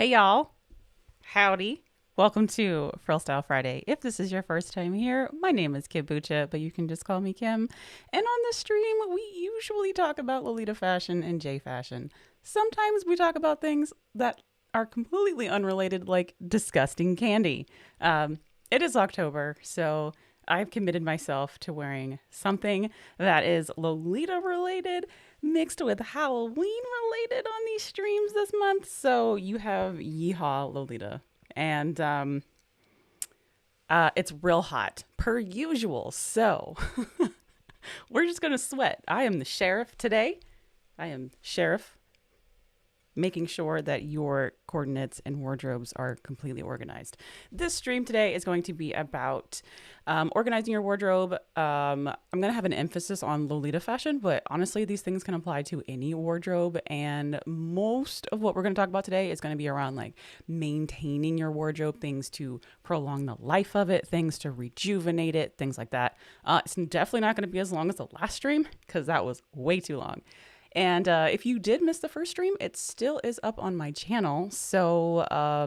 Hey y'all, howdy. Welcome to Frillstyle Friday. If this is your first time here, my name is Kimbuucha, but you can just call me Kim. And on the stream, we usually talk about Lolita fashion and J fashion. Sometimes we talk about things that are completely unrelated, like disgusting candy. It is October, so I've committed myself to wearing something that is Lolita related mixed with Halloween related on these streams this month. So you have Yeehaw Lolita. And it's real hot per usual. So we're just going to sweat. I am the sheriff today. I am sheriff making sure that your coordinates and wardrobes are completely organized. This stream today is going to be about organizing your wardrobe. I'm going to have an emphasis on Lolita fashion, but honestly, these things can apply to any wardrobe. And most of what we're going to talk about today is going to be around like maintaining your wardrobe, things to prolong the life of it, things to rejuvenate it, things like that. It's definitely not going to be as long as the last stream because that was way too long. And if you did miss the first stream, it still is up on my channel. So I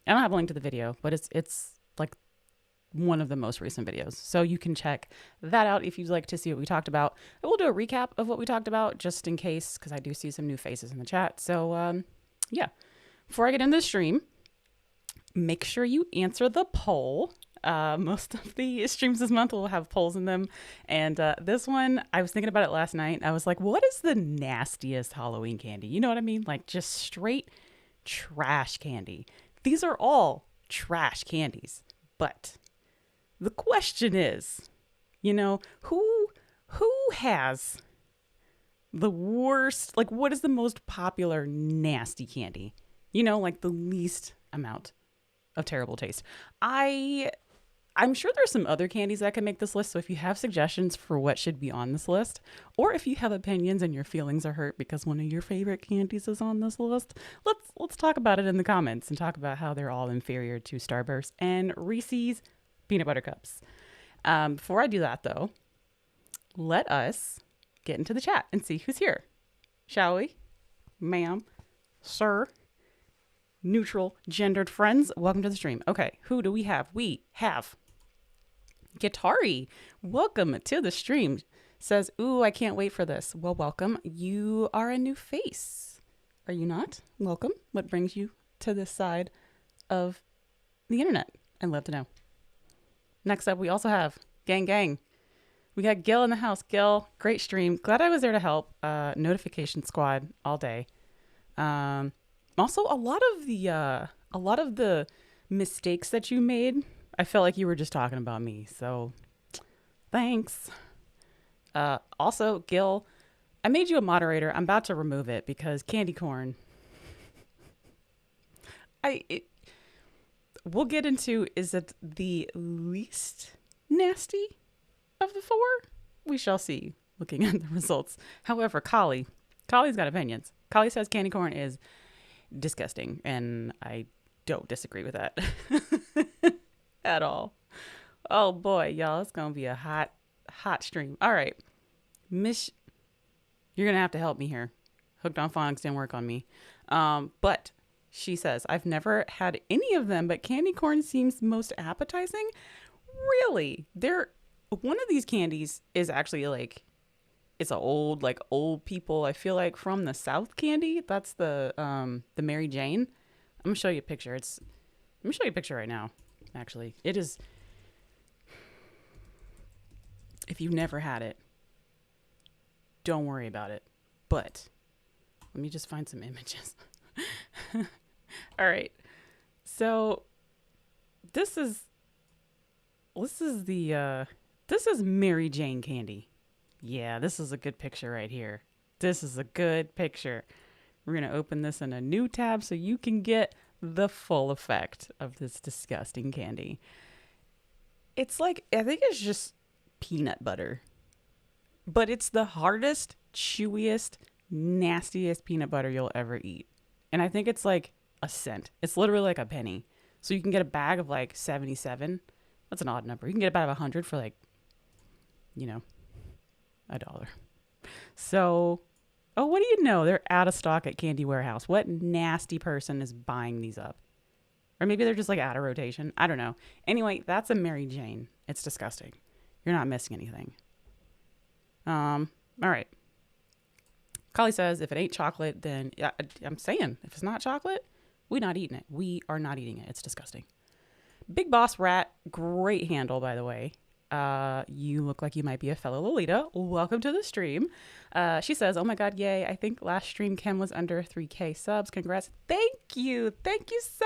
don't have a link to the video, but it's like one of the most recent videos. So you can check that out if you'd like to see what we talked about. I will do a recap of what we talked about just in case, because I do see some new faces in the chat. So yeah, before I get into the stream, make sure you answer the poll. Most of the streams this month will have polls in them. And this one, I was thinking about it last night. I was like, what is the nastiest Halloween candy? You know what I mean? Like just straight trash candy. These are all trash candies. But the question is, who has the worst, like what is the most popular nasty candy? Like the least amount of terrible taste. I'm sure there's some other candies that can make this list. So if you have suggestions for what should be on this list, or if you have opinions and your feelings are hurt because one of your favorite candies is on this list, let's talk about it in the comments and talk about how they're all inferior to Starburst and Reese's peanut butter cups. Before I do that though, let us get into the chat and see who's here. Shall we? Ma'am, sir, neutral gendered friends, welcome to the stream. Okay, who do we have? We have Guitari, welcome to the stream. Says, ooh, I can't wait for this. Well, welcome. You are a new face. Are you not? Welcome. What brings you to this side of the internet? I'd love to know. Next up, we also have Gang. We got Gil in the house. Gil, great stream. Glad I was there to help. Notification squad all day. Also, a lot of the mistakes that you made, I felt like you were just talking about me. So, thanks. Also, Gil, I made you a moderator. I'm about to remove it because candy corn. We'll get into, is it the least nasty of the four? We shall see looking at the results. However, Kali's got opinions. Kali says candy corn is disgusting, and I don't disagree with that at all. Oh boy, y'all, it's gonna be a hot stream. All right, Miss, you're gonna have to help me here. Hooked on Phonics didn't work on me, but she says I've never had any of them, but candy corn seems most appetizing. Really, one of these candies is actually like, it's an old people, I feel like, from the South candy. That's the Mary Jane. I'm gonna show you a picture. I'm gonna show you a picture right now. Actually, it is. If you've never had it, don't worry about it. But let me just find some images. All right. So this is Mary Jane candy. Yeah, this is a good picture right here. This is a good picture. We're going to open this in a new tab so you can get the full effect of this disgusting candy. It's like, I think it's just peanut butter. But it's the hardest, chewiest, nastiest peanut butter you'll ever eat. And I think it's like a cent. It's literally like a penny. So you can get a bag of like 77. That's an odd number. You can get a bag of 100 for like, $1. So Oh, what do you know? They're out of stock at Candy Warehouse. What nasty person is buying these up? Or maybe they're just like out of rotation. I don't know. Anyway, that's a Mary Jane. It's disgusting. You're not missing anything. All right. Collie says if it ain't chocolate, then yeah, I'm saying if it's not chocolate, we're not eating it. We are not eating it. It's disgusting. Big Boss Rat, great handle, by the way. You look like you might be a fellow Lolita. Welcome to the stream. She says, oh my God, yay. I think last stream Kim was under 3K subs. Congrats. Thank you. Thank you so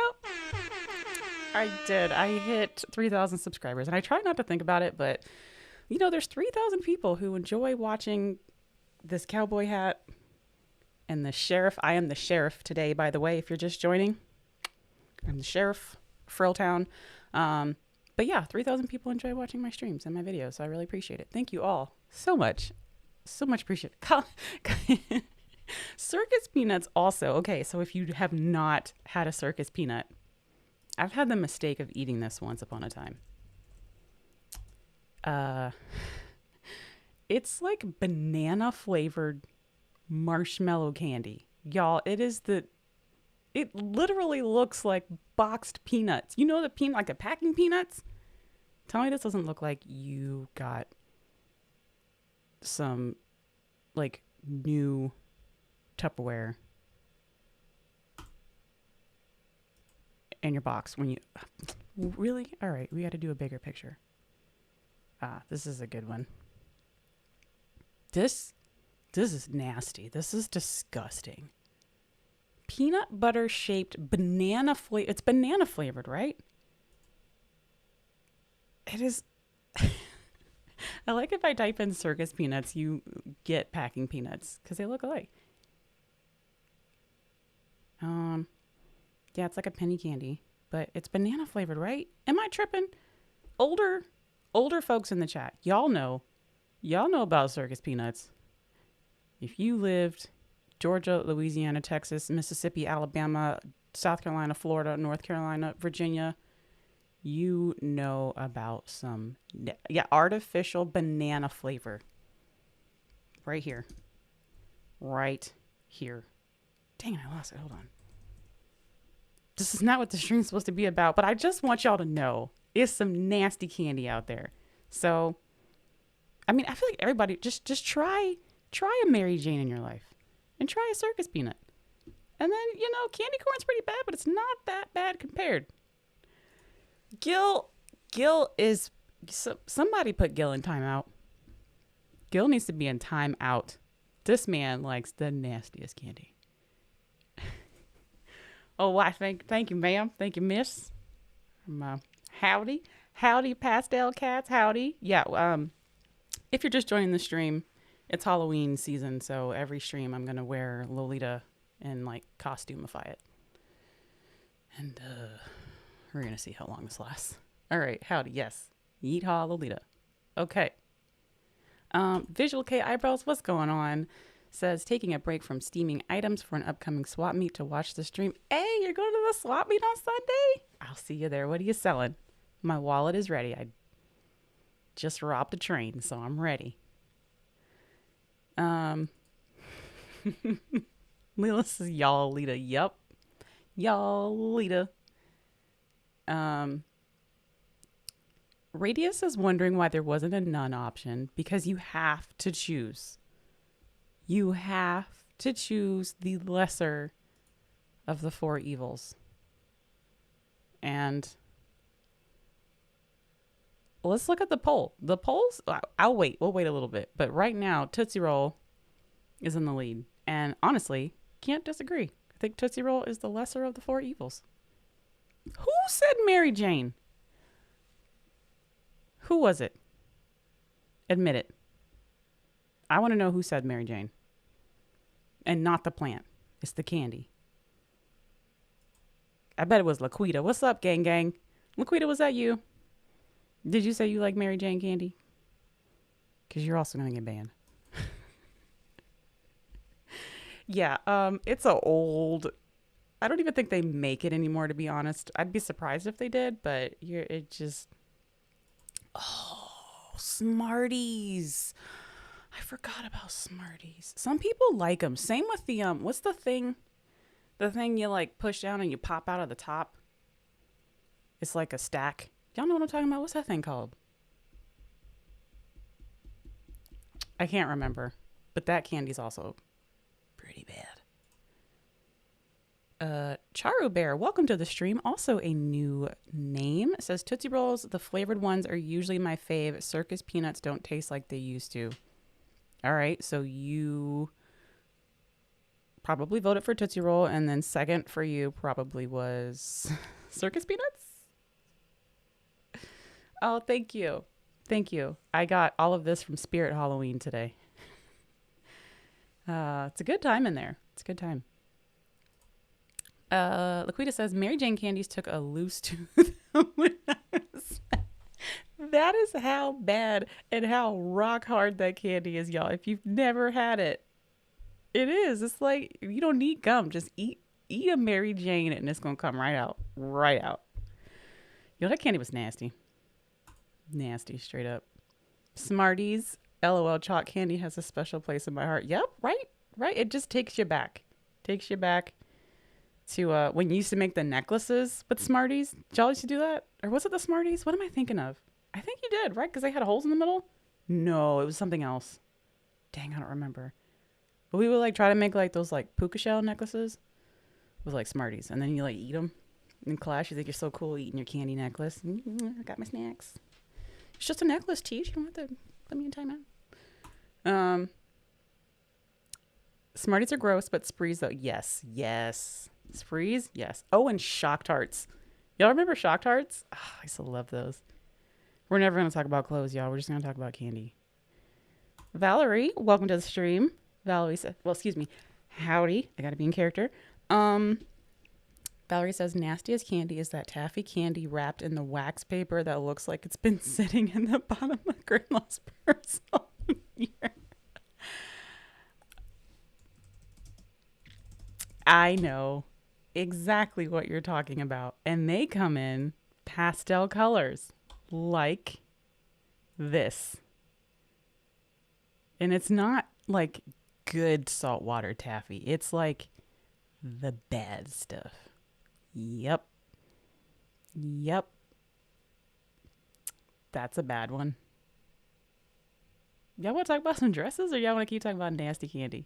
I did. I hit 3,000 subscribers and I try not to think about it, but you know, there's 3,000 people who enjoy watching this cowboy hat and the sheriff. I am the sheriff today, by the way, if you're just joining. I'm the sheriff, Frilltown. But yeah, 3,000 people enjoy watching my streams and my videos, so I really appreciate it. Thank you all so much. So much appreciate it. Circus peanuts also. Okay, so if you have not had a circus peanut, I've had the mistake of eating this once upon a time. It's like banana flavored marshmallow candy. Y'all, it literally looks like boxed peanuts. You know the peanut, like the packing peanuts? Tell me this doesn't look like you got some like new Tupperware in your box when you really? All right, we got to do a bigger picture. This is a good one. This is nasty. This is disgusting. Peanut butter shaped banana flavor. It's banana flavored, right? It is. I like if I type in circus peanuts, you get packing peanuts because they look alike. Yeah, it's like a penny candy, but it's banana flavored, right? Am I tripping? Older folks in the chat, y'all know about circus peanuts. If you lived Georgia, Louisiana, Texas, Mississippi, Alabama, South Carolina, Florida, North Carolina, Virginia, you know about some artificial banana flavor. Right here. Dang it, I lost it. Hold on. This is not what the stream's supposed to be about, but I just want y'all to know there's some nasty candy out there. So, I mean, I feel like everybody just try a Mary Jane in your life and try a circus peanut. And then, you know, candy corn's pretty bad, but it's not that bad compared. Gil is, somebody put Gil in timeout. Gil needs to be in timeout. This man likes the nastiest candy. Oh, why? Thank you, ma'am. Thank you, miss. Howdy, pastel cats. Howdy. Yeah. If you're just joining the stream, it's Halloween season, so every stream I'm gonna wear Lolita and like costumeify it, and we're gonna see how long this lasts. All right, howdy. Yes, yeehaw, Lolita. Okay. Visual K Eyebrows, what's going on? Says taking a break from steaming items for an upcoming swap meet to watch the stream. Hey, you're going to the swap meet on Sunday? I'll see you there. What are you selling? My wallet is ready. I just robbed a train, so I'm ready. Lila says, y'all Lita. Yup. Y'all Lita. Radius is wondering why there wasn't a none option because you have to choose. You have to choose the lesser of the four evils. And let's look at the poll. The polls, I'll wait. We'll wait a little bit. But right now, Tootsie Roll is in the lead. And honestly, can't disagree. I think Tootsie Roll is the lesser of the four evils. Who said Mary Jane? Who was it? Admit it. I want to know who said Mary Jane. And not the plant. It's the candy. I bet it was Laquita. What's up, gang gang? Laquita, was that you? Did you say you like Mary Jane candy? Because you're also going to get banned. Yeah, it's a old... I don't even think they make it anymore, to be honest. I'd be surprised if they did, but it just... Oh, Smarties. I forgot about Smarties. Some people like them. Same with the what's the thing? The thing you like push down and you pop out of the top. It's like a stack. Y'all know what I'm talking about? What's that thing called? I can't remember. But that candy's also pretty bad. Charu Bear, welcome to the stream. Also a new name. It says Tootsie Rolls, the flavored ones are usually my fave. Circus peanuts don't taste like they used to. All right, so you probably voted for Tootsie Roll, and then second for you probably was Circus Peanuts? Oh, thank you. Thank you. I got all of this from Spirit Halloween today. It's a good time in there. It's a good time. Laquita says, Mary Jane candies took a loose tooth when I was... That is how bad and how rock hard that candy is, y'all. If you've never had it, it is. It's like, you don't need gum. Just eat a Mary Jane and it's going to come right out. Right out. Yo, that candy was nasty. Nasty, straight up. Smarties, LOL chalk candy has a special place in my heart. Yep, right. It just takes you back. Takes you back to when you used to make the necklaces with Smarties. Did y'all used to do that? Or was it the Smarties? What am I thinking of? I think you did, right? Because they had holes in the middle? No, it was something else. Dang, I don't remember. But we would like try to make like those like puka shell necklaces with like Smarties. And then you like eat them in class. You think you're so cool eating your candy necklace. I got my snacks. It's just a necklace, Teach. You don't have to put me in timeout. Smarties are gross, but Sprees though. Yes. Sprees? Yes. Oh, and Shock Tarts. Y'all remember Shock Tarts? Oh, I used to love those. We're never going to talk about clothes, y'all. We're just going to talk about candy. Valerie, welcome to the stream. Valerie said, well, excuse me. Howdy. I got to be in character. Valerie says, nastiest candy is that taffy candy wrapped in the wax paper that looks like it's been sitting in the bottom of grandma's purse all year. I know exactly what you're talking about. And they come in pastel colors like this. And it's not like good saltwater taffy. It's like the bad stuff. Yep. That's a bad one. Y'all want to talk about some dresses or y'all want to keep talking about nasty candy?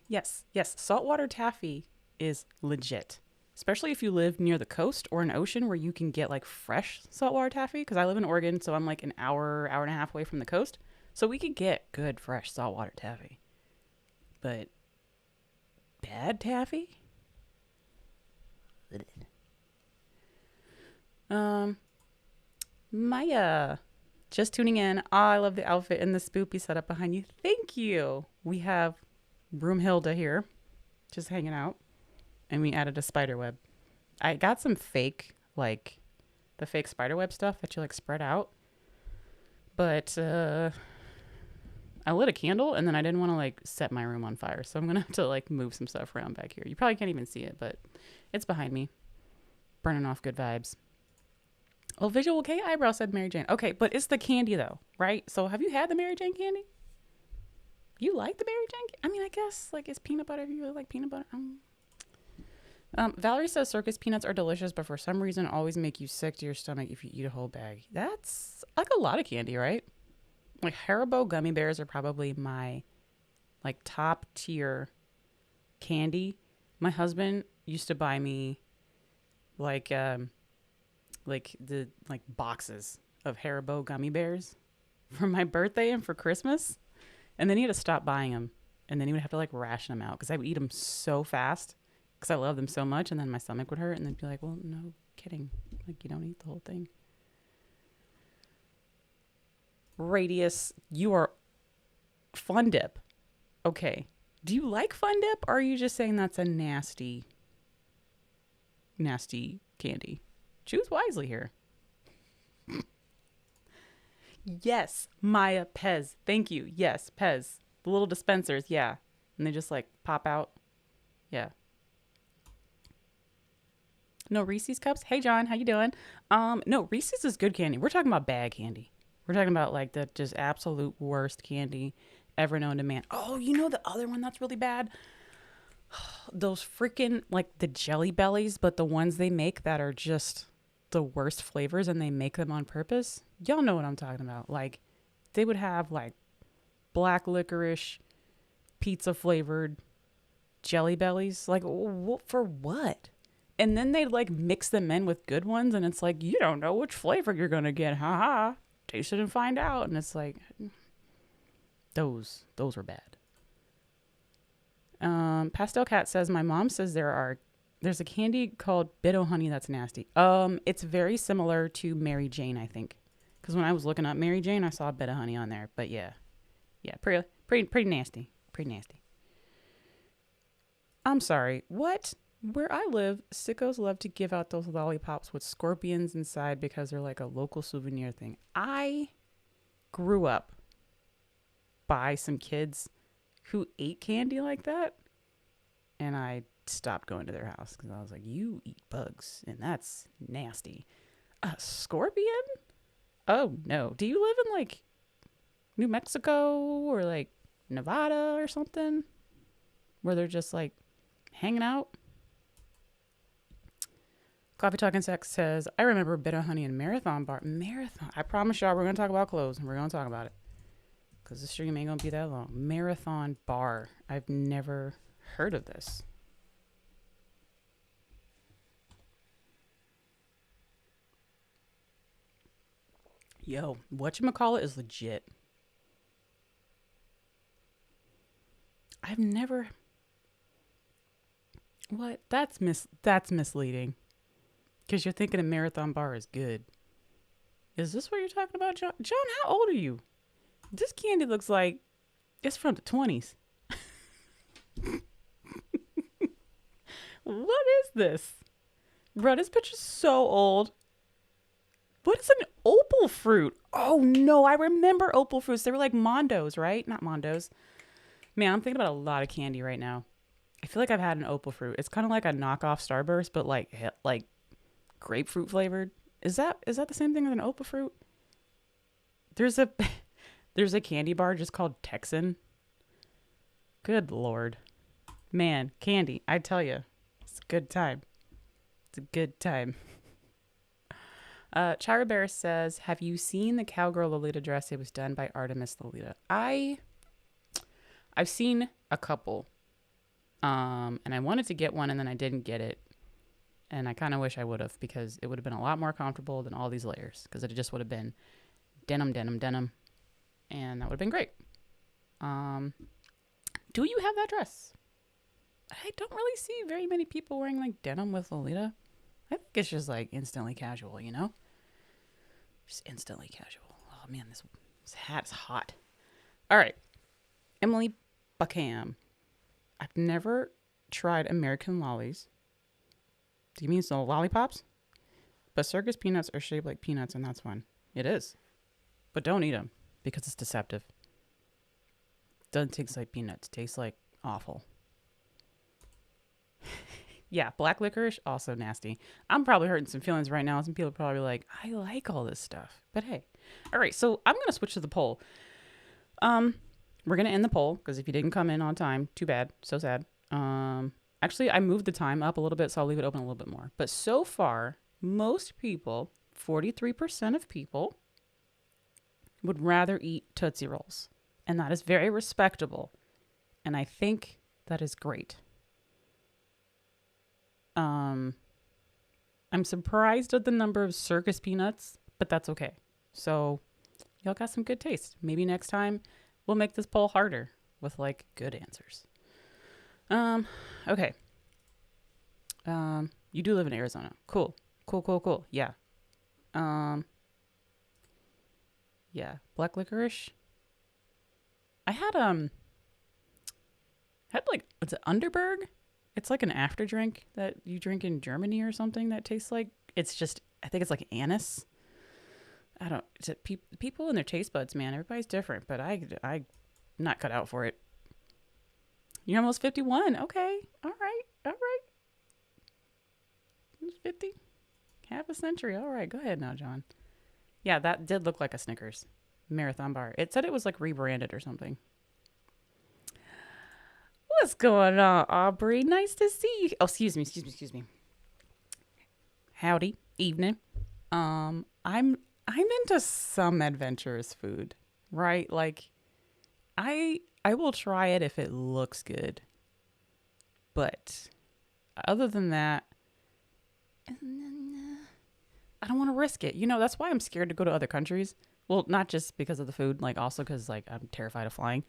Yes. Saltwater taffy is legit. Especially if you live near the coast or an ocean where you can get like fresh saltwater taffy. Because I live in Oregon, so I'm like an hour and a half away from the coast. So we could get good fresh saltwater taffy. But bad taffy? Maya, just tuning in. Oh, I love the outfit and the spoopy setup behind you. Thank you. We have Broomhilda here, just hanging out, and we added a spider web. I got some fake, like the fake spider web stuff that you like spread out, but I lit a candle and then I didn't want to like set my room on fire, so I'm gonna have to like move some stuff around back here. You probably can't even see it, but it's behind me, burning off good vibes. Oh, Visual K Eyebrow said Mary Jane. Okay, but it's the candy though, right? So have you had the Mary Jane candy? You like the Mary Jane? I mean, I guess like it's peanut butter. If you really like peanut butter. Valerie says circus peanuts are delicious, but for some reason always make you sick to your stomach if you eat a whole bag. That's like a lot of candy, right? Like Haribo gummy bears are probably my like top tier candy. My husband used to buy me like the boxes of Haribo gummy bears for my birthday and for Christmas. And then he had to stop buying them. And then he would have to like ration them out because I would eat them so fast because I love them so much. And then my stomach would hurt and then be like, well, no kidding. Like you don't eat the whole thing. Radius, you are Fun Dip. Okay. Do you like Fun Dip or are you just saying that's a nasty candy? Choose wisely here. Yes, Maya Pez. Thank you. Yes, Pez. The little dispensers, yeah. And they just like pop out. Yeah. No Reese's cups. Hey John, how you doing? No, Reese's is good candy. We're talking about bad candy. We're talking about like the just absolute worst candy ever known to man. Oh, you know the other one that's really bad? Those freaking like the jelly bellies, but the ones they make that are just the worst flavors and they make them on purpose. Y'all know what I'm talking about. Like they would have like black licorice, pizza flavored jelly bellies. Like for what? And then they like mix them in with good ones and it's like you don't know which flavor you're going to get. Ha ha. Taste it and find out. And it's like those were bad. Pastel Cat says my mom says there's a candy called Bitto Honey that's nasty. It's very similar to Mary Jane, I think, because when I was looking up Mary Jane, I saw Bitto Honey on there. But yeah, pretty nasty, pretty nasty. I'm sorry, what? Where I live, sickos love to give out those lollipops with scorpions inside because they're like a local souvenir thing. I grew up by some kids who ate candy like that, and I stopped going to their house because I was like, you eat bugs and that's nasty. A scorpion? Oh no. Do you live in like New Mexico or like Nevada or something where they're just like hanging out? Coffee Talking Sex says, I remember Bitter Honey and Marathon Bar. Marathon. I promise y'all we're going to talk about clothes and we're going to talk about it because the stream ain't going to be that long. Marathon Bar. I've never heard of this. Yo, whatchamacallit is legit. I've never... What? That's misleading. Because you're thinking a Marathon Bar is good. Is this what you're talking about, John? John, how old are you? This candy looks like it's from the 20s. What is this? Bro, this picture's so old. What is an opal fruit? Oh, no. I remember opal fruits. They were like Mondos, right? Not Mondos. Man, I'm thinking about a lot of candy right now. I feel like I've had an opal fruit. It's kind of like a knockoff Starburst, but like grapefruit flavored. Is that the same thing as an opal fruit? There's a candy bar just called Texan. Good Lord. Man, candy. I tell you, it's a good time. It's a good time. Chira Bear says, have you seen the Cowgirl Lolita dress? It was done by Artemis Lolita. I've seen a couple. And I wanted to get one and then I didn't get it. And I kind of wish I would have because it would have been a lot more comfortable than all these layers because it just would have been denim. And that would have been great. Do you have that dress? I don't really see very many people wearing like denim with Lolita. I think it's just like instantly casual, you know? Just instantly casual. Oh man, this hat is hot. All right. Emily Buckham. I've never tried American lollies. Do you mean so lollipops? But circus peanuts are shaped like peanuts and that's fun. It is. But don't eat them because it's deceptive. Doesn't taste like peanuts. Tastes like awful. Yeah, black licorice, also nasty. I'm probably hurting some feelings right now. Some people are probably like, I like all this stuff. But hey. All right, so I'm going to switch to the poll. We're going to end the poll because if you didn't come in on time, too bad. So sad. Actually, I moved the time up a little bit, so I'll leave it open a little bit more. But so far, most people, 43% of people, would rather eat Tootsie Rolls. And that is very respectable. And I think that is great. I'm surprised at the number of circus peanuts, but that's okay. So y'all got some good taste. Maybe next time we'll make this poll harder with like good answers. Okay. You do live in Arizona. Cool. Yeah. Yeah. Black licorice. I had like, it's an Underberg. It's like an after drink that you drink in Germany or something that tastes like, it's just, I think it's like anise. I don't, it's people and their taste buds, man. Everybody's different, but I'm not cut out for it. You're almost 51. Okay. All right. 50. Half a century. All right. Go ahead now, John. Yeah, that did look like a Snickers. Marathon Bar. It said it was like rebranded or something. What's going on, Aubrey? Nice to see you. Oh, excuse me. Howdy, evening. I'm into some adventurous food, right? Like I will try it if it looks good. But other than that, I don't want to risk it. That's why I'm scared to go to other countries. Well, not just because of the food, like also because like I'm terrified of flying,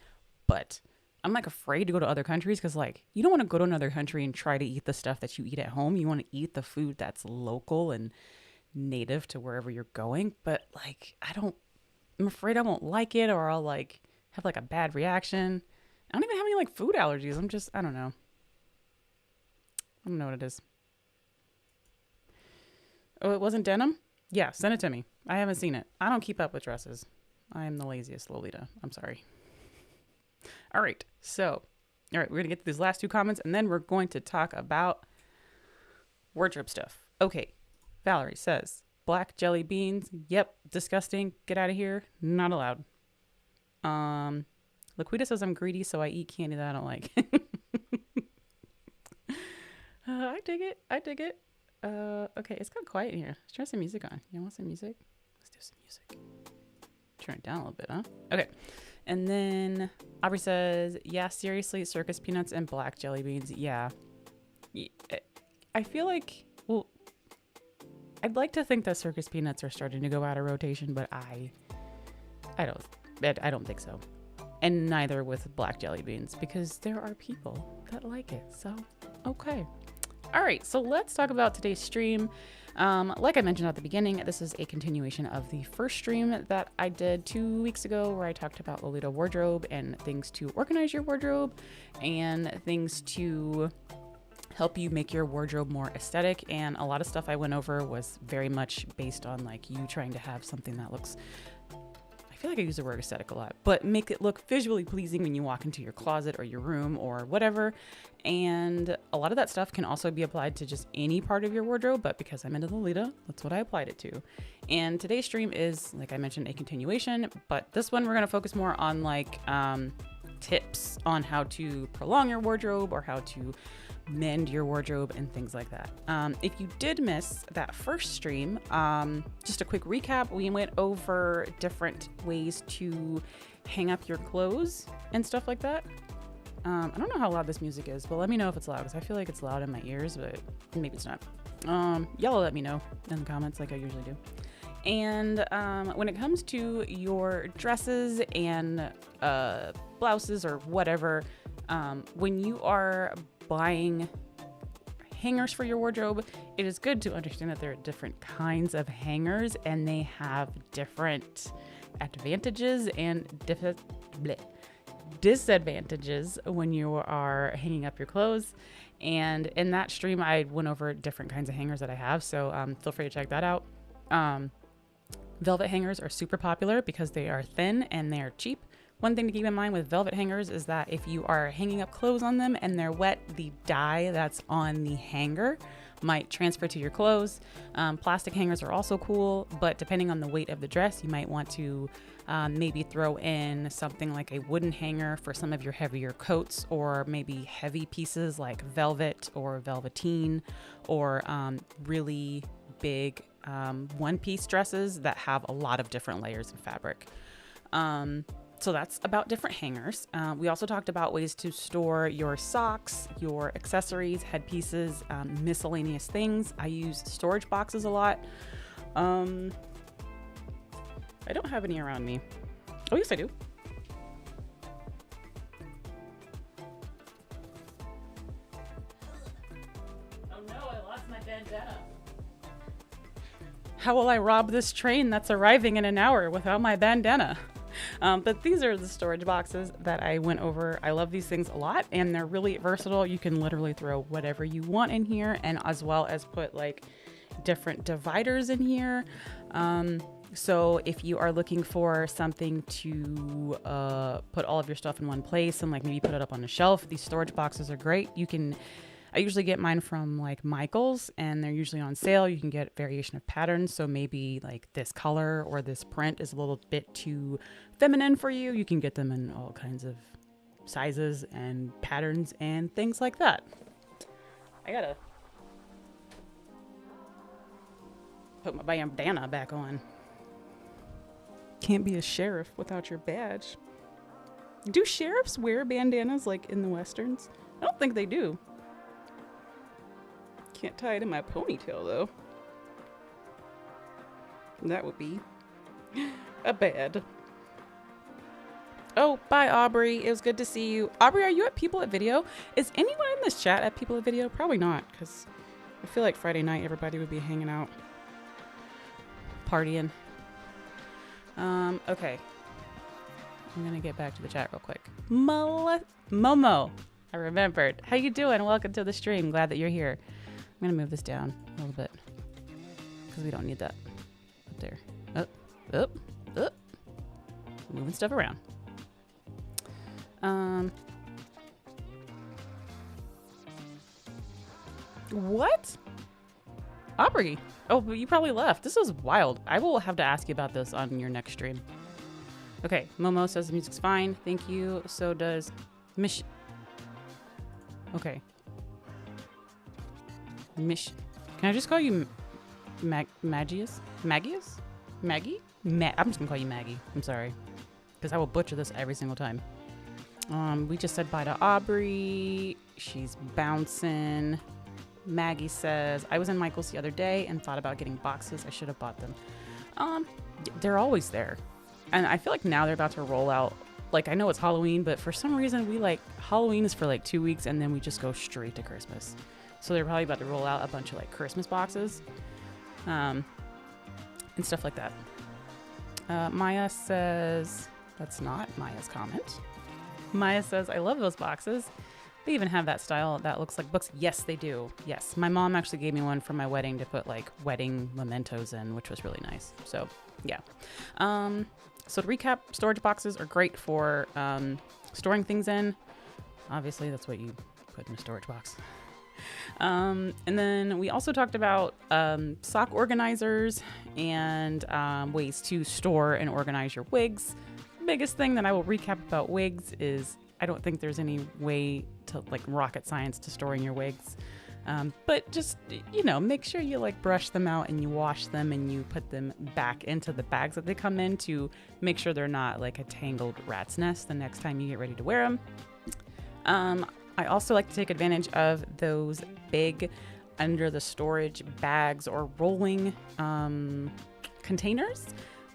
but I'm like afraid to go to other countries because like you don't want to go to another country and try to eat the stuff that you eat at home. You want to eat the food that's local and native to wherever you're going. But like I'm afraid I won't like it, or I'll like have like a bad reaction. I don't even have any like food allergies. I don't know. I don't know what it is. Oh, it wasn't denim? Yeah, send it to me. I haven't seen it. I don't keep up with dresses. I am the laziest Lolita. I'm sorry. All right. We're going to get to these last two comments, and then we're going to talk about wardrobe stuff. Okay. Valerie says, black jelly beans. Yep. Disgusting. Get out of here. Not allowed. Laquita says, I'm greedy, so I eat candy that I don't like. I dig it. Okay, it's got quiet in here. Let's turn some music on. You want some music? Let's do some music. Turn it down a little bit, huh? Okay. And then Aubrey says, yeah, seriously, circus peanuts and black jelly beans. Yeah. I feel like, well, I'd like to think that circus peanuts are starting to go out of rotation, but I don't think so. And neither with black jelly beans, because there are people that like it. So, okay. All right, so let's talk about today's stream. Like I mentioned at the beginning, this is a continuation of the first stream that I did 2 weeks ago, where I talked about Lolita wardrobe and things to organize your wardrobe and things to help you make your wardrobe more aesthetic. And a lot of stuff I went over was very much based on like you trying to have something that looks, I feel like I use the word aesthetic a lot, but make it look visually pleasing when you walk into your closet or your room or whatever. And a lot of that stuff can also be applied to just any part of your wardrobe, but because I'm into Lolita, that's what I applied it to. And today's stream is, like I mentioned, a continuation, but this one we're going to focus more on like tips on how to prolong your wardrobe or how to mend your wardrobe and things like that. If you did miss that first stream, just a quick recap, we went over different ways to hang up your clothes and stuff like that. I don't know how loud this music is, but let me know if it's loud, because I feel like it's loud in my ears, but maybe it's not. Y'all let me know in the comments like I usually do. And when it comes to your dresses and blouses or whatever, when you are buying hangers for your wardrobe, it is good to understand that there are different kinds of hangers and they have different advantages and disadvantages when you are hanging up your clothes. And in that stream, I went over different kinds of hangers that I have, so feel free to check that out. Velvet hangers are super popular because they are thin and they are cheap. One thing to keep in mind with velvet hangers is that if you are hanging up clothes on them and they're wet, the dye that's on the hanger might transfer to your clothes. Plastic hangers are also cool, but depending on the weight of the dress, you might want to maybe throw in something like a wooden hanger for some of your heavier coats, or maybe heavy pieces like velvet or velveteen, or really big one-piece dresses that have a lot of different layers of fabric. So that's about different hangers. We also talked about ways to store your socks, your accessories, headpieces, miscellaneous things. I use storage boxes a lot. I don't have any around me. Oh, yes, I do. Oh no, I lost my bandana. How will I rob this train that's arriving in an hour without my bandana? But these are the storage boxes that I went over. I love these things a lot, and they're really versatile. You can literally throw whatever you want in here, and as well as put like different dividers in here. So if you are looking for something to put all of your stuff in one place and like maybe put it up on a shelf, these storage boxes are great. You can I usually get mine from like Michael's, and they're usually on sale. You can get variation of patterns. So maybe like this color or this print is a little bit too feminine for you. You can get them in all kinds of sizes and patterns and things like that. I gotta put my bandana back on. Can't be a sheriff without your badge. Do sheriffs wear bandanas like in the westerns? I don't think they do. Can't tie it in my ponytail though. That would be a bad. Oh, bye Aubrey. It was good to see you. Aubrey, are you at People at Video? Is anyone in this chat at People at Video? Probably not, because I feel like Friday night everybody would be hanging out, partying. Okay. I'm gonna get back to the chat real quick. Momo, I remembered. How you doing? Welcome to the stream. Glad that you're here. I'm gonna move this down a little bit because we don't need that up there. Up. Moving stuff around. What? Aubrey. Oh, but you probably left. This is wild. I will have to ask you about this on your next stream. Okay, Momo says the music's fine. Thank you. So does Okay. Can I just call you Magius? Magius? Maggie? I'm just gonna call you Maggie. I'm sorry. Because I will butcher this every single time. We just said bye to Aubrey. She's bouncing. Maggie says, I was in Michael's the other day and thought about getting boxes. I should have bought them. They're always there. And I feel like now they're about to roll out. Like, I know it's Halloween, but for some reason Halloween is for like 2 weeks and then we just go straight to Christmas. So they're probably about to roll out a bunch of like Christmas boxes. And stuff like that. Maya says, that's not Maya's comment. Maya says, I love those boxes. They even have that style that looks like books. Yes, they do. Yes. My mom actually gave me one for my wedding to put like wedding mementos in, which was really nice. So yeah. So to recap, storage boxes are great for storing things in. Obviously, that's what you put in a storage box. And then we also talked about sock organizers and ways to store and organize your wigs. Biggest thing that I will recap about wigs is I don't think there's any way to like rocket science to storing your wigs. But just, make sure you like brush them out and you wash them and you put them back into the bags that they come in to make sure they're not like a tangled rat's nest the next time you get ready to wear them. I also like to take advantage of those big under the storage bags or rolling containers.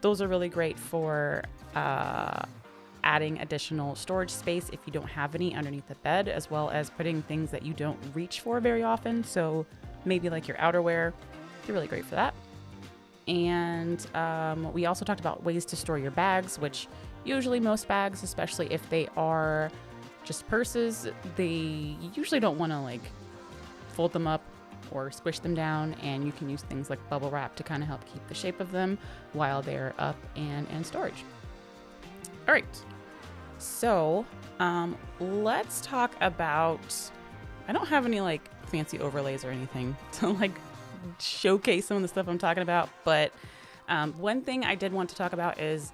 Those are really great for adding additional storage space if you don't have any underneath the bed, as well as putting things that you don't reach for very often. So maybe like your outerwear, they're really great for that. And we also talked about ways to store your bags, which usually most bags, especially if they are just purses, they usually don't want to like fold them up or squish them down, and you can use things like bubble wrap to kind of help keep the shape of them while they're up and in storage. All right, so let's talk about, I don't have any like fancy overlays or anything to like showcase some of the stuff I'm talking about, but one thing I did want to talk about is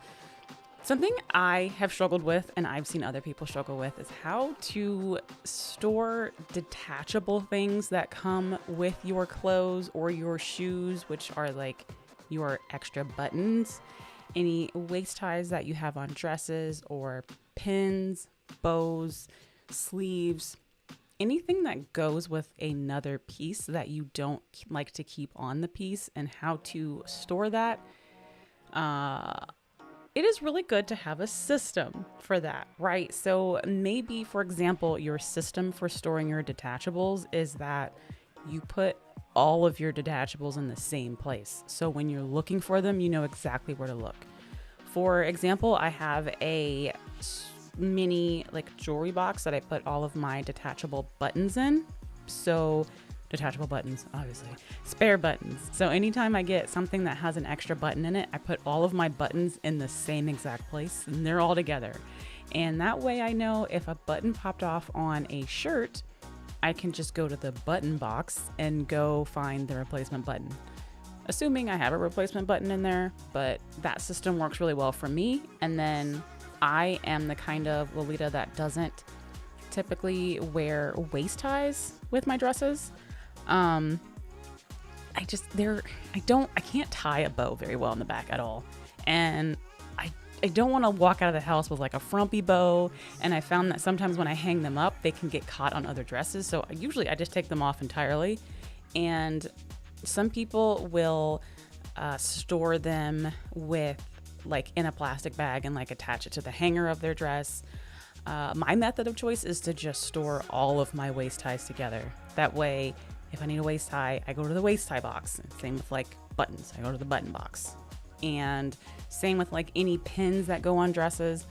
something I have struggled with and I've seen other people struggle with is how to store detachable things that come with your clothes or your shoes, which are like your extra buttons, any waist ties that you have on dresses or pins, bows, sleeves, anything that goes with another piece that you don't like to keep on the piece, and how to store that. It is really good to have a system for that, right? So maybe, for example, your system for storing your detachables is that you put all of your detachables in the same place. So when you're looking for them, you know exactly where to look. For example, I have a mini like jewelry box that I put all of my detachable buttons in. So detachable buttons, obviously, spare buttons. So anytime I get something that has an extra button in it, I put all of my buttons in the same exact place and they're all together. And that way I know if a button popped off on a shirt, I can just go to the button box and go find the replacement button. Assuming I have a replacement button in there, but that system works really well for me. And then I am the kind of Lolita that doesn't typically wear waist ties with my dresses. I can't tie a bow very well in the back at all. And I don't want to walk out of the house with like a frumpy bow. And I found that sometimes when I hang them up, they can get caught on other dresses. So usually I just take them off entirely. And some people will store them with like in a plastic bag and like attach it to the hanger of their dress. My method of choice is to just store all of my waist ties together. That way, if I need a waist tie, I go to the waist tie box. Same with like buttons, I go to the button box. And same with like any pins that go on dresses.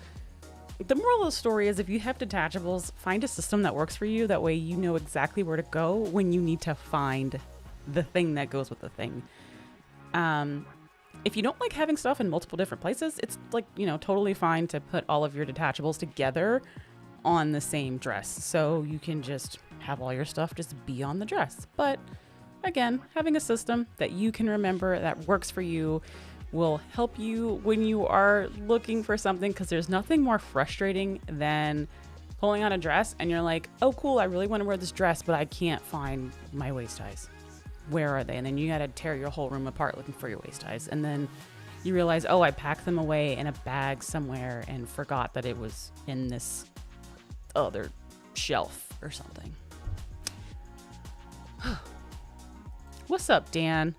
The moral of the story is if you have detachables, find a system that works for you. That way you know exactly where to go when you need to find the thing that goes with the thing. If you don't like having stuff in multiple different places, it's like, totally fine to put all of your detachables together on the same dress. So you can just have all your stuff just be on the dress. But again, having a system that you can remember that works for you will help you when you are looking for something, because there's nothing more frustrating than pulling on a dress and you're like, oh cool, I really want to wear this dress, but I can't find my waist ties. Where are they? And then you got to tear your whole room apart looking for your waist ties. And then you realize, oh, I packed them away in a bag somewhere and forgot that it was in this other shelf or something. What's up, Dan?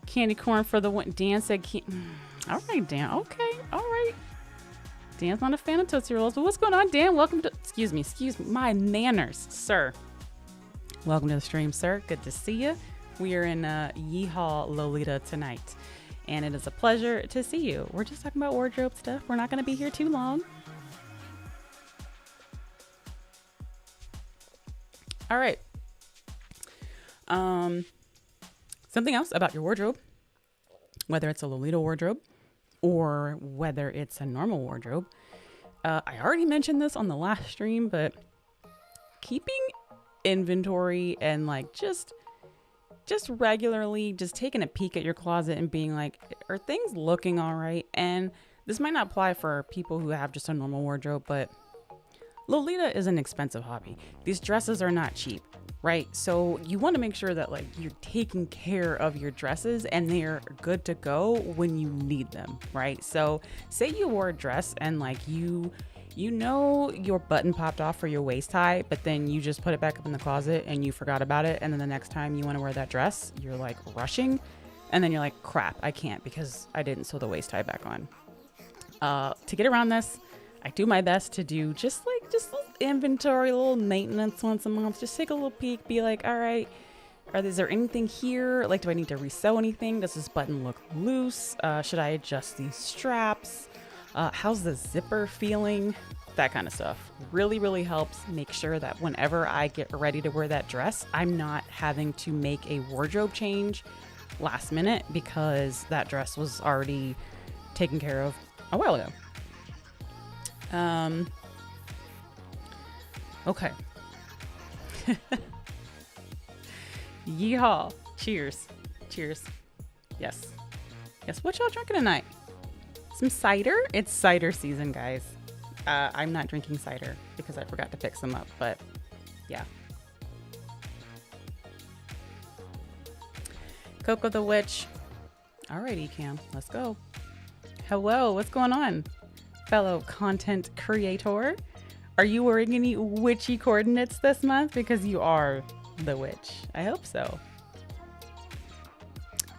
Candy corn for the win. Dan said, all right, Dan. Okay. All right. Dan's not a fan of Tootsie Rolls, but what's going on, Dan? Welcome to, excuse me, my manners, sir. Welcome to the stream, sir. Good to see you. We are in Yeehaw Lolita tonight, and it is a pleasure to see you. We're just talking about wardrobe stuff. We're not going to be here too long. All right. Something else about your wardrobe, whether it's a Lolita wardrobe or whether it's a normal wardrobe. I already mentioned this on the last stream, but keeping inventory and like just regularly just taking a peek at your closet and being like, are things looking all right? And this might not apply for people who have just a normal wardrobe, but Lolita is an expensive hobby. These dresses are not cheap, right? So you want to make sure that like you're taking care of your dresses and they're good to go when you need them, right? So say you wore a dress and like you know your button popped off for your waist tie, but then you just put it back up in the closet and you forgot about it. And then the next time you want to wear that dress, you're like rushing. And then you're like, crap, I can't because I didn't sew the waist tie back on. To get around this, I do my best to do just little inventory, little maintenance once a month. Just take a little peek, be like, all right, is there anything here? Like, do I need to resew anything? Does this button look loose? Should I adjust these straps? How's the zipper feeling? That kind of stuff really, really helps make sure that whenever I get ready to wear that dress, I'm not having to make a wardrobe change last minute because that dress was already taken care of a while ago. Okay. Yeehaw. Cheers. Yes. What y'all drinking tonight? Some cider? It's cider season, guys. I'm not drinking cider because I forgot to pick some up, but yeah. Coco the Witch. All right, Ecamm, let's go. Hello, what's going on, fellow content creator? Are you wearing any witchy coordinates this month? Because you are the witch. I hope so.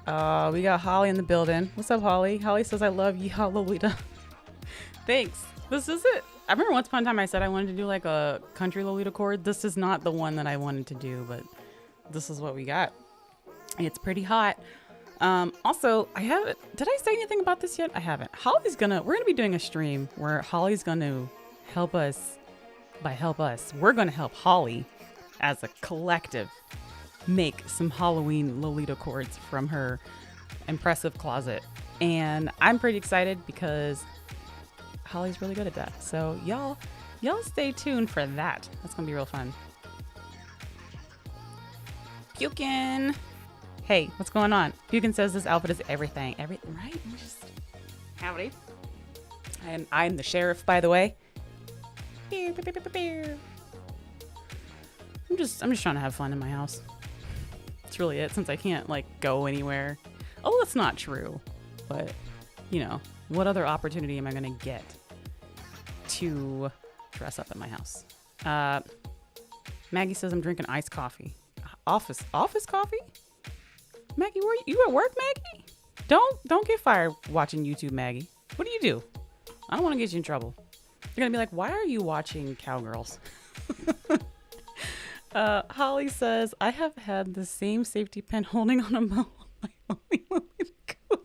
We got Holly in the building. What's up, Holly? Holly says, I love you, Lolita. Thanks. This is it. I remember once upon a time I said I wanted to do like a country Lolita chord. This is not the one that I wanted to do, but this is what we got. It's pretty hot. Also, did I say anything about this yet? I haven't. We're gonna be doing a stream where Holly's gonna help us. By help us, we're gonna help Holly as a collective make some Halloween Lolita chords from her impressive closet. And I'm pretty excited because Holly's really good at that. So y'all stay tuned for that. That's gonna be real fun. Pukin. Hey, what's going on? Pukin says this outfit is everything. Everything, right? Howdy. And I'm the sheriff, by the way. I'm just trying to have fun in my house. That's really it, since I can't like go anywhere. Oh, that's not true. But, you know, what other opportunity am I gonna get to dress up at my house? Maggie says I'm drinking iced coffee. Office coffee? Maggie, where you at work, Maggie? Don't get fired watching YouTube, Maggie. What do you do? I don't want to get you in trouble. You're gonna be like, why are you watching Cowgirls? Holly says, I have had the same safety pin holding on a mower my only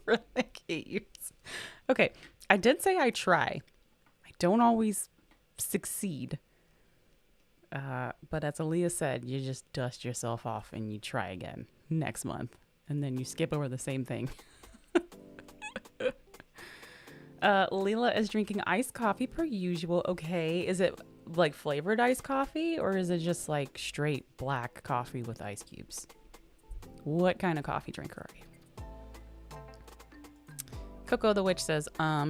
for like 8 years. Okay, I did say I try. I don't always succeed. But as Aaliyah said, you just dust yourself off and you try again next month. And then you skip over the same thing. Leela is drinking iced coffee per usual. Okay, is it like flavored iced coffee or is it just like straight black coffee with ice cubes? What kind of coffee drinker are you? Coco the Witch says,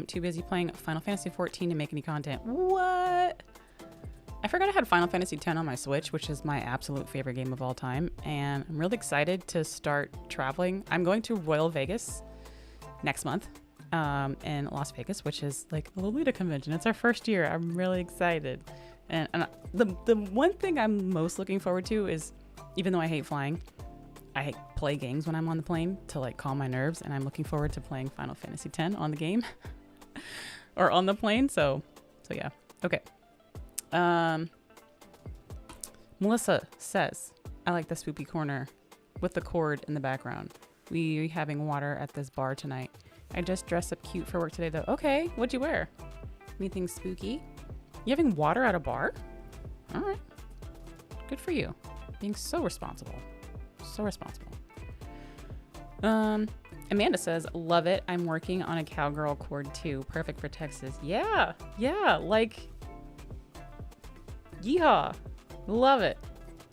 too busy playing Final Fantasy 14 to make any content. What? I forgot I had Final Fantasy X on my Switch, which is my absolute favorite game of all time. And I'm really excited to start traveling. I'm going to Royal Vegas next month in Las Vegas, which is like a Lolita convention. It's our first year. I'm really excited. And the one thing I'm most looking forward to is, even though I hate flying, I play games when I'm on the plane to like calm my nerves. And I'm looking forward to playing Final Fantasy X on the game or on the plane. So yeah. Okay. Melissa says, I like the spoopy corner with the cord in the background. We having water at this bar tonight. I just dressed up cute for work today though. Okay, what'd you wear? Anything spooky? You having water at a bar? All right. Good for you. Being so responsible. So responsible. Amanda says, love it. I'm working on a cowgirl cord too. Perfect for Texas. Yeah, like... Yeehaw. Love it.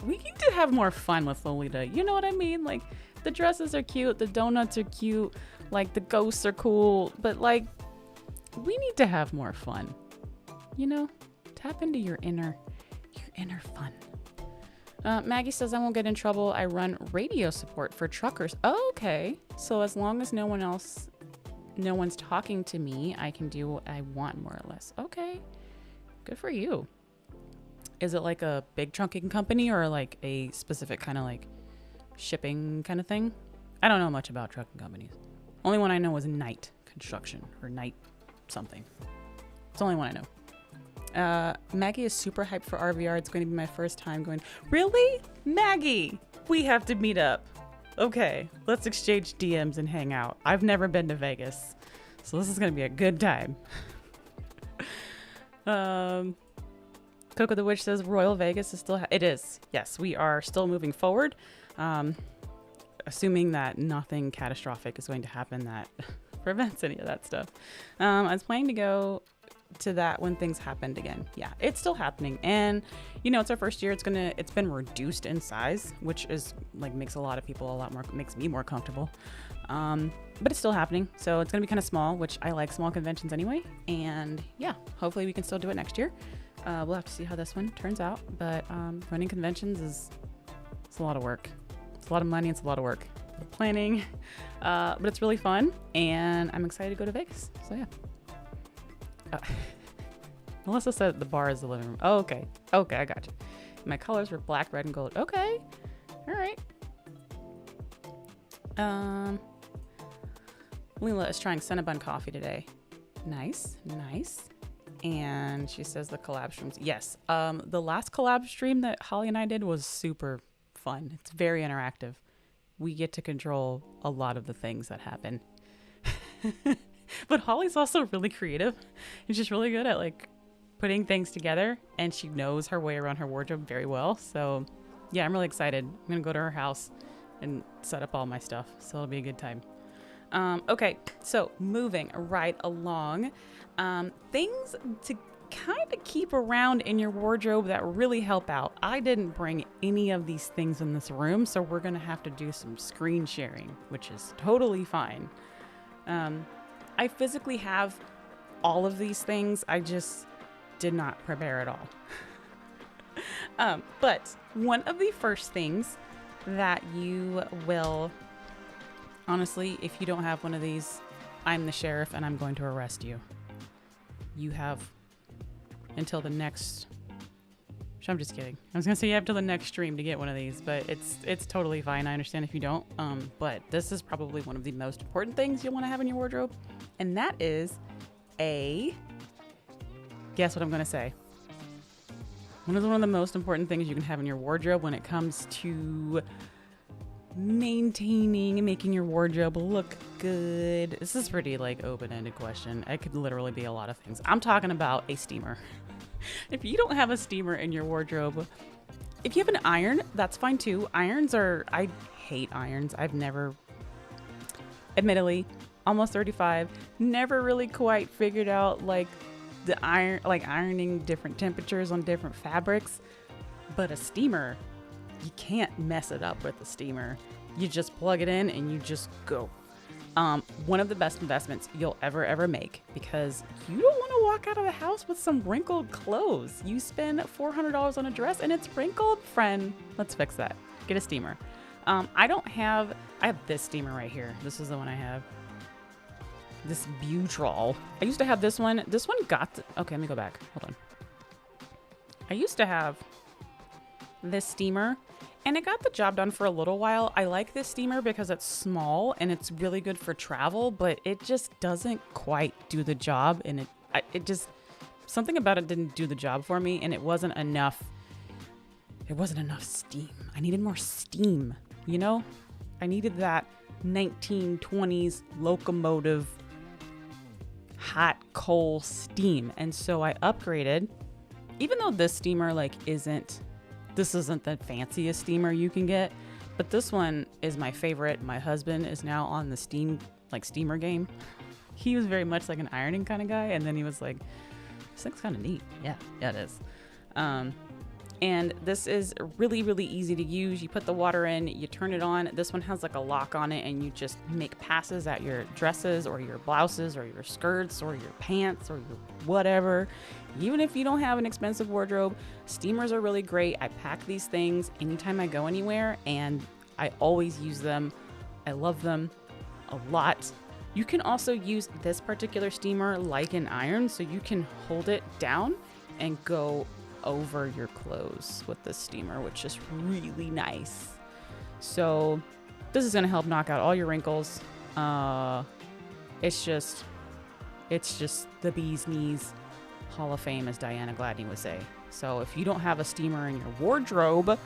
We need to have more fun with Lolita. You know what I mean? Like, the dresses are cute. The donuts are cute. Like, the ghosts are cool. But, like, we need to have more fun. You know? Tap into your inner fun. Maggie says, I won't get in trouble. I run radio support for truckers. Oh, okay. So as long as no one's talking to me, I can do what I want, more or less. Okay. Good for you. Is it like a big trunking company or like a specific kind of like shipping kind of thing? I don't know much about trucking companies. Only one I know is Knight Construction or Knight something. It's the only one I know. Maggie is super hyped for RVR. It's going to be my first time going. Really? Maggie, we have to meet up. Okay, let's exchange DMs and hang out. I've never been to Vegas, so this is going to be a good time. Coco the Witch says Royal Vegas is still... It is. Yes, we are still moving forward. Assuming that nothing catastrophic is going to happen that prevents any of that stuff. I was planning to go to that when things happened again. Yeah, it's still happening. And, you know, it's our first year. It's been reduced in size, which is like makes a lot of people makes me more comfortable. But it's still happening. So it's going to be kind of small, which I like small conventions anyway. And yeah, hopefully we can still do it next year. We'll have to see how this one turns out, but running conventions it's a lot of work. It's a lot of money. It's a lot of work. Planning, but it's really fun, and I'm excited to go to Vegas. So yeah. Melissa said the bar is the living room. Oh, okay, I got you. My colors were black, red, and gold. Okay, all right. Leela is trying Cinnabon coffee today. Nice. And she says the collab streams. Yes. The last collab stream that Holly and I did was super fun. It's very interactive. We get to control a lot of the things that happen. But Holly's also really creative. And she's really good at like putting things together. And she knows her way around her wardrobe very well. So yeah, I'm really excited. I'm going to go to her house and set up all my stuff. So it'll be a good time. Okay, so moving right along. Things to kind of keep around in your wardrobe that really help out. I didn't bring any of these things in this room, so we're going to have to do some screen sharing, which is totally fine. I physically have all of these things. I just did not prepare at all. But one of the first things that you will, honestly, if you don't have one of these, I'm the sheriff and I'm going to arrest you. You have until the next, I'm just kidding. I was gonna say you have till the next stream to get one of these, but it's totally fine. I understand if you don't. But this is probably one of the most important things you'll want to have in your wardrobe, and that is guess what I'm gonna say. One of the most important things you can have in your wardrobe when it comes to maintaining and making your wardrobe look good. This is pretty like open-ended question. It could literally be a lot of things. I'm talking about a steamer. If you don't have a steamer in your wardrobe, if you have an iron, that's fine too. I hate irons. I've never, admittedly, almost 35, never really quite figured out like ironing different temperatures on different fabrics. But a steamer, you can't mess it up with a steamer. You just plug it in and you just go. One of the best investments you'll ever make, because you don't want to walk out of the house with some wrinkled clothes. You spend $400 on a dress and it's wrinkled, friend. Let's fix that. Get a steamer. I have this steamer right here. This is the one I have. This Butrol. I used to have this one. This one okay, let me go back. Hold on. I used to have this steamer and it got the job done for a little while. I like this steamer because it's small and it's really good for travel, but it just doesn't quite do the job, and it just, something about it didn't do the job for me, and it wasn't enough steam. I needed more steam, you know? I needed that 1920s locomotive hot coal steam. And so I upgraded, even though this steamer this isn't the fanciest steamer you can get, but this one is my favorite. My husband is now on the steamer game. He was very much like an ironing kind of guy, and then he was like, this thing's kind of neat. Yeah, it is. And this is really, really easy to use. You put the water in, you turn it on. This one has like a lock on it, and you just make passes at your dresses or your blouses or your skirts or your pants or your whatever. Even if you don't have an expensive wardrobe, steamers are really great. I pack these things anytime I go anywhere, and I always use them. I love them a lot. You can also use this particular steamer like an iron, so you can hold it down and go over your clothes with this steamer, which is really nice. So this is going to help knock out all your wrinkles. It's just the bee's knees, Hall of Fame, as Diana Gladney would say. So if you don't have a steamer in your wardrobe,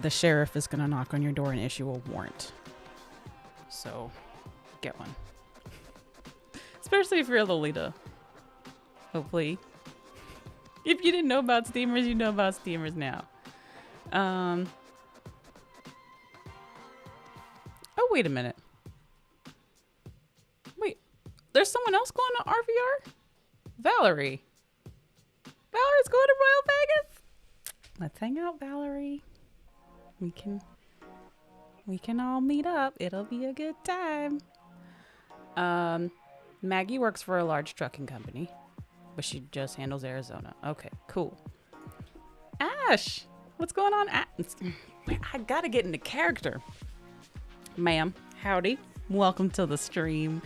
the sheriff is going to knock on your door and issue a warrant. So get one. Especially if you're a Lolita. Hopefully. If you didn't know about steamers, you know about steamers now. Oh, wait a minute. Wait, there's someone else going to RVR? Valerie. Valerie's going to Royal Vegas? Let's hang out, Valerie. We can all meet up. It'll be a good time. Maggie works for a large trucking company, but she just handles Arizona. Okay, cool. Ash, what's going on? I gotta get into character. Ma'am, howdy. Welcome to the stream.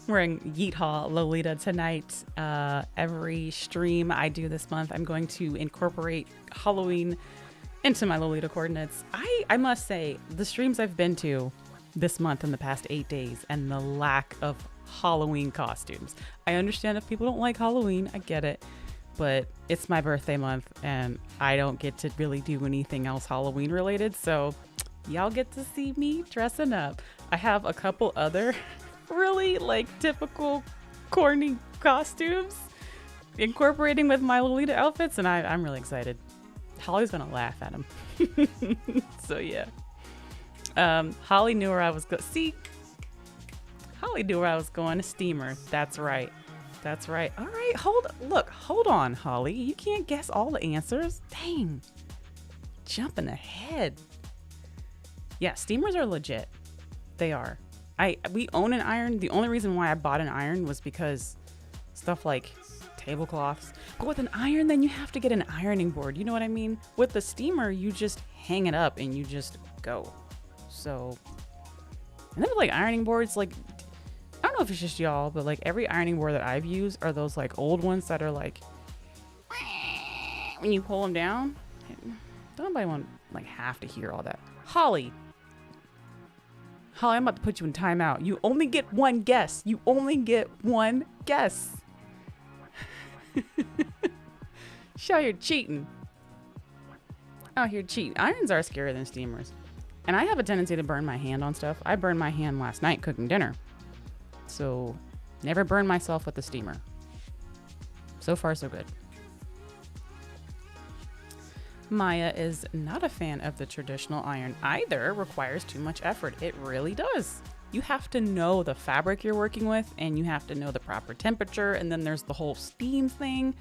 We're in Yeehaw Lolita tonight. Every stream I do this month, I'm going to incorporate Halloween into my Lolita coordinates. I must say, the streams I've been to this month in the past 8 days, and the lack of Halloween costumes. I understand if people don't like Halloween, I get it, but it's my birthday month and I don't get to really do anything else Halloween related, so y'all get to see me dressing up. I have a couple other really typical corny costumes incorporating with my Lolita outfits, and I'm really excited. Holly's gonna laugh at them. So yeah. Holly knew where I was going. See, Holly knew where I was going. A steamer. That's right. That's right. All right, hold on, Holly. You can't guess all the answers. Dang. Jumping ahead. Yeah, steamers are legit. They are. We own an iron. The only reason why I bought an iron was because stuff like tablecloths. But with an iron, then you have to get an ironing board. You know what I mean? With the steamer, you just hang it up and you just go. So, and then with like ironing boards, like, I don't know if it's just y'all, but like every ironing board that I've used are those like old ones that are like, when you pull them down, don't nobody want like have to hear all that. Holly, I'm about to put you in timeout. You only get one guess. You only get one guess. Show you're cheating. Out here cheating. Irons are scarier than steamers. And I have a tendency to burn my hand on stuff. I burned my hand last night cooking dinner. So never burn myself with the steamer. So far, so good. Maya is not a fan of the traditional iron either. Requires too much effort. It really does. You have to know the fabric you're working with, and you have to know the proper temperature, and then there's the whole steam thing.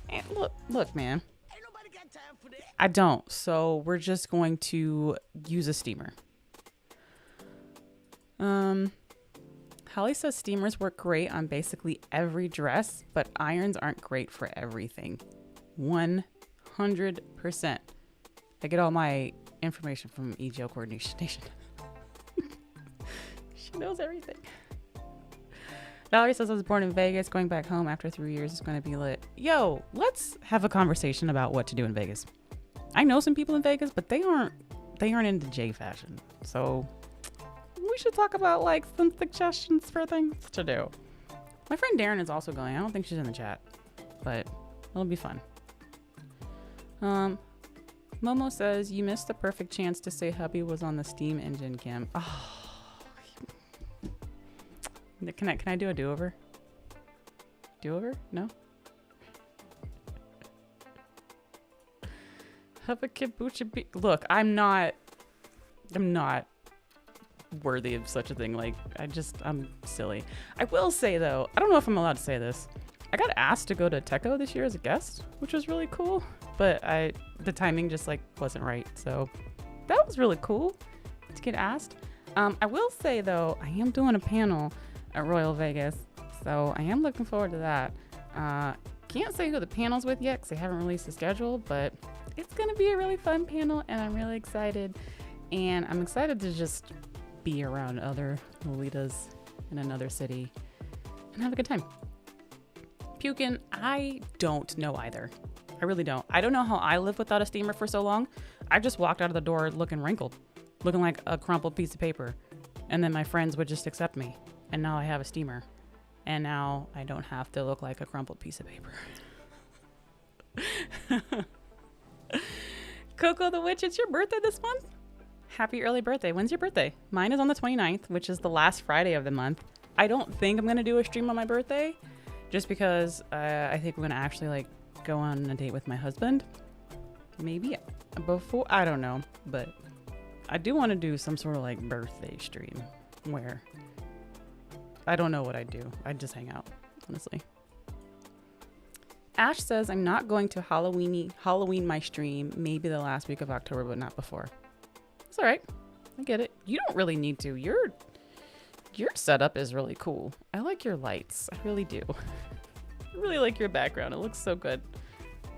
And look, man. Ain't nobody got time for that. I don't. So we're just going to use a steamer. Holly says steamers work great on basically every dress, but irons aren't great for everything. 100%. I get all my information from EGL Coordination Station. She knows everything. Valerie says I was born in Vegas. Going back home after 3 years is going to be lit. Yo, let's have a conversation about what to do in Vegas. I know some people in Vegas, but they aren't into J fashion. So we should talk about like some suggestions for things to do. My friend Darren is also going. I don't think she's in the chat, but it'll be fun. Momo says you missed the perfect chance to say hubby was on the steam engine, Kim. Oh, can I do a do-over? Do-over? No. Have a kombucha. Look, I'm not worthy of such a thing. Like, I'm silly. I will say though, I don't know if I'm allowed to say this. I got asked to go to Teco this year as a guest, which was really cool, but the timing just like wasn't right. So that was really cool to get asked. I will say though, I am doing a panel at Royal Vegas, so I am looking forward to that. Can't say who the panel's with yet because they haven't released the schedule, but it's gonna be a really fun panel and I'm really excited. And I'm excited to just be around other Lolitas in another city and have a good time. Pukin, I don't know either. I really don't. I don't know how I lived without a steamer for so long. I just walked out of the door looking wrinkled, looking like a crumpled piece of paper. And then my friends would just accept me. And now I have a steamer. And now I don't have to look like a crumpled piece of paper. Coco the Witch, it's your birthday this month? Happy early birthday. When's your birthday? Mine is on the 29th, which is the last Friday of the month. I don't think I'm going to do a stream on my birthday. Just because I think we're going to actually like go on a date with my husband. Maybe before, I don't know. But I do want to do some sort of like birthday stream where I don't know what I do. I just hang out, honestly. Ash says, I'm not going to Halloween my stream. Maybe the last week of October, but not before. It's all right. I get it. You don't really need to. Your setup is really cool. I like your lights. I really do. I really like your background. It looks so good.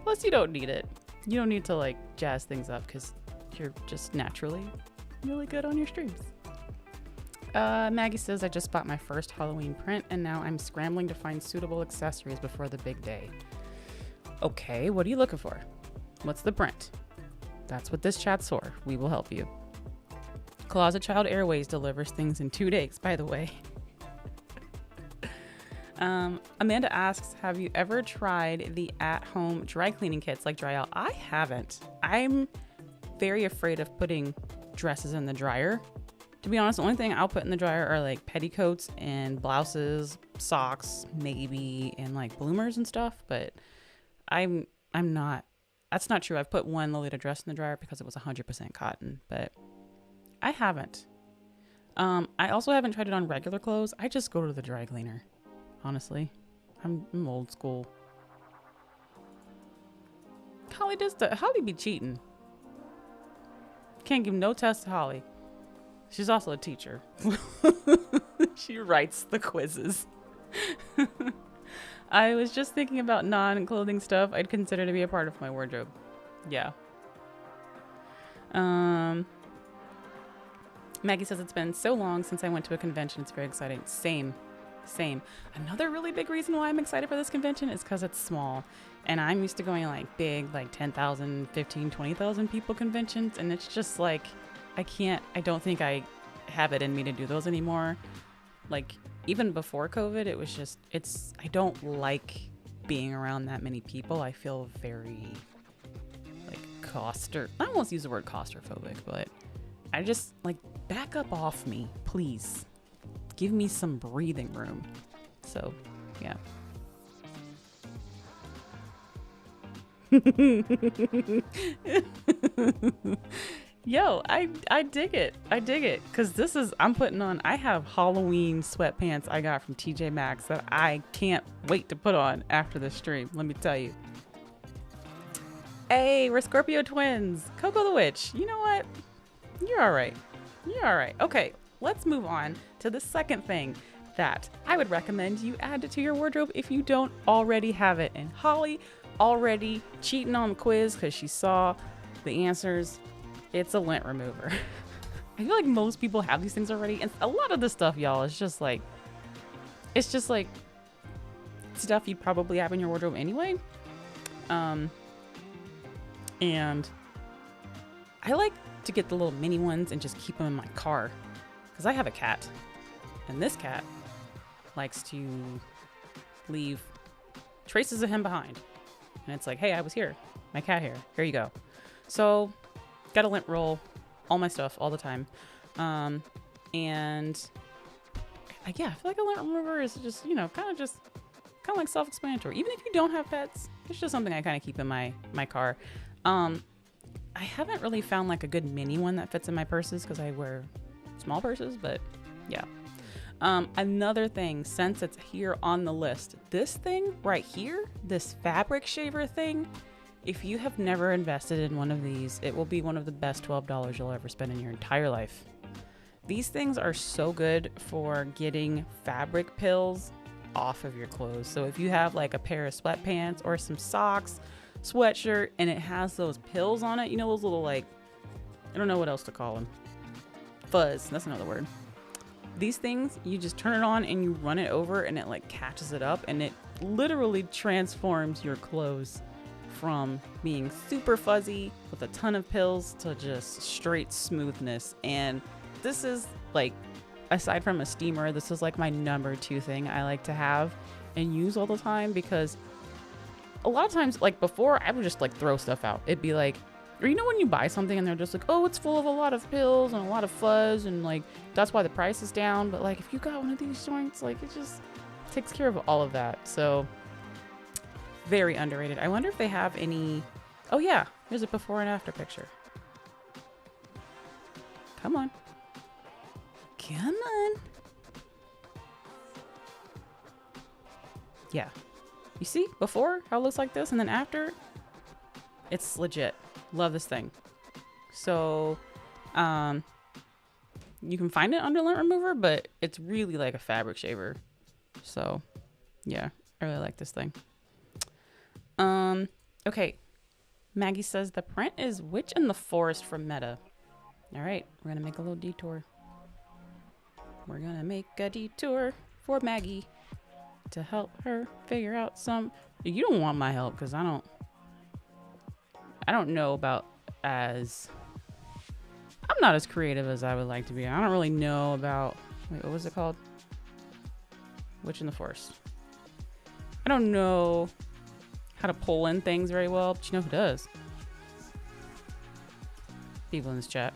Plus, you don't need it. You don't need to like jazz things up because you're just naturally really good on your streams. Maggie says, I just bought my first Halloween print and now I'm scrambling to find suitable accessories before the big day. Okay, what are you looking for? What's the print? That's what this chat's for. We will help you. Closet Child Airways delivers things in 2 days, by the way. Amanda asks, have you ever tried the at-home dry cleaning kits like Dry Out? I haven't. I'm very afraid of putting dresses in the dryer. To be honest, the only thing I'll put in the dryer are like petticoats and blouses, socks, maybe, and like bloomers and stuff. But I'm not. That's not true. I've put one Lolita dress in the dryer because it was 100% cotton, but I haven't. I also haven't tried it on regular clothes. I just go to the dry cleaner. Honestly, I'm old school. Holly be cheating. Can't give no test to Holly. She's also a teacher. She writes the quizzes. I was just thinking about non-clothing stuff I'd consider to be a part of my wardrobe. Yeah. Maggie says it's been so long since I went to a convention. It's very exciting. Same. Another really big reason why I'm excited for this convention is because it's small. And I'm used to going like big, like 10,000, 15, 20,000 people conventions. And it's just like, I don't think I have it in me to do those anymore. Like even before COVID, it was just, I don't like being around that many people. I feel very like I almost use the word claustrophobic, but I just like back up off me, please. Give me some breathing room. So, yeah. Yo, I dig it. Because I have Halloween sweatpants I got from TJ Maxx that I can't wait to put on after the stream. Let me tell you. Hey, we're Scorpio twins. Coco the Witch. You know what? You're all right. Okay, let's move on to the second thing that I would recommend you add to your wardrobe if you don't already have it. And Holly already cheating on the quiz because she saw the answers. It's a lint remover. I feel like most people have these things already. And a lot of the stuff, y'all, it's just like stuff you'd probably have in your wardrobe anyway. And I like to get the little mini ones and just keep them in my car because I have a cat, and this cat likes to leave traces of him behind. And it's like, hey, I was here, my cat here you go. So got a lint roll all my stuff all the time. And I feel like a lint remover is just, kind of like self-explanatory. Even if you don't have pets, it's just something I kind of keep in my car. I haven't really found like a good mini one that fits in my purses because I wear small purses, but yeah. Another thing, since it's here on the list, this thing right here, this fabric shaver thing, if you have never invested in one of these, it will be one of the best $12 you'll ever spend in your entire life. These things are so good for getting fabric pills off of your clothes. So if you have like a pair of sweatpants or some socks, sweatshirt, and it has those pills on it, those little like, I don't know what else to call them. Fuzz, that's another word. These things, you just turn it on and you run it over and it like catches it up and it literally transforms your clothes from being super fuzzy with a ton of pills to just straight smoothness. And this is like, aside from a steamer, this is like my number 2 thing I like to have and use all the time, because a lot of times, like before, I would just like throw stuff out. It'd be like, or when you buy something and they're just like, oh, it's full of a lot of pills and a lot of fuzz and like that's why the price is down. But like if you got one of these joints, like it just takes care of all of that. So very underrated. I wonder if they have any. Oh yeah, here's a before and after picture. Come on. Yeah. You see before how it looks like this, and then after, it's legit. Love this thing. So you can find it under lint remover, but it's really like a fabric shaver. So yeah, I really like this thing. Okay, Maggie says the print is Witch in the Forest from Meta. All right, we're gonna make a little detour. We're gonna make a detour for Maggie to help her figure out some. You don't want my help because I don't know about I'm not as creative as I would like to be. I don't really know about, wait, what was it called? Witch in the Forest. I don't know how to pull in things very well, but you know who does? People in this chat.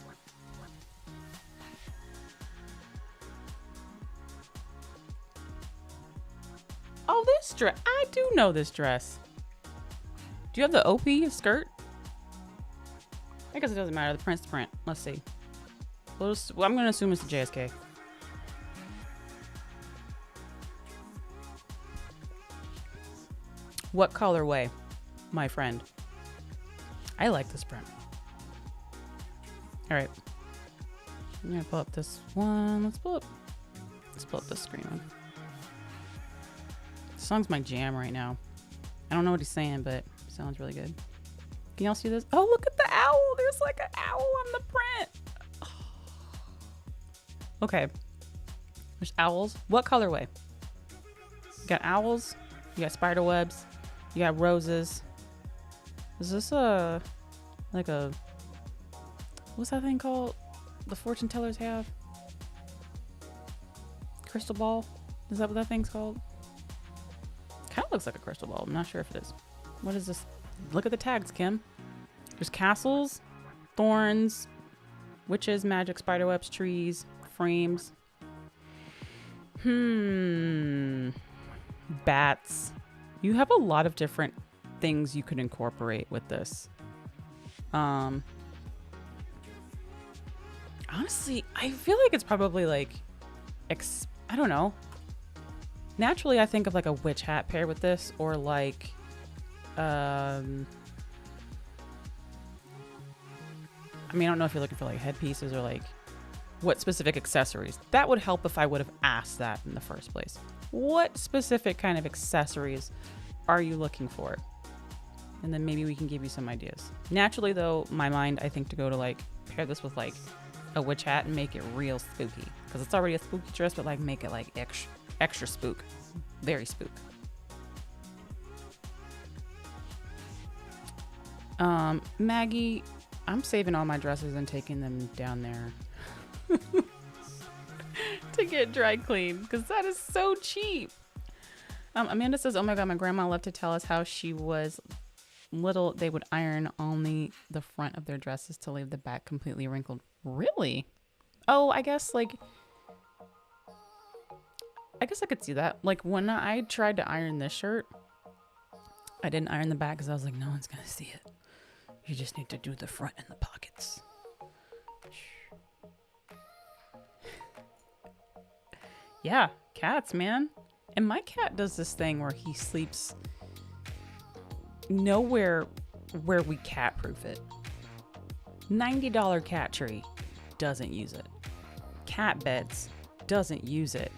Oh, this dress. I do know this dress. Do you have the OP skirt? I guess it doesn't matter. The print's the print. Let's see. Well, I'm going to assume it's the JSK. What colorway, my friend? I like this print. All right. I'm gonna pull up this one. Let's pull up this screen one. This song's my jam right now. I don't know what he's saying, but it sounds really good. Can y'all see this? Oh, look at the owl. There's like an owl on the print. Oh. Okay. There's owls. What colorway? You got owls. You got spider webs. You got roses. Is this like a, what's that thing called? The fortune tellers have? Crystal ball? Is that what that thing's called? Kind of looks like a crystal ball. I'm not sure if it is. What is this? Look at the tags, Kim. There's castles, thorns, witches, magic, spiderwebs, trees, frames. Bats. You have a lot of different things you could incorporate with this. Honestly, I feel like it's probably like, I don't know. Naturally, I think of like a witch hat paired with this, or like, I mean, I don't know if you're looking for like headpieces or like what specific accessories. That would help if I would have asked that in the first place. What specific kind of accessories are you looking for? And then maybe we can give you some ideas. Naturally though, my mind, I think to go to like pair this with like a witch hat and make it real spooky, because it's already a spooky dress, but like make it like extra spook, very spook. Maggie, I'm saving all my dresses and taking them down there to get dry cleaned, because that is so cheap. Amanda says, oh my god, my grandma loved to tell us how she was little they would iron only the front of their dresses to leave the back completely wrinkled. Really? Oh, I guess I could see that. Like when I tried to iron this shirt, I didn't iron the back because I was like, no one's gonna see it. You just need to do the front and the pockets. Yeah, cats, man. And my cat does this thing where he sleeps nowhere where we cat proof it. $90 cat tree, doesn't use it. Cat beds, doesn't use it.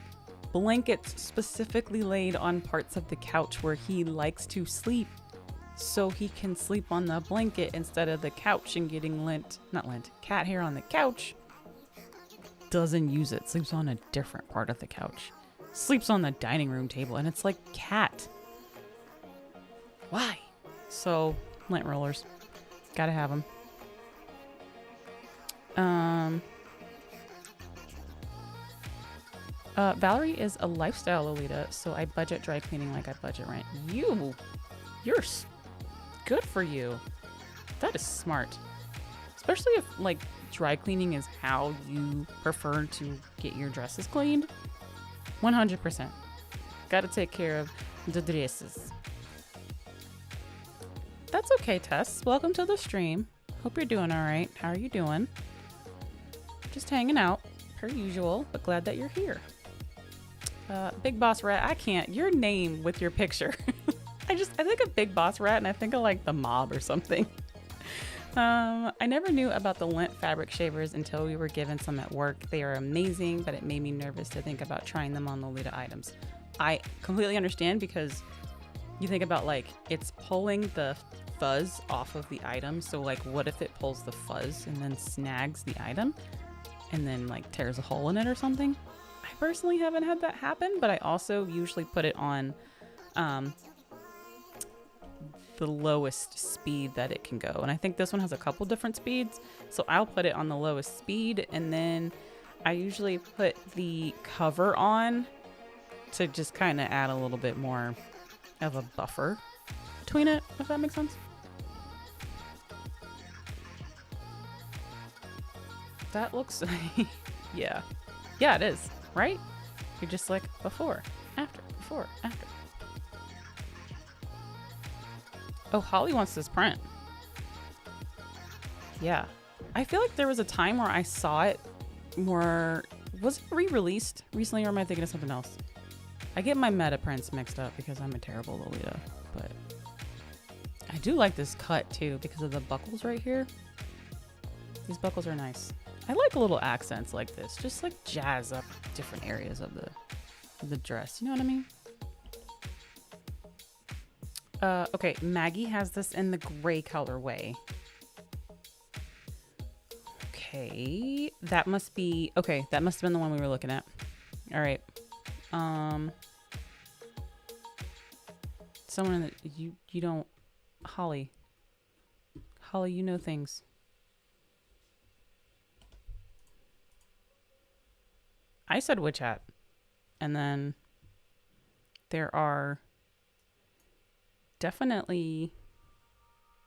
Blankets specifically laid on parts of the couch where he likes to sleep, so he can sleep on the blanket instead of the couch and getting cat hair on the couch. Doesn't use it. Sleeps on a different part of the couch. Sleeps on the dining room table, and it's like, cat, why? So lint rollers, gotta have them. Valerie is a lifestyle Lolita, so I budget dry cleaning like I budget rent. You're good for you. That is smart, especially if like dry cleaning is how you prefer to get your dresses cleaned. 100%. Got to take care of the dresses. That's okay, Tess. Welcome to the stream. Hope you're doing all right. How are you doing? Just hanging out, per usual, but glad that you're here. Big Boss Rat, I can't. Your name with your picture. I think of Big Boss Rat and I think of like the mob or something. I never knew about the lint fabric shavers until we were given some at work. They are amazing, but it made me nervous to think about trying them on Lolita items. I completely understand, because you think about like it's pulling the fuzz off of the item. So like what if it pulls the fuzz and then snags the item and then like tears a hole in it or something? I personally haven't had that happen, but I also usually put it on the lowest speed that it can go. And I think this one has a couple different speeds. So I'll put it on the lowest speed, and then I usually put the cover on to just kind of add a little bit more of a buffer between it, if that makes sense. That looks, yeah. Yeah, it is, right? You're just like before, after, before, after. Oh, Holly wants this print. Yeah. I feel like there was a time where I saw it more. Was it re-released recently, or am I thinking of something else? I get my meta prints mixed up because I'm a terrible Lolita, but do like this cut too because of the buckles right here. These buckles are nice. I like little accents like this, just like jazz up different areas of the dress. You know what I mean? Okay, Maggie has this in the gray colorway. Okay, that must be, okay, that must have been the one we were looking at. All right. Someone in the, you don't, Holly, you know things. I said witch hat, and then there are definitely,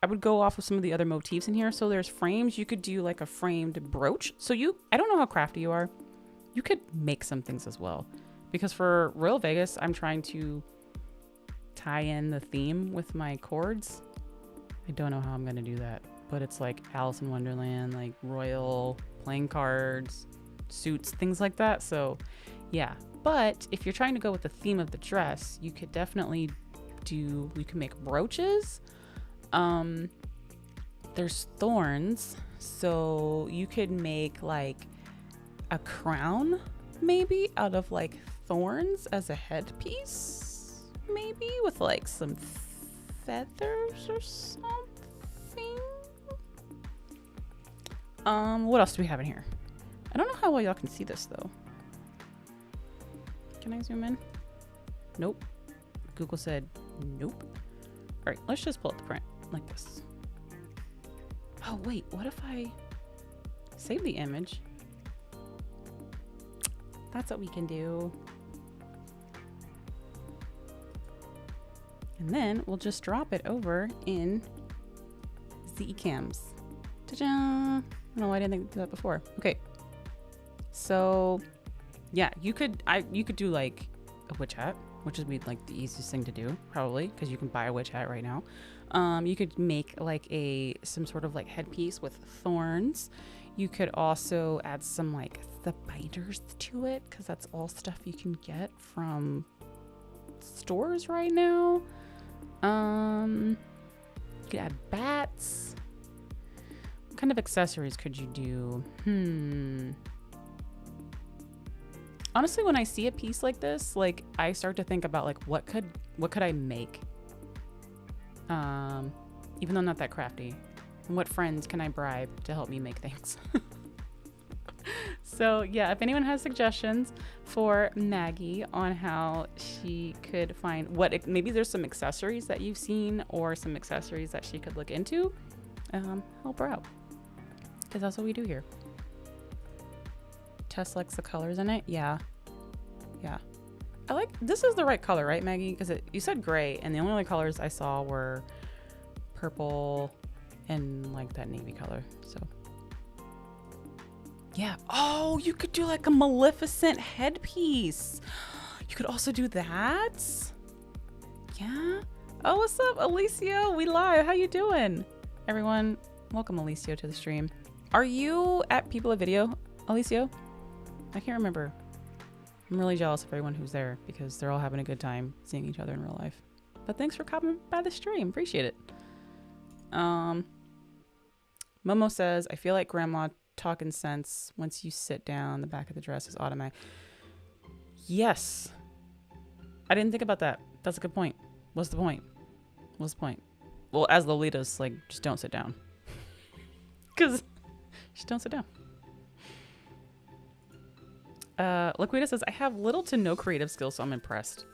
I would go off of some of the other motifs in here. So there's frames. You could do like a framed brooch. So I don't know how crafty you are. You could make some things as well. Because for Royal Vegas, I'm trying to tie in the theme with my cords. I don't know how I'm going to do that. But it's like Alice in Wonderland, like royal, playing cards, suits, things like that. So yeah. But if you're trying to go with the theme of the dress, you could definitely you can make brooches. There's thorns, so you could make like a crown maybe out of like thorns as a headpiece, maybe with like some feathers or something. What else do we have in here? I don't know how well y'all can see this though. Can I zoom in? Nope. Google said nope. All right, let's just pull up the print like this. Oh wait, what if I save the image? That's what we can do. And then we'll just drop it over in the Ecamms. Ta-da! I don't know why I didn't think to do that before. Okay. So yeah, you could do like a witch hat, which would be like the easiest thing to do probably, because you can buy a witch hat right now. You could make like some sort of like headpiece with thorns. You could also add some like the binders to it, because that's all stuff you can get from stores right now. You could add bats. What kind of accessories could you do? Honestly, when I see a piece like this, like I start to think about like what could I make? Even though I'm not that crafty. And what friends can I bribe to help me make things? So yeah, if anyone has suggestions for Maggie on how she could find maybe there's some accessories that you've seen or some accessories that she could look into, help her out. Because that's what we do here. Tess likes the colors in it. Yeah. I like, this is the right color, right, Maggie? Because you said gray, and the only other colors I saw were purple and like that navy color. So yeah. Oh, you could do like a Maleficent headpiece. You could also do that. Yeah. Oh, what's up, Alicio? We live. How you doing? Everyone, welcome Alicio to the stream. Are you at People of Video, Alicio? I can't remember. I'm really jealous of everyone who's there because they're all having a good time seeing each other in real life. But thanks for coming by the stream. Appreciate it. Momo says, I feel like grandma talking sense. Once you sit down, the back of the dress is automatic. Yes. I didn't think about that. That's a good point. What's the point? Well, as Lolita's like, just don't sit down. Because just don't sit down. Liquida says, I have little to no creative skills, so I'm impressed.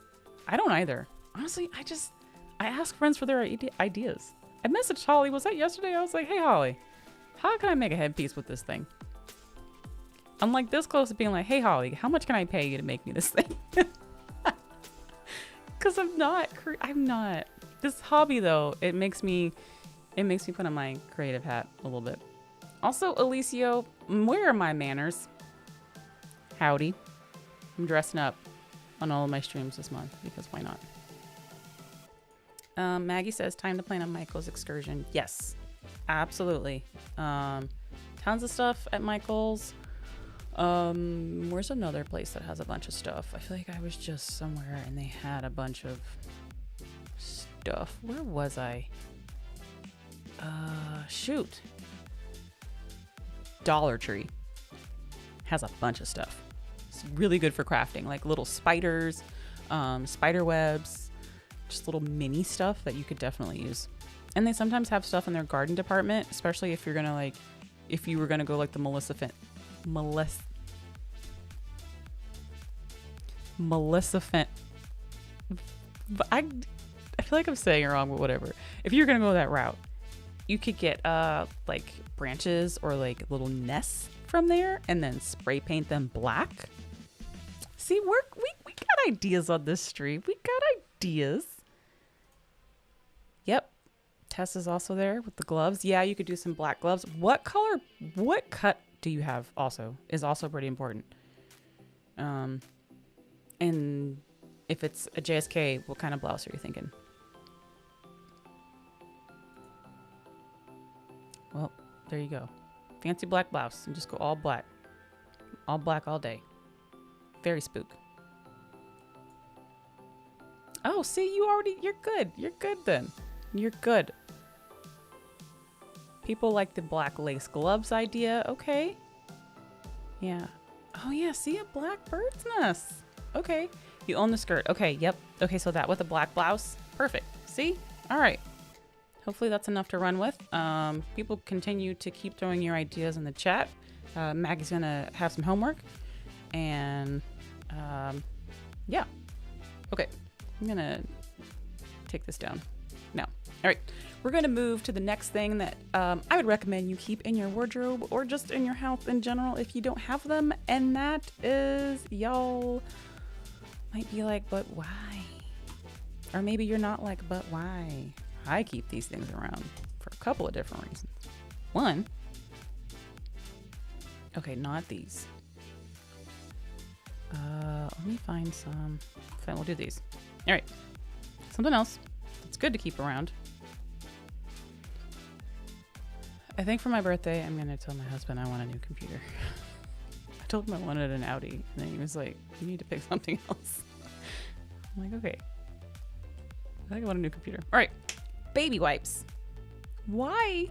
I don't either. Honestly, I ask friends for their ideas. I messaged Holly, was that yesterday? I was like, hey Holly, how can I make a headpiece with this thing? I'm like this close to being like, hey Holly, how much can I pay you to make me this thing? Because I'm not, this hobby though, it makes me put on my creative hat a little bit. Also, Alicio, where are my manners? Howdy. I'm dressing up on all of my streams this month because why not? Maggie says, time to plan a Michael's excursion. Yes, absolutely. Tons of stuff at Michael's. Where's another place that has a bunch of stuff? I feel like I was just somewhere and they had a bunch of stuff. Where was I? Shoot. Dollar Tree has a bunch of stuff. It's really good for crafting, like little spiders, spider webs, just little mini stuff that you could definitely use. And they sometimes have stuff in their garden department, especially if you're gonna like, if you were gonna go like the Maleficent. I feel like I'm saying it wrong, but whatever. If you're gonna go that route, you could get like branches or like little nests from there and then spray paint them black. See, we got ideas on this stream. We got ideas. Yep. Tess is also there with the gloves. Yeah, you could do some black gloves. What cut do you have also is also pretty important. And if it's a JSK, what kind of blouse are you thinking? Well, there you go. Fancy black blouse and just go all black. All black all day. Very spook. Oh, see, you're good. You're good then. You're good. People like the black lace gloves idea. Okay. Yeah. Oh yeah, see, a black bird's nest. Okay. You own the skirt. Okay, yep. Okay, so that with a black blouse. Perfect. See? All right. Hopefully that's enough to run with. People continue to keep throwing your ideas in the chat. Maggie's gonna have some homework. And yeah. Okay. I'm gonna take this down now. All right. We're gonna move to the next thing that I would recommend you keep in your wardrobe or just in your house in general if you don't have them. And that is, y'all might be like, but why? Or maybe you're not like, but why? I keep these things around for a couple of different reasons. One, okay, not these. Let me find some. Fine, we'll do these. All right, something else. It's good to keep around. I think for my birthday, I'm gonna tell my husband I want a new computer. I told him I wanted an Audi, and then he was like, "You need to pick something else." I'm like, "Okay." I think I want a new computer. All right. Baby wipes. Why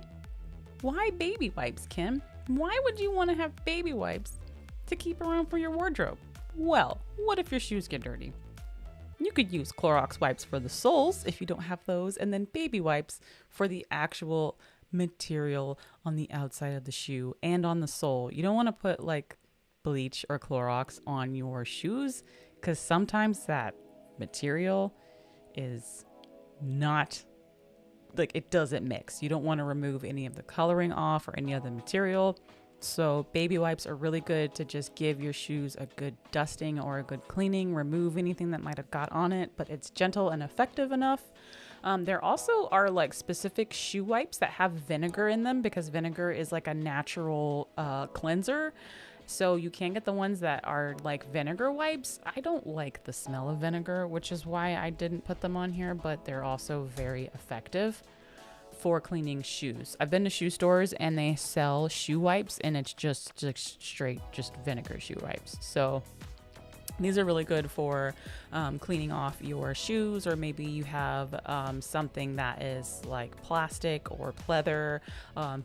baby wipes, Kim? Why would you want to have baby wipes to keep around for your wardrobe? Well, what if your shoes get dirty? You could use Clorox wipes for the soles if you don't have those, and then baby wipes for the actual material on the outside of the shoe and on the sole. You don't want to put like bleach or Clorox on your shoes because sometimes that material is not like, it doesn't mix. You don't want to remove any of the coloring off or any of the material. So baby wipes are really good to just give your shoes a good dusting or a good cleaning, remove anything that might have got on it, but it's gentle and effective enough. There also are like specific shoe wipes that have vinegar in them because vinegar is like a natural cleanser. So you can get the ones that are like vinegar wipes. I don't like the smell of vinegar, which is why I didn't put them on here, but they're also very effective for cleaning shoes. I've been to shoe stores and they sell shoe wipes and it's just straight vinegar shoe wipes. So these are really good for cleaning off your shoes, or maybe you have something that is like plastic or pleather,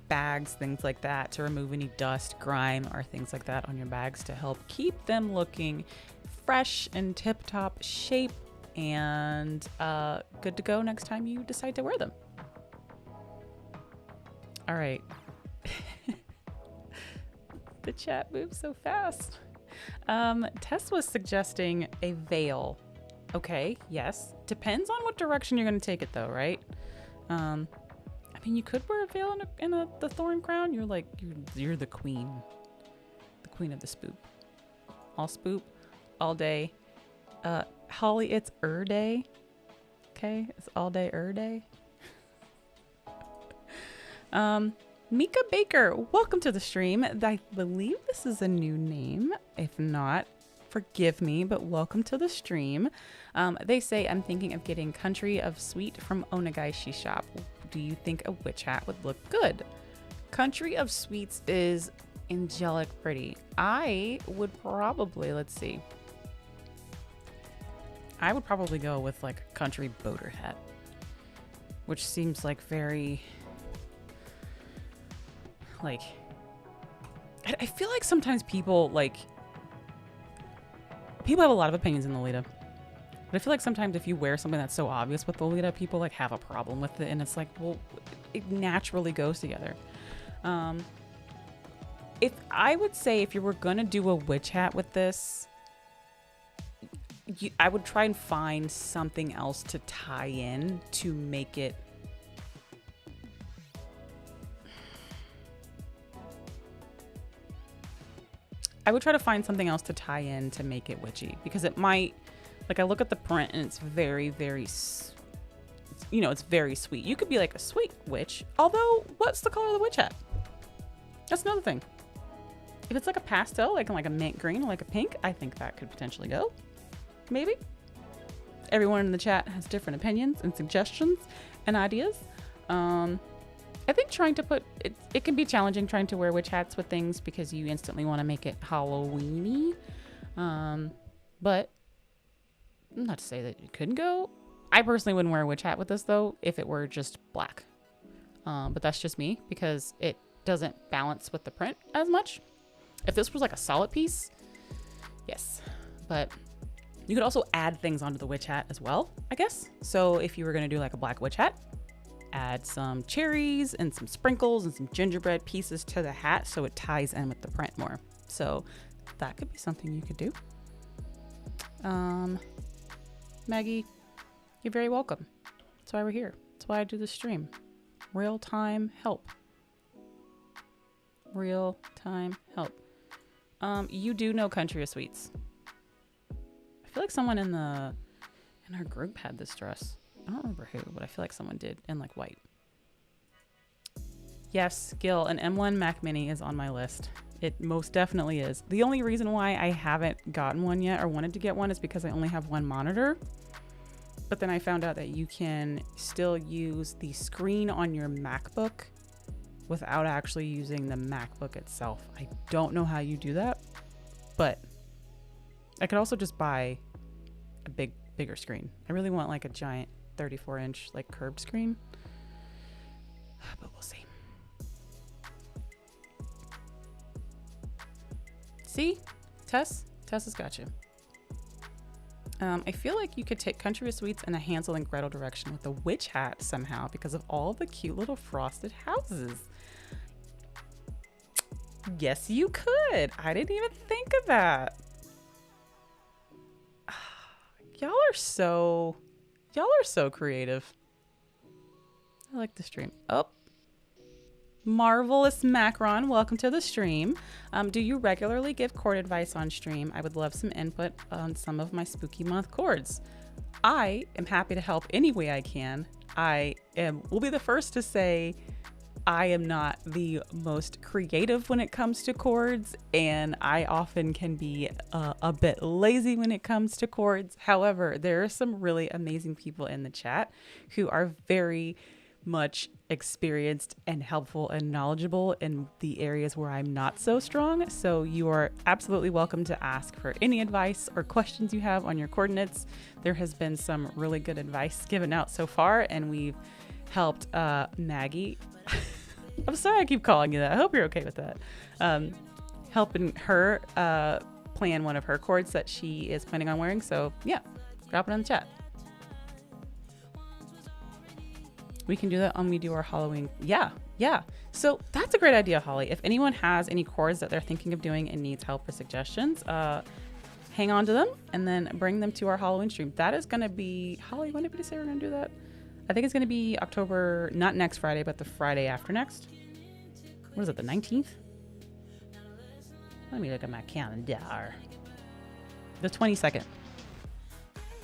bags, things like that, to remove any dust, grime, or things like that on your bags to help keep them looking fresh and tip-top shape and good to go next time you decide to wear them. All right. The chat moves so fast. Tess was suggesting a veil. Okay, yes. Depends on what direction you're going to take it though, right? I mean, you could wear a veil in the thorn crown. You're like, you're the queen. The queen of the spoop. All spoop, all day. Holly, it's day. Okay, it's all day day. Mika Baker, welcome to the stream. I believe this is a new name. If not, forgive me, but welcome to the stream. They say, I'm thinking of getting Country of Sweet from Onagaishi Shop. Do you think a witch hat would look good? Country of Sweets is angelic pretty. I would probably, let's see. I would probably go with like a country boater hat, which seems like very like, I feel like sometimes people have a lot of opinions in Lolita. But I feel like sometimes if you wear something that's so obvious with Lolita, people like have a problem with it. And it's like, well, it naturally goes together. If I would say if you were going to do a witch hat with this, I would try and find something else to tie in to make it. I would try to find something else to tie in to make it witchy, because it might, like, I look at the print and it's very, very, you know, it's very sweet. You could be like a sweet witch, although what's the color of the witch hat? That's another thing. If it's like a pastel, like a mint green or like a pink, I think that could potentially go. Maybe. Everyone in the chat has different opinions and suggestions and ideas. I think trying to put it can be challenging trying to wear witch hats with things because you instantly want to make it Halloween-y. But not to say that it couldn't go. I personally wouldn't wear a witch hat with this though if it were just black. But that's just me because it doesn't balance with the print as much. If this was like a solid piece, yes. But you could also add things onto the witch hat as well, I guess. So if you were going to do like a black witch hat, add some cherries and some sprinkles and some gingerbread pieces to the hat so it ties in with the print more. So that could be something you could do. Maggie, you're very welcome. That's why we're here. That's why I do the stream. Real-time help. Real-time help. You do know Country of Sweets. I feel like someone in our group had this dress. I don't remember who, but I feel like someone did, in like white. Yes, Gil, an M1 Mac Mini is on my list. It most definitely is. The only reason why I haven't gotten one yet or wanted to get one is because I only have one monitor. But then I found out that you can still use the screen on your MacBook without actually using the MacBook itself. I don't know how you do that, but I could also just buy a bigger screen. I really want like a giant 34-inch like curved screen, but we'll see. See, Tess has got you. I feel like you could take Country of Sweets in a Hansel and Gretel direction with a witch hat somehow because of all the cute little frosted houses. Yes, you could. I didn't even think of that. Y'all are so creative. I like the stream. Oh, Marvelous Macron, welcome to the stream. Do you regularly give cord advice on stream? I would love some input on some of my spooky month cords. I am happy to help any way I can. Will be the first to say I am not the most creative when it comes to cords, and I often can be a bit lazy when it comes to cords. However, there are some really amazing people in the chat who are very much experienced and helpful and knowledgeable in the areas where I'm not so strong. So you are absolutely welcome to ask for any advice or questions you have on your coordinates. There has been some really good advice given out so far, and we've helped Maggie. I'm sorry I keep calling you that. I hope you're okay with that. Helping her plan one of her cords that she is planning on wearing. So yeah, drop it in the chat. We can do that when we do our Halloween. Yeah. So that's a great idea, Holly. If anyone has any cords that they're thinking of doing and needs help or suggestions, hang on to them and then bring them to our Halloween stream. That is going to be, Holly, when did we say we're going to do that? I think it's going to be October, not next Friday, but the Friday after next. What is it, the 19th? Let me look at my calendar. The 22nd.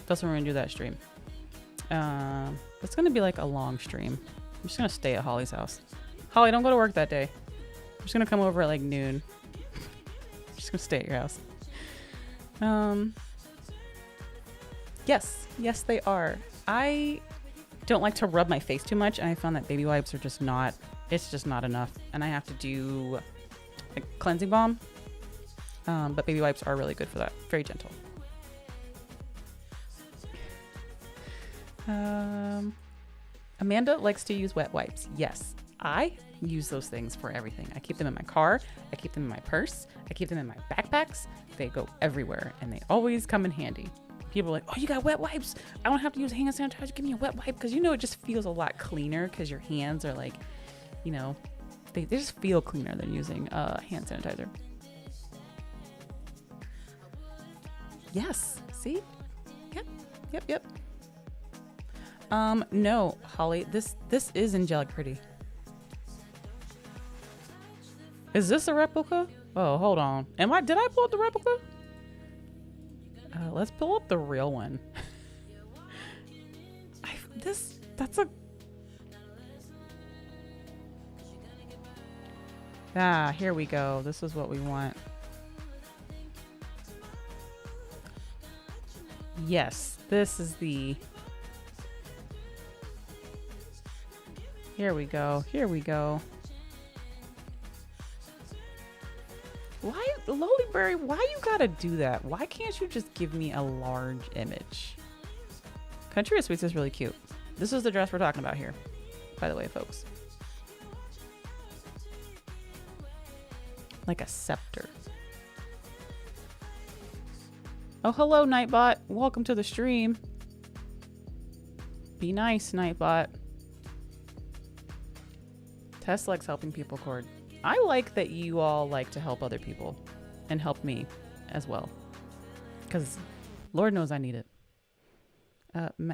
That's when we're going to do that stream. It's going to be like a long stream. I'm just going to stay at Holly's house. Holly, don't go to work that day. I'm just going to come over at like noon. I'm just going to stay at your house. Yes, they are. I don't like to rub my face too much, and I found that baby wipes are just not, it's just not enough. And I have to do a cleansing balm. But baby wipes are really good for that. Very gentle. Amanda likes to use wet wipes. Yes. I use those things for everything. I keep them in my car. I keep them in my purse. I keep them in my backpacks. They go everywhere and they always come in handy. People are like, oh, you got wet wipes. I don't have to use hand sanitizer. Give me a wet wipe. Because, you know, it just feels a lot cleaner because your hands are like, you know, they just feel cleaner than using hand sanitizer. Yes. See? Yep. No, Holly, this is angelic pretty. Is this a replica? Oh, hold on. Did I pull up the replica? Let's pull up the real one. Here we go. This is what we want. Yes, this is the... Here we go. Why, Loliberry, why you gotta do that? Why can't you just give me a large image? Country of Sweets is really cute. This is the dress we're talking about here, by the way, folks. Like a scepter. Oh, hello, Nightbot. Welcome to the stream. Be nice, Nightbot. Tess likes helping people cord. I like that you all like to help other people and help me as well. Because Lord knows I need it.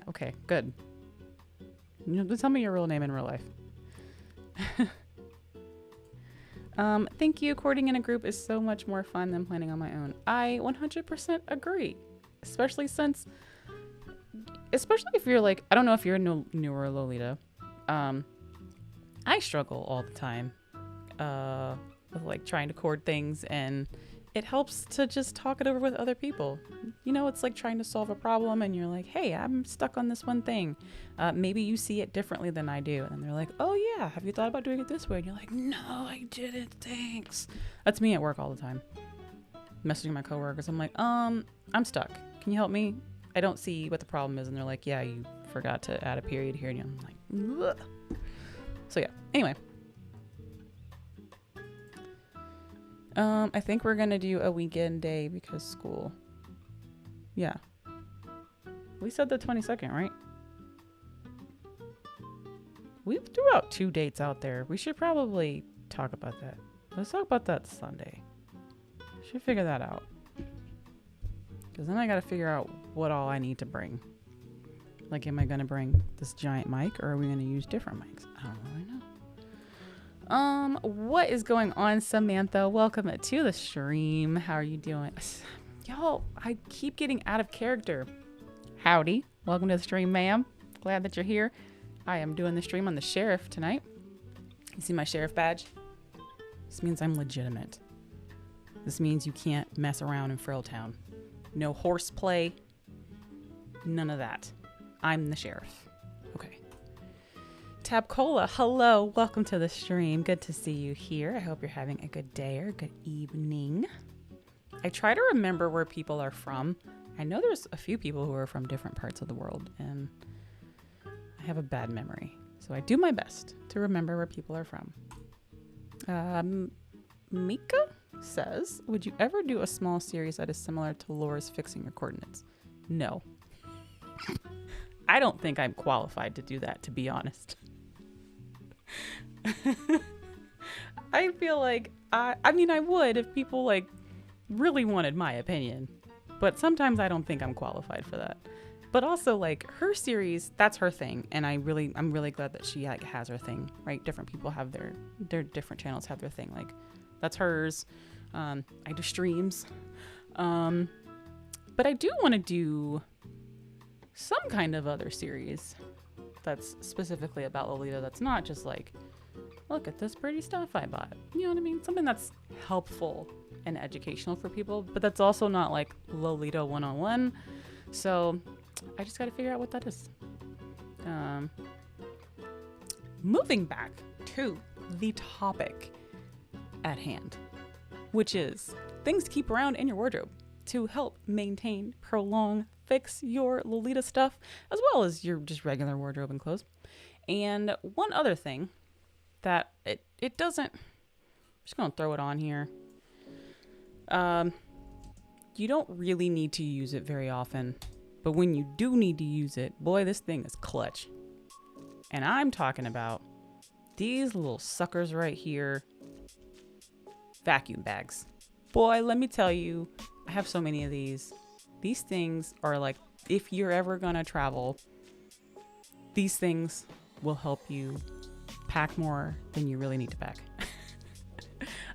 Okay, good. Tell me your real name in real life. Thank you. Cording in a group is so much more fun than planning on my own. I 100% agree. Especially if you're like, I don't know if you're a newer Lolita. I struggle all the time with like trying to cord things, and it helps to just talk it over with other people. You know, it's like trying to solve a problem and you're like, hey, I'm stuck on this one thing. Maybe you see it differently than I do. And they're like, oh yeah, have you thought about doing it this way? And you're like, no, I didn't, thanks. That's me at work all the time. Messaging my coworkers. I'm like, I'm stuck. Can you help me? I don't see what the problem is. And they're like, yeah, you forgot to add a period here. And I'm like, ugh. So yeah, anyway. I think we're gonna do a weekend day because school. Yeah. We said the 22nd, right? We threw out 2 dates out there. We should probably talk about that. Let's talk about that Sunday. Should figure that out. Because then I gotta figure out what all I need to bring. Like, am I gonna bring this giant mic or are we gonna use different mics? I don't really know. What is going on, Samantha? Welcome to the stream. How are you doing? Y'all, I keep getting out of character. Howdy. Welcome to the stream, ma'am. Glad that you're here. I am doing the stream on the sheriff tonight. You see my sheriff badge? This means I'm legitimate. This means you can't mess around in Frilltown. No horseplay. None of that. I'm the sheriff. Okay. Tab Cola, hello. Welcome to the stream. Good to see you here. I hope you're having a good day or good evening. I try to remember where people are from. I know there's a few people who are from different parts of the world, and I have a bad memory. So I do my best to remember where people are from. Mika says, would you ever do a small series that is similar to Laura's Fixing Your Coordinates? No. I don't think I'm qualified to do that, to be honest. I feel like I mean I would if people like really wanted my opinion, but sometimes I don't think I'm qualified for that. But also, like, her series, that's her thing, and I'm really glad that she like has her thing, right? Different people have their different channels have their thing, like that's hers. I do streams, but I do want to do some kind of other series that's specifically about Lolita, that's not just like, look at this pretty stuff I bought. You know what I mean? Something that's helpful and educational for people, but that's also not like Lolita 101. So I just got to figure out what that is. Moving back to the topic at hand, which is things to keep around in your wardrobe to help maintain, prolong, fix your Lolita stuff, as well as your just regular wardrobe and clothes. And one other thing that it doesn't, I'm just going to throw it on here. You don't really need to use it very often, but when you do need to use it, boy, this thing is clutch. And I'm talking about these little suckers right here, vacuum bags. Boy, let me tell you, I have so many of these. These things are like, if you're ever gonna travel, these things will help you pack more than you really need to pack.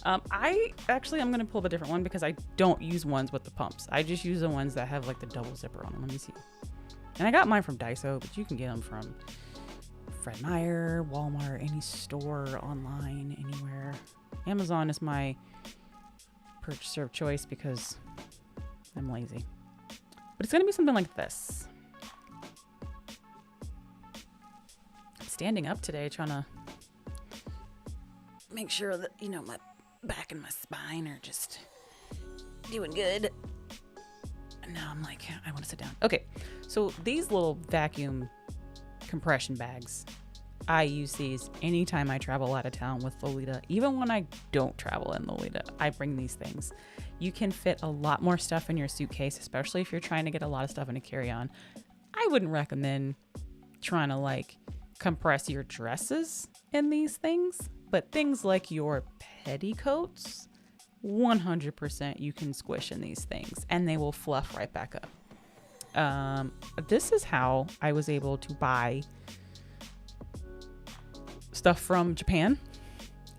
I'm gonna pull up a different one because I don't use ones with the pumps. I just use the ones that have like the double zipper on them. Let me see. And I got mine from Daiso, but you can get them from Fred Meyer, Walmart, any store, online, anywhere. Amazon is my purchaser of choice because I'm lazy. But it's gonna be something like this. I'm standing up today trying to make sure that, you know, my back and my spine are just doing good. And now I'm like, I want to sit down. Okay, so these little vacuum compression bags, I use these anytime I travel out of town with Lolita. Even when I don't travel in Lolita, I bring these things. You can fit a lot more stuff in your suitcase, especially if you're trying to get a lot of stuff in a carry-on. I wouldn't recommend trying to like compress your dresses in these things, but things like your petticoats, 100% you can squish in these things and they will fluff right back up. This is how I was able to buy stuff from Japan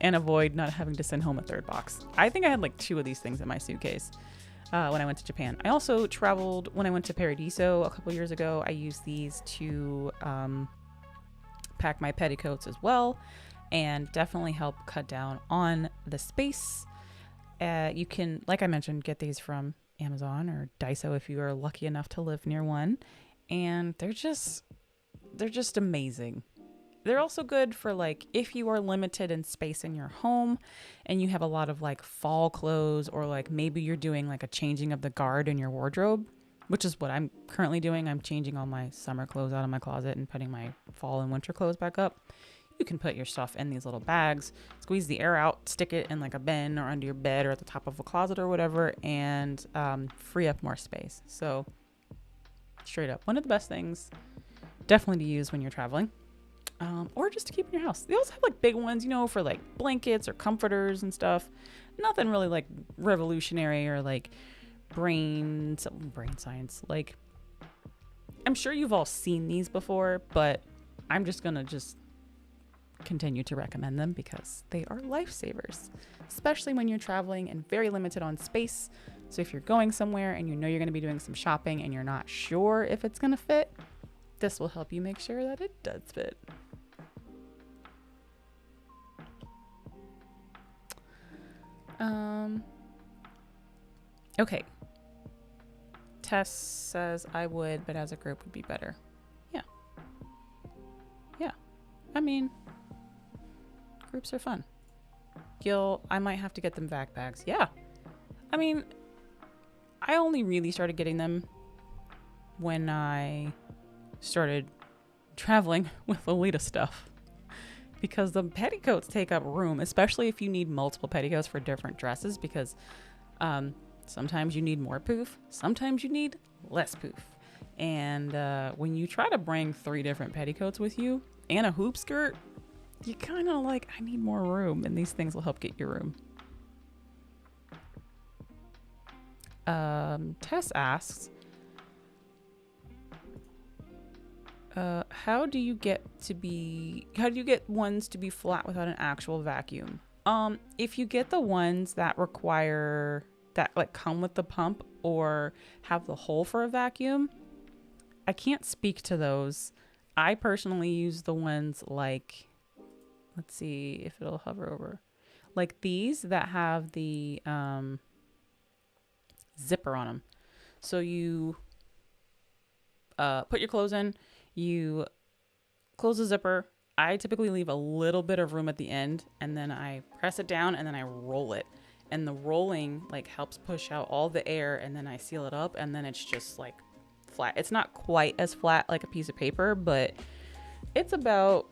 and avoid not having to send home a third box. I think I had like 2 of these things in my suitcase when I went to Japan. I also traveled when I went to Paradiso a couple years ago. I used these to pack my petticoats as well, and definitely help cut down on the space. You can, like I mentioned, get these from Amazon or Daiso if you are lucky enough to live near one, and they're just amazing. They're also good for like if you are limited in space in your home and you have a lot of like fall clothes, or like maybe you're doing like a changing of the guard in your wardrobe, which is what I'm currently doing. I'm changing all my summer clothes out of my closet and putting my fall and winter clothes back up. You can put your stuff in these little bags, squeeze the air out, stick it in like a bin or under your bed or at the top of a closet or whatever, and free up more space. So straight up, one of the best things definitely to use when you're traveling. Or just to keep in your house. They also have like big ones, you know, for like blankets or comforters and stuff. Nothing really like revolutionary or like brain science. Like, I'm sure you've all seen these before, but I'm just gonna continue to recommend them because they are lifesavers, especially when you're traveling and very limited on space. So if you're going somewhere and you know you're going to be doing some shopping and you're not sure if it's going to fit, this will help you make sure that it does fit. Okay. Tess says I would, but as a group would be better. Yeah. Yeah. I mean, groups are fun. I might have to get them vac bags. Yeah. I mean, I only really started getting them when I started traveling with Lolita stuff, because the petticoats take up room, especially if you need multiple petticoats for different dresses, because sometimes you need more poof, sometimes you need less poof. And when you try to bring 3 different petticoats with you and a hoop skirt, you kind of like, I need more room, and these things will help get your room. Tess asks, how do you get ones to be flat without an actual vacuum? If you get the ones that come with the pump or have the hole for a vacuum, I can't speak to those. I personally use the ones like, let's see if it'll hover over, like these that have the zipper on them. So you put your clothes in, you close the zipper. I typically leave a little bit of room at the end, and then I press it down and then I roll it. And the rolling like helps push out all the air, and then I seal it up, and then it's just like flat. It's not quite as flat like a piece of paper, but it's about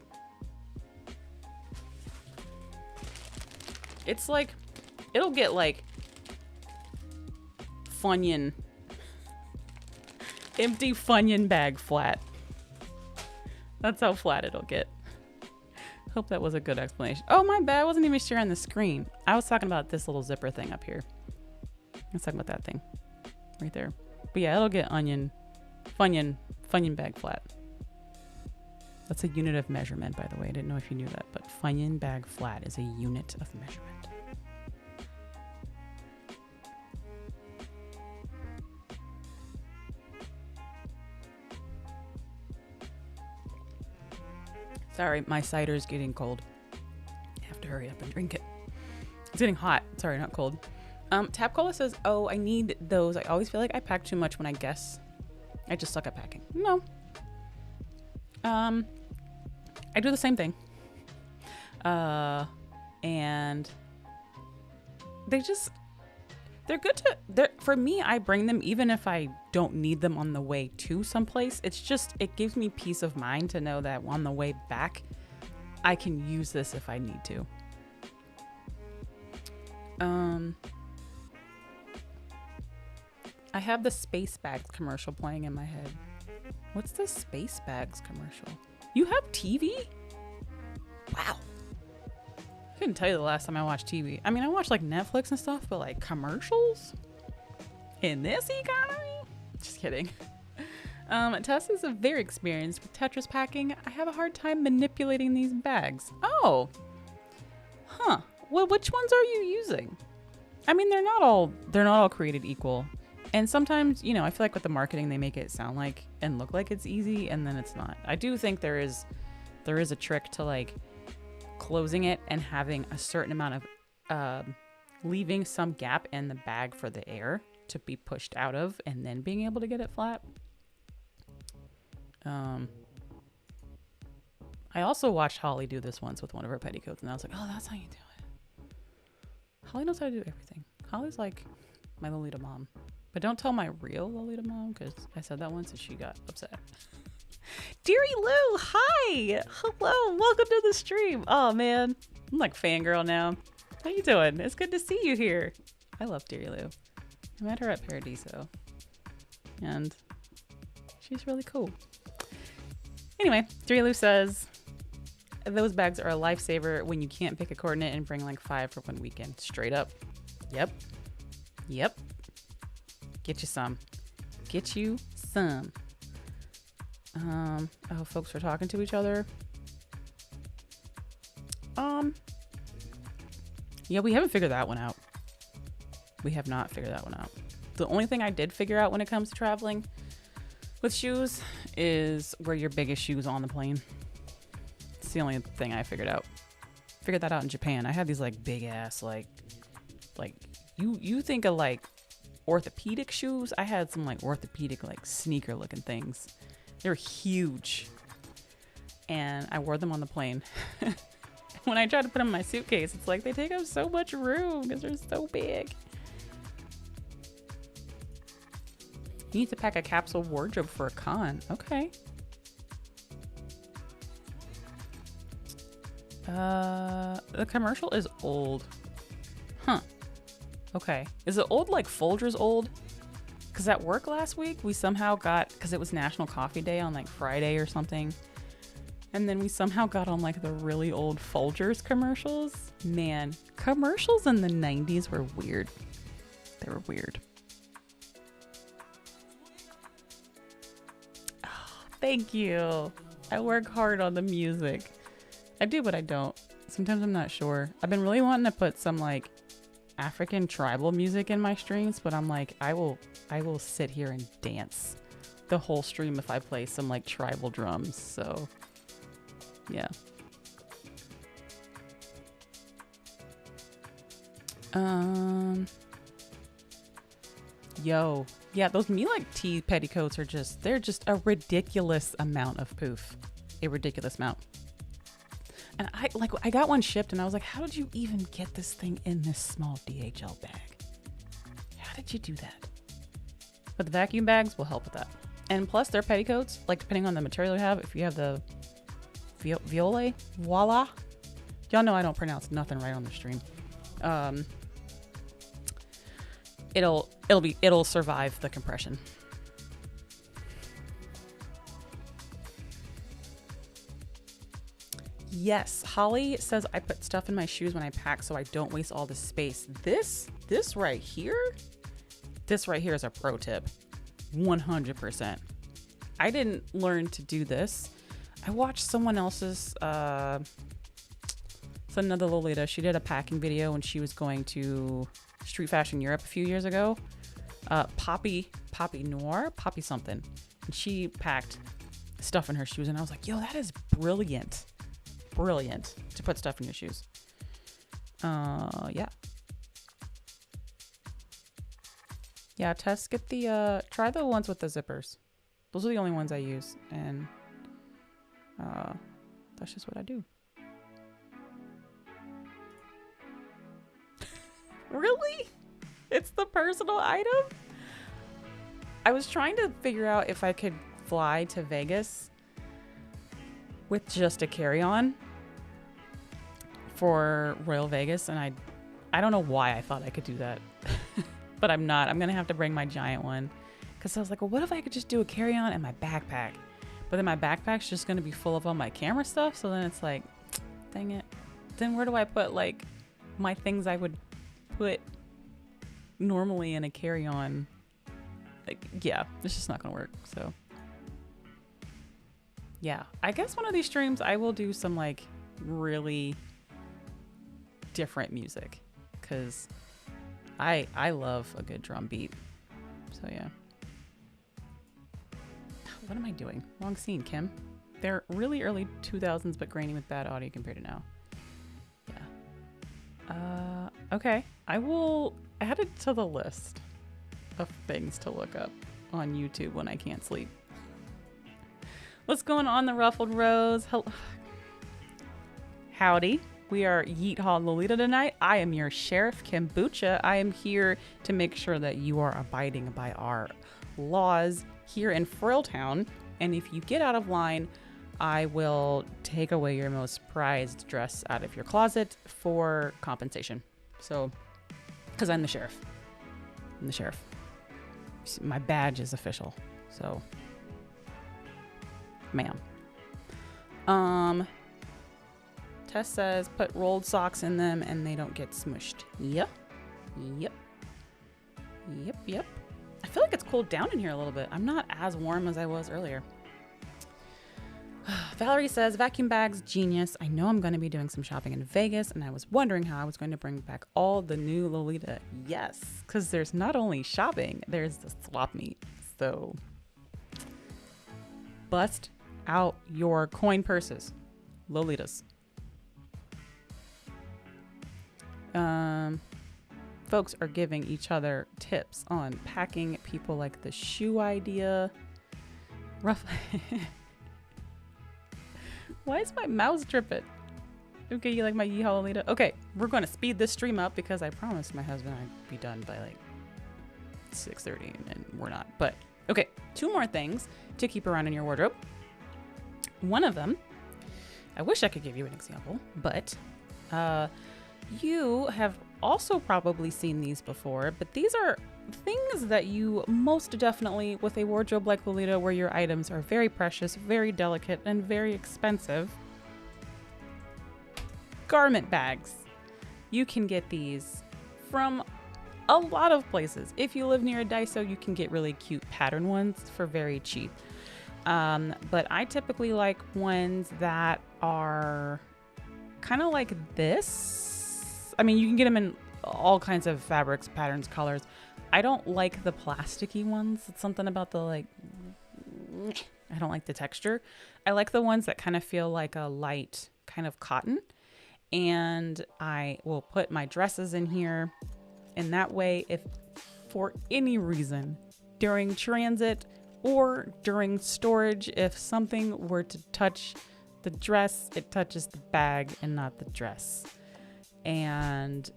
It's like, it'll get like Funyun, empty Funyun bag flat. That's how flat it'll get. Hope that was a good explanation. Oh, my bad. I wasn't even sharing the screen. I was talking about this little zipper thing up here. I was talking about that thing right there. But yeah, it'll get Funyun bag flat. That's a unit of measurement, by the way. I didn't know if you knew that, but Funyun bag flat is a unit of measurement. Sorry, my cider's getting cold. I have to hurry up and drink it. It's getting hot. Sorry, not cold. Tap Cola says, oh, I need those. I always feel like I pack too much when I guess. I just suck at packing. No. I do the same thing. And they're good for me. I bring them even if I don't need them on the way to someplace. It's just, it gives me peace of mind to know that on the way back, I can use this if I need to. I have the Space Bags commercial playing in my head. What's the Space Bags commercial? You have TV? Wow. I couldn't tell you the last time I watched TV. I mean, I watch like Netflix and stuff, but like commercials in this economy? Just kidding. Tess is very experienced with Tetris packing. I have a hard time manipulating these bags. Oh. Huh. Well, which ones are you using? I mean, they're not all created equal. And sometimes, you know, I feel like with the marketing, they make it sound like and look like it's easy, and then it's not. I do think there is a trick to like closing it and having a certain amount of leaving some gap in the bag for the air to be pushed out of, and then being able to get it flat. I also watched Holly do this once with one of her petticoats, and I was like, oh, that's how you do it. Holly knows how to do everything. Holly's like my Lolita mom. But don't tell my real Lolita mom, because I said that once and she got upset. Deary Lou, hi! Hello, welcome to the stream. Oh man, I'm like fangirl now. How you doing? It's good to see you here. I love Deary Lou. I met her at Paradiso, and she's really cool. Anyway, Deary Lou says, those bags are a lifesaver when you can't pick a coordinate and bring like 5 for one weekend. Straight up. Yep. Get you some. Oh, folks are talking to each other. Yeah, we haven't figured that one out. We have not figured that one out. The only thing I did figure out when it comes to traveling with shoes is wear your biggest shoes on the plane. It's the only thing I figured out. Figured that out in Japan. I had these like big ass like you think of like orthopedic shoes. I had some like orthopedic like sneaker looking things. They're huge, and I wore them on the plane. When I tried to put them in my suitcase, it's like they take up so much room because they're so big. You need to pack a capsule wardrobe for a con. Okay. The commercial is old. Huh. Okay. Is it old like Folgers old? Because at work last week, we somehow got, because it was National Coffee Day on like Friday or something. And then we somehow got on like the really old Folgers commercials. Man, commercials in the 90s were weird. They were weird. Oh, thank you. I work hard on the music. I do, but I don't. Sometimes I'm not sure. I've been really wanting to put some like African tribal music in my streams, but I'm like, I will sit here and dance the whole stream if I play some like tribal drums. So yeah. Yo, yeah, those Me Like Tea petticoats are they're just a ridiculous amount of poof. A ridiculous amount. And I got one shipped and I was like, how did you even get this thing in this small DHL bag? How did you do that? But the vacuum bags will help with that. And plus their petticoats, like depending on the material you have, if you have the voila, y'all know I don't pronounce nothing right on the stream. It'll survive the compression. Yes, Holly says I put stuff in my shoes when I pack so I don't waste all the space. This right here is a pro tip. 100%. I didn't learn to do this. I watched someone else's it's another Lolita. She did a packing video when she was going to Street Fashion Europe a few years ago. Poppy Noir, Poppy something. And she packed stuff in her shoes and I was like, yo, that is brilliant. Brilliant to put stuff in your shoes. Yeah. Yeah, Tess, get the try the ones with the zippers. Those are the only ones I use, and that's just what I do. Really? It's the personal item? I was trying to figure out if I could fly to Vegas with just a carry-on for Royal Vegas, and I don't know why I thought I could do that. But I'm not. I'm going to have to bring my giant one. Because I was like, well, what if I could just do a carry-on and my backpack? But then my backpack's just going to be full of all my camera stuff. So then it's like, dang it. Then where do I put, like, my things I would put normally in a carry-on? Like, yeah, it's just not going to work. So, yeah. I guess one of these streams, I will do some, like, really different music. Because I love a good drum beat. So, yeah. What am I doing? Wrong scene, Kim. They're really early 2000s, but grainy with bad audio compared to now. Yeah. Okay. I will add it to the list of things to look up on YouTube when I can't sleep. What's going on, the Ruffled Rose? Howdy. We are Yeet-Haw Lolita tonight. I am your Sheriff, Kimbuucha. I am here to make sure that you are abiding by our laws here in Frilltown. And if you get out of line, I will take away your most prized dress out of your closet for compensation. So, because I'm the sheriff. I'm the sheriff. My badge is official. So, ma'am. Tess says, put rolled socks in them and they don't get smushed. Yep. I feel like it's cooled down in here a little bit. I'm not as warm as I was earlier. Valerie says, vacuum bags, genius. I know I'm going to be doing some shopping in Vegas, and I was wondering how I was going to bring back all the new Lolita. Yes, because there's not only shopping, there's the swap meet. So bust out your coin purses. Lolitas. Folks are giving each other tips on packing. People like the shoe idea. Rough. Why is my mouse tripping? Okay, you like my Yeehaw Lolita? Okay, we're going to speed this stream up because I promised my husband I'd be done by like 6:30 and we're not. But okay, 2 more things to keep around in your wardrobe. One of them, I wish I could give you an example, but you have also probably seen these before, but these are things that you most definitely, with a wardrobe like Lolita, where your items are very precious, very delicate, and very expensive. Garment bags. You can get these from a lot of places. If you live near a Daiso, you can get really cute pattern ones for very cheap. But I typically like ones that are kind of like this. I mean, you can get them in all kinds of fabrics, patterns, colors. I don't like the plasticky ones. It's something about the I don't like the texture. I like the ones that kind of feel like a light kind of cotton. And I will put my dresses in here. And that way, if for any reason during transit or during storage, if something were to touch the dress, it touches the bag and not the dress. And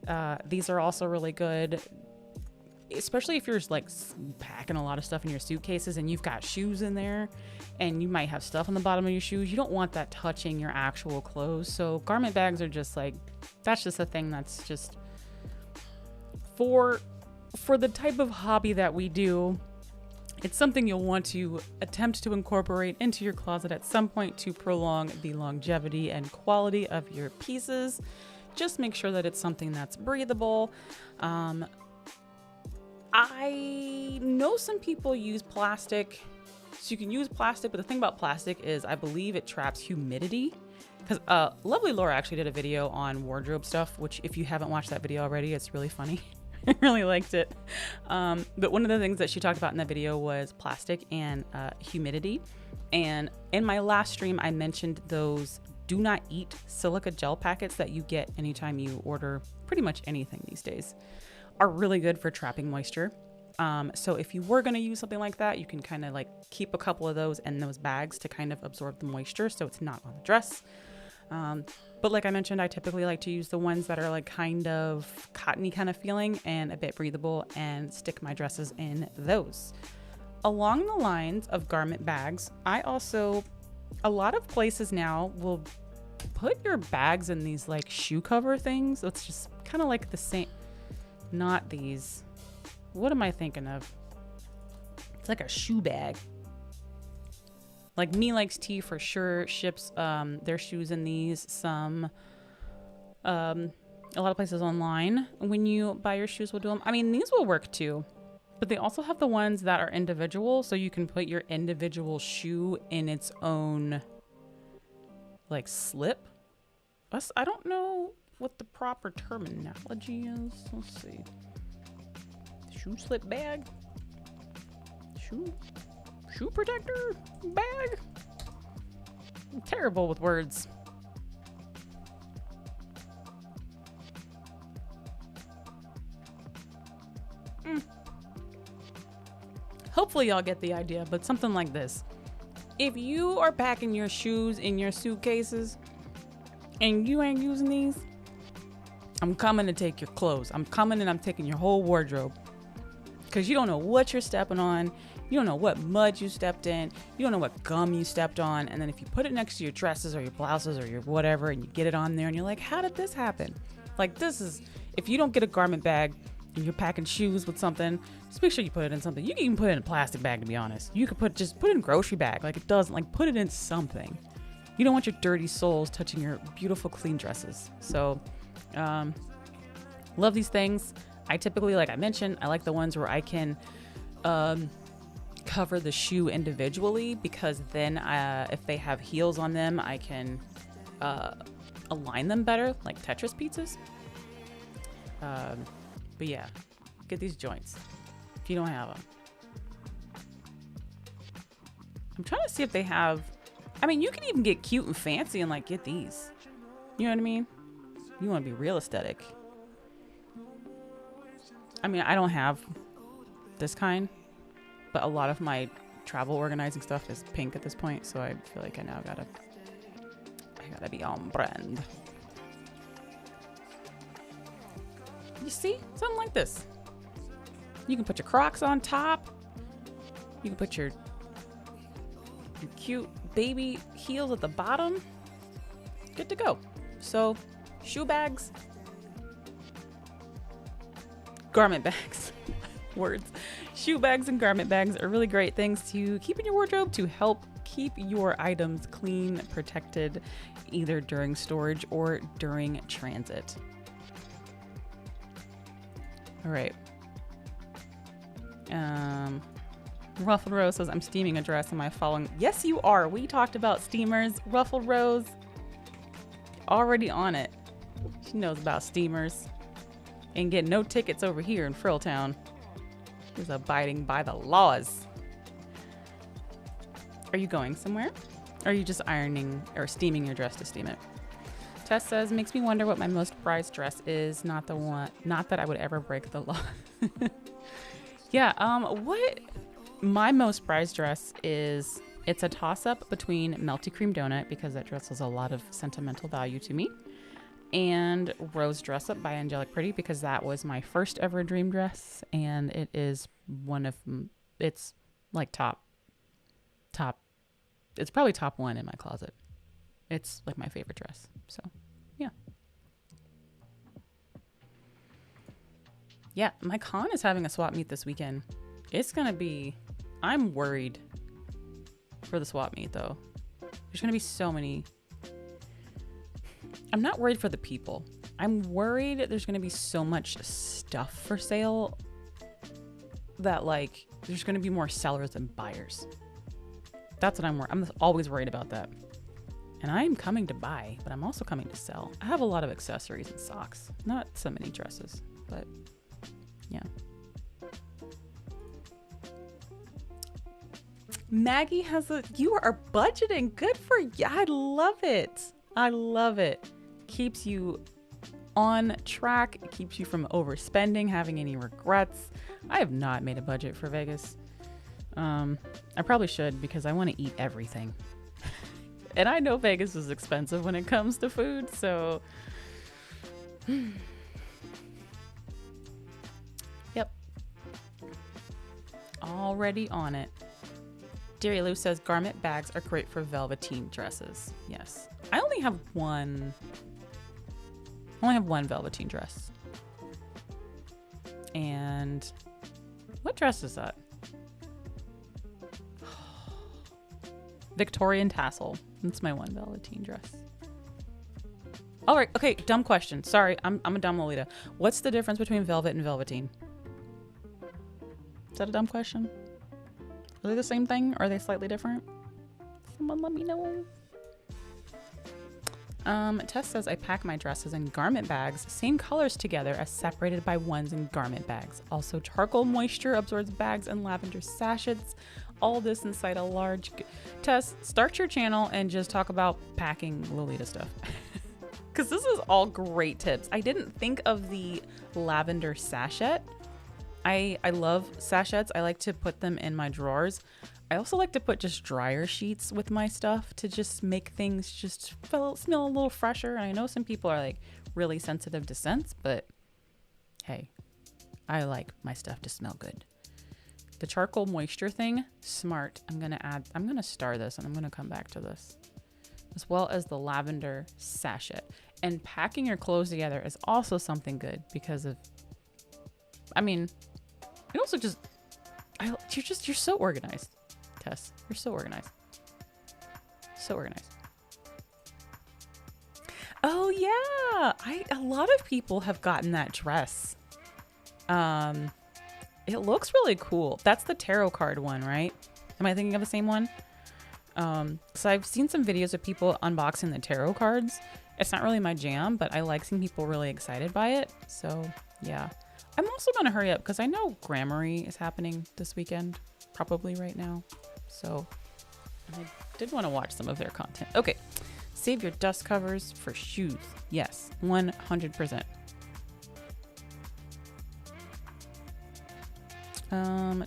these are also really good, especially if you're like packing a lot of stuff in your suitcases and you've got shoes in there and you might have stuff on the bottom of your shoes. You don't want that touching your actual clothes. So garment bags are just like, that's just a thing that's just For the type of hobby that we do, it's something you'll want to attempt to incorporate into your closet at some point to prolong the longevity and quality of your pieces. Just make sure that it's something that's breathable. I know some people use plastic, so you can use plastic, but the thing about plastic is I believe it traps humidity. Because lovely Laura actually did a video on wardrobe stuff, which if you haven't watched that video already, it's really funny. I really liked it. But one of the things that she talked about in that video was plastic and humidity. And in my last stream, I mentioned those do not eat silica gel packets that you get anytime you order pretty much anything these days are really good for trapping moisture. So if you were going to use something like that, you can kind of like keep a couple of those in those bags to kind of absorb the moisture so it's not on the dress. But like I mentioned, I typically like to use the ones that are like kind of cottony kind of feeling and a bit breathable and stick my dresses in those. Along the lines of garment bags, a lot of places now will put your bags in these like shoe cover things. It's just kind of like the same, not these. What am I thinking of? It's like a shoe bag. Like Me Likes Tea for sure ships their shoes in these. Some a lot of places online when you buy your shoes will do them. I mean, these will work too, but they also have the ones that are individual, so you can put your individual shoe in its own like slip. I don't know what the proper terminology is. Let's see. Shoe slip bag. Shoe protector bag. I'm terrible with words. Hopefully y'all get the idea, but something like this. If you are packing your shoes in your suitcases and you ain't using these, I'm coming to take your clothes. I'm coming and I'm taking your whole wardrobe. Because you don't know what you're stepping on. You don't know what mud you stepped in. You don't know what gum you stepped on. And then if you put it next to your dresses or your blouses or your whatever and you get it on there and you're like, how did this happen? Like if you don't get a garment bag and you're packing shoes with something, just make sure you put it in something. You can even put it in a plastic bag, to be honest. You could just put it in a grocery bag. Like it doesn't, like put it in something. You don't want your dirty soles touching your beautiful clean dresses. So, love these things. I typically, like I mentioned, I like the ones where I can cover the shoe individually, because then if they have heels on them, I can align them better, like Tetris pizzas. But yeah, get these joints if you don't have them. I'm trying to see if they have, I mean, you can even get cute and fancy and like get these. You know what I mean? You want to be real aesthetic. I mean, I don't have this kind, but a lot of my travel organizing stuff is pink at this point, so I feel like I now gotta be on brand. You see? Something like this. You can put your Crocs on top. You can put your cute baby heels at the bottom. Good to go. So, shoe bags. Garment bags. Words. Shoe bags and garment bags are really great things to keep in your wardrobe to help keep your items clean, protected, either during storage or during transit. All right. Ruffled Rose says, I'm steaming a dress. Am I following? Yes, you are. We talked about steamers. Ruffled Rose, already on it. She knows about steamers. And get no tickets over here in Frilltown. She's abiding by the laws. Are you going somewhere? Or are you just ironing or steaming your dress to steam it? Tess says, makes me wonder what my most prized dress is. Not that I would ever break the law. Yeah, what my most prized dress is, it's a toss-up between Melty Cream Donut, because that dress has a lot of sentimental value to me, and Rose Dress Up by Angelic Pretty, because that was my first ever dream dress, and it is it's like top, it's probably top one in my closet. It's like my favorite dress. So, yeah. Yeah, my con is having a swap meet this weekend. It's going to be, I'm worried for the swap meet though. There's going to be so many. I'm not worried for the people. I'm worried there's going to be so much stuff for sale that like there's going to be more sellers than buyers. That's what I'm always worried about that. And I am coming to buy, but I'm also coming to sell. I have a lot of accessories and socks, not so many dresses, but yeah. Maggie has you are budgeting. Good for you. I love it. I love it. Keeps you on track. It keeps you from overspending, having any regrets. I have not made a budget for Vegas. I probably should because I want to eat everything. And I know Vegas is expensive when it comes to food, so yep. Already on it. Deary Lou says garment bags are great for velveteen dresses. Yes. I only have one velveteen dress. And what dress is that? Victorian tassel. That's my one velveteen dress. All right. Okay. Dumb question. Sorry. I'm a dumb Lolita. What's the difference between velvet and velveteen? Is that a dumb question? Are they the same thing? Or are they slightly different? Someone let me know. Tess says I pack my dresses in garment bags, same colors together as separated by ones in garment bags. Also, charcoal moisture absorbs bags and lavender sachets. All this inside a large. Tess, start your channel and just talk about packing Lolita stuff. Because this is all great tips. I didn't think of the lavender sachet. I love sachets. I like to put them in my drawers. I also like to put just dryer sheets with my stuff to just make things just smell a little fresher. And I know some people are like really sensitive to scents, but hey, I like my stuff to smell good. The charcoal moisture thing, smart. I'm going to star this and I'm going to come back to this. As well as the lavender sachet. And packing your clothes together is also something good because of, it also just, you're so organized, Tess. You're so organized. So organized. Oh yeah. A lot of people have gotten that dress. It looks really cool. That's the tarot card one, right? Am I thinking of the same one? So I've seen some videos of people unboxing the tarot cards. It's not really my jam, but I like seeing people really excited by it. So yeah. I'm also going to hurry up because I know Gramarye is happening this weekend, probably right now. So I did want to watch some of their content. Okay. Save your dust covers for shoes. Yes, 100%.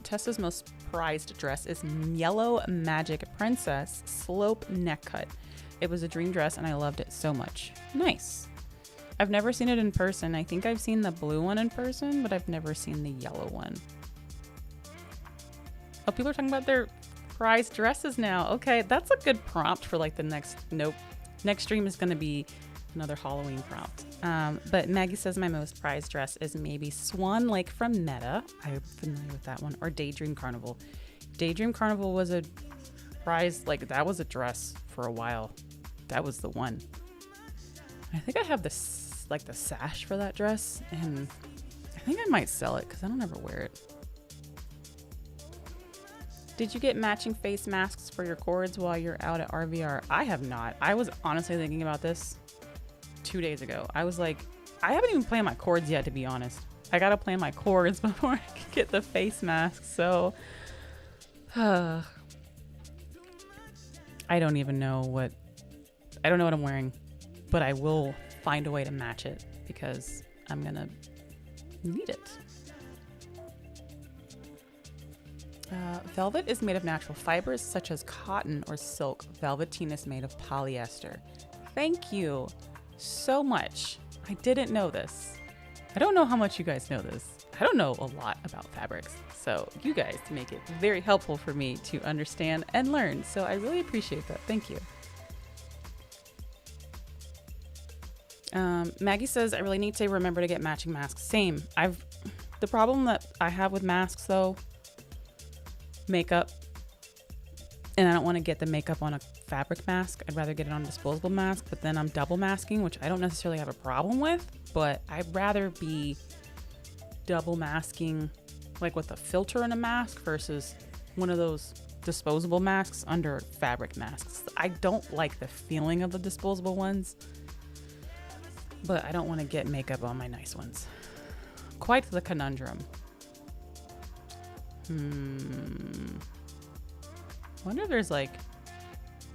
Tessa's most prized dress is Yellow Magic Princess Slope Neck Cut. It was a dream dress and I loved it so much. Nice. I've never seen it in person. I think I've seen the blue one in person, but I've never seen the yellow one. Oh, people are talking about their prized dresses now. Okay, that's a good prompt for like the next, next stream is going to be another Halloween prompt. But Maggie says my most prized dress is maybe Swan Lake from Meta. I'm familiar with that one. Or Daydream Carnival. Daydream Carnival was a prize, like that was a dress for a while. That was the one. I think I have this, like the sash for that dress, and I think I might sell it because I don't ever wear it. Did you get matching face masks for your cords while you're out at RVR? I have not. I was honestly thinking about this 2 days ago. I was like, I haven't even planned my cords yet, to be honest. I gotta plan my cords before I can get the face mask. So I don't even know what I'm wearing, but I will find a way to match it because I'm gonna need it. Velvet is made of natural fibers such as cotton or silk. Velveteen is made of polyester. Thank you so much. I didn't know this. I don't know how much you guys know this. I don't know a lot about fabrics. So you guys make it very helpful for me to understand and learn. So I really appreciate that. Thank you. Maggie says, I really need to remember to get matching masks. Same. The problem that I have with masks though, makeup, and I don't want to get the makeup on a fabric mask. I'd rather get it on a disposable mask, but then I'm double masking, which I don't necessarily have a problem with, but I'd rather be double masking like with a filter in a mask versus one of those disposable masks under fabric masks. I don't like the feeling of the disposable ones, but I don't want to get makeup on my nice ones. Quite the conundrum. I wonder if there's like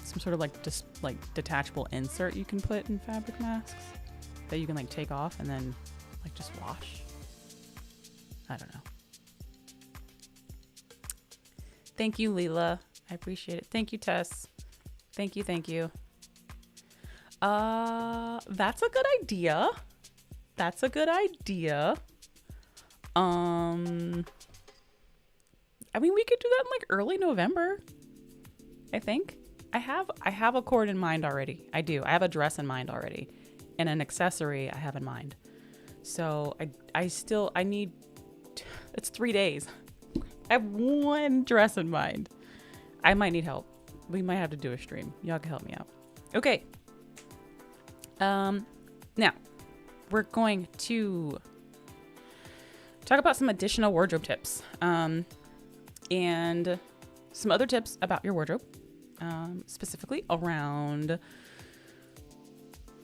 some sort of like just like detachable insert you can put in fabric masks that you can like take off and then like just wash. I don't know. Thank you, Leela. I appreciate it. Thank you, Tess. Thank you. That's a good idea. I mean, we could do that in like early November, I think. I have a cord in mind already. I do. I have a dress in mind already, and an accessory I have in mind. So I need, it's 3 days. I have one dress in mind. I might need help. We might have to do a stream. Y'all can help me out. Okay. Now we're going to talk about some additional wardrobe tips, and some other tips about your wardrobe, specifically around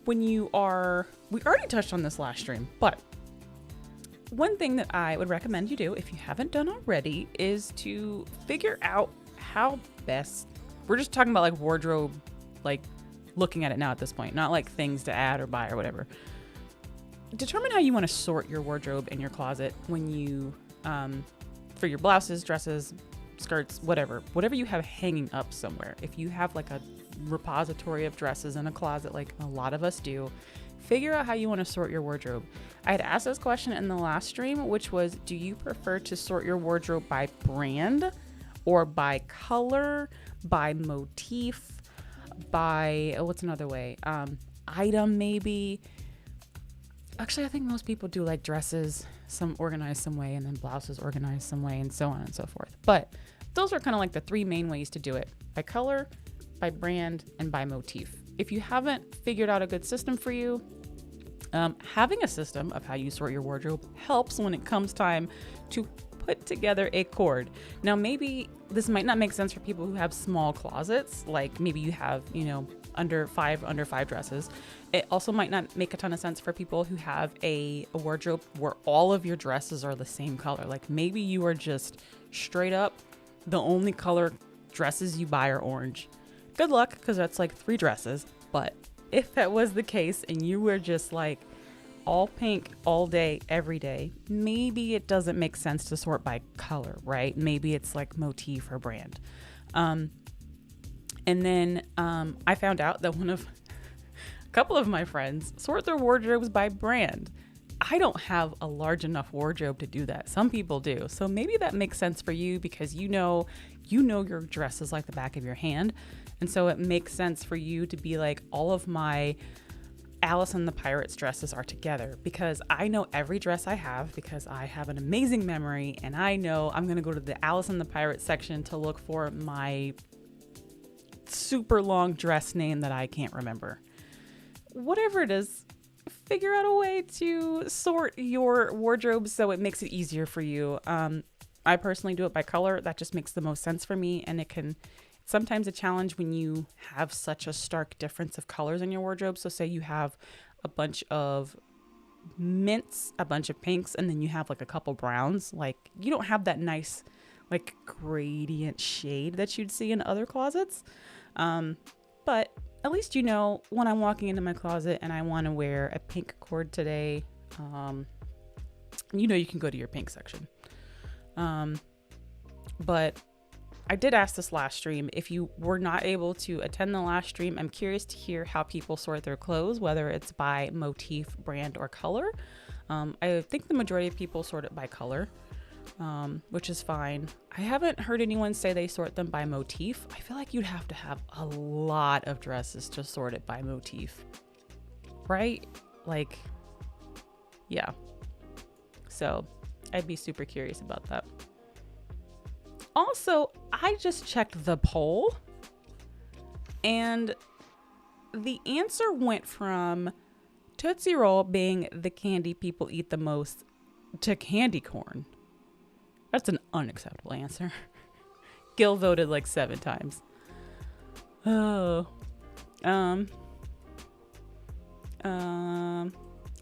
when you are, we already touched on this last stream, but one thing that I would recommend you do, if you haven't done already, is to figure out how best, we're just talking about like wardrobe, like looking at it now at this point, not like things to add or buy or whatever. Determine how you want to sort your wardrobe in your closet when you, for your blouses, dresses, skirts, whatever you have hanging up somewhere. If you have like a repository of dresses in a closet, like a lot of us do, figure out how you want to sort your wardrobe. I had asked this question in the last stream, which was, do you prefer to sort your wardrobe by brand or by color, by motif, by, what's another way? Item maybe. Actually, I think most people do like dresses, some organized some way, and then blouses organized some way, and so on and so forth. But those are kind of like the three main ways to do it: by color, by brand, and by motif. If you haven't figured out a good system for you, having a system of how you sort your wardrobe helps when it comes time to put together a cord. Now, maybe this might not make sense for people who have small closets, like maybe you have, under five dresses. It also might not make a ton of sense for people who have a wardrobe where all of your dresses are the same color. Like maybe you are just straight up, the only color dresses you buy are orange. Good luck, because that's like 3 dresses. But if that was the case and you were just like all pink all day, every day, maybe it doesn't make sense to sort by color, right? Maybe it's like motif or brand. And then I found out that a couple of my friends sort their wardrobes by brand. I don't have a large enough wardrobe to do that. Some people do. So maybe that makes sense for you because you know your dress is like the back of your hand. And so it makes sense for you to be like, all of my Alice and the Pirates dresses are together, because I know every dress I have because I have an amazing memory, and I know I'm going to go to the Alice and the Pirates section to look for my super long dress name that I can't remember. Whatever it is, figure out a way to sort your wardrobe so it makes it easier for you. I personally do it by color. That just makes the most sense for me, and it can sometimes a challenge when you have such a stark difference of colors in your wardrobe. So say you have a bunch of mints, a bunch of pinks, and then you have like a couple browns. Like you don't have that nice like gradient shade that you'd see in other closets. But at least when I'm walking into my closet and I want to wear a pink cord today, you can go to your pink section. But I did ask this last stream. If you were not able to attend the last stream, I'm curious to hear how people sort their clothes, whether it's by motif, brand, or color. I think the majority of people sort it by color, which is fine. I haven't heard anyone say they sort them by motif. I feel like you'd have to have a lot of dresses to sort it by motif, right? Like, yeah. So I'd be super curious about that. Also, I just checked the poll, and the answer went from Tootsie Roll being the candy people eat the most to candy corn. That's an unacceptable answer. Gil voted like 7 times. Oh.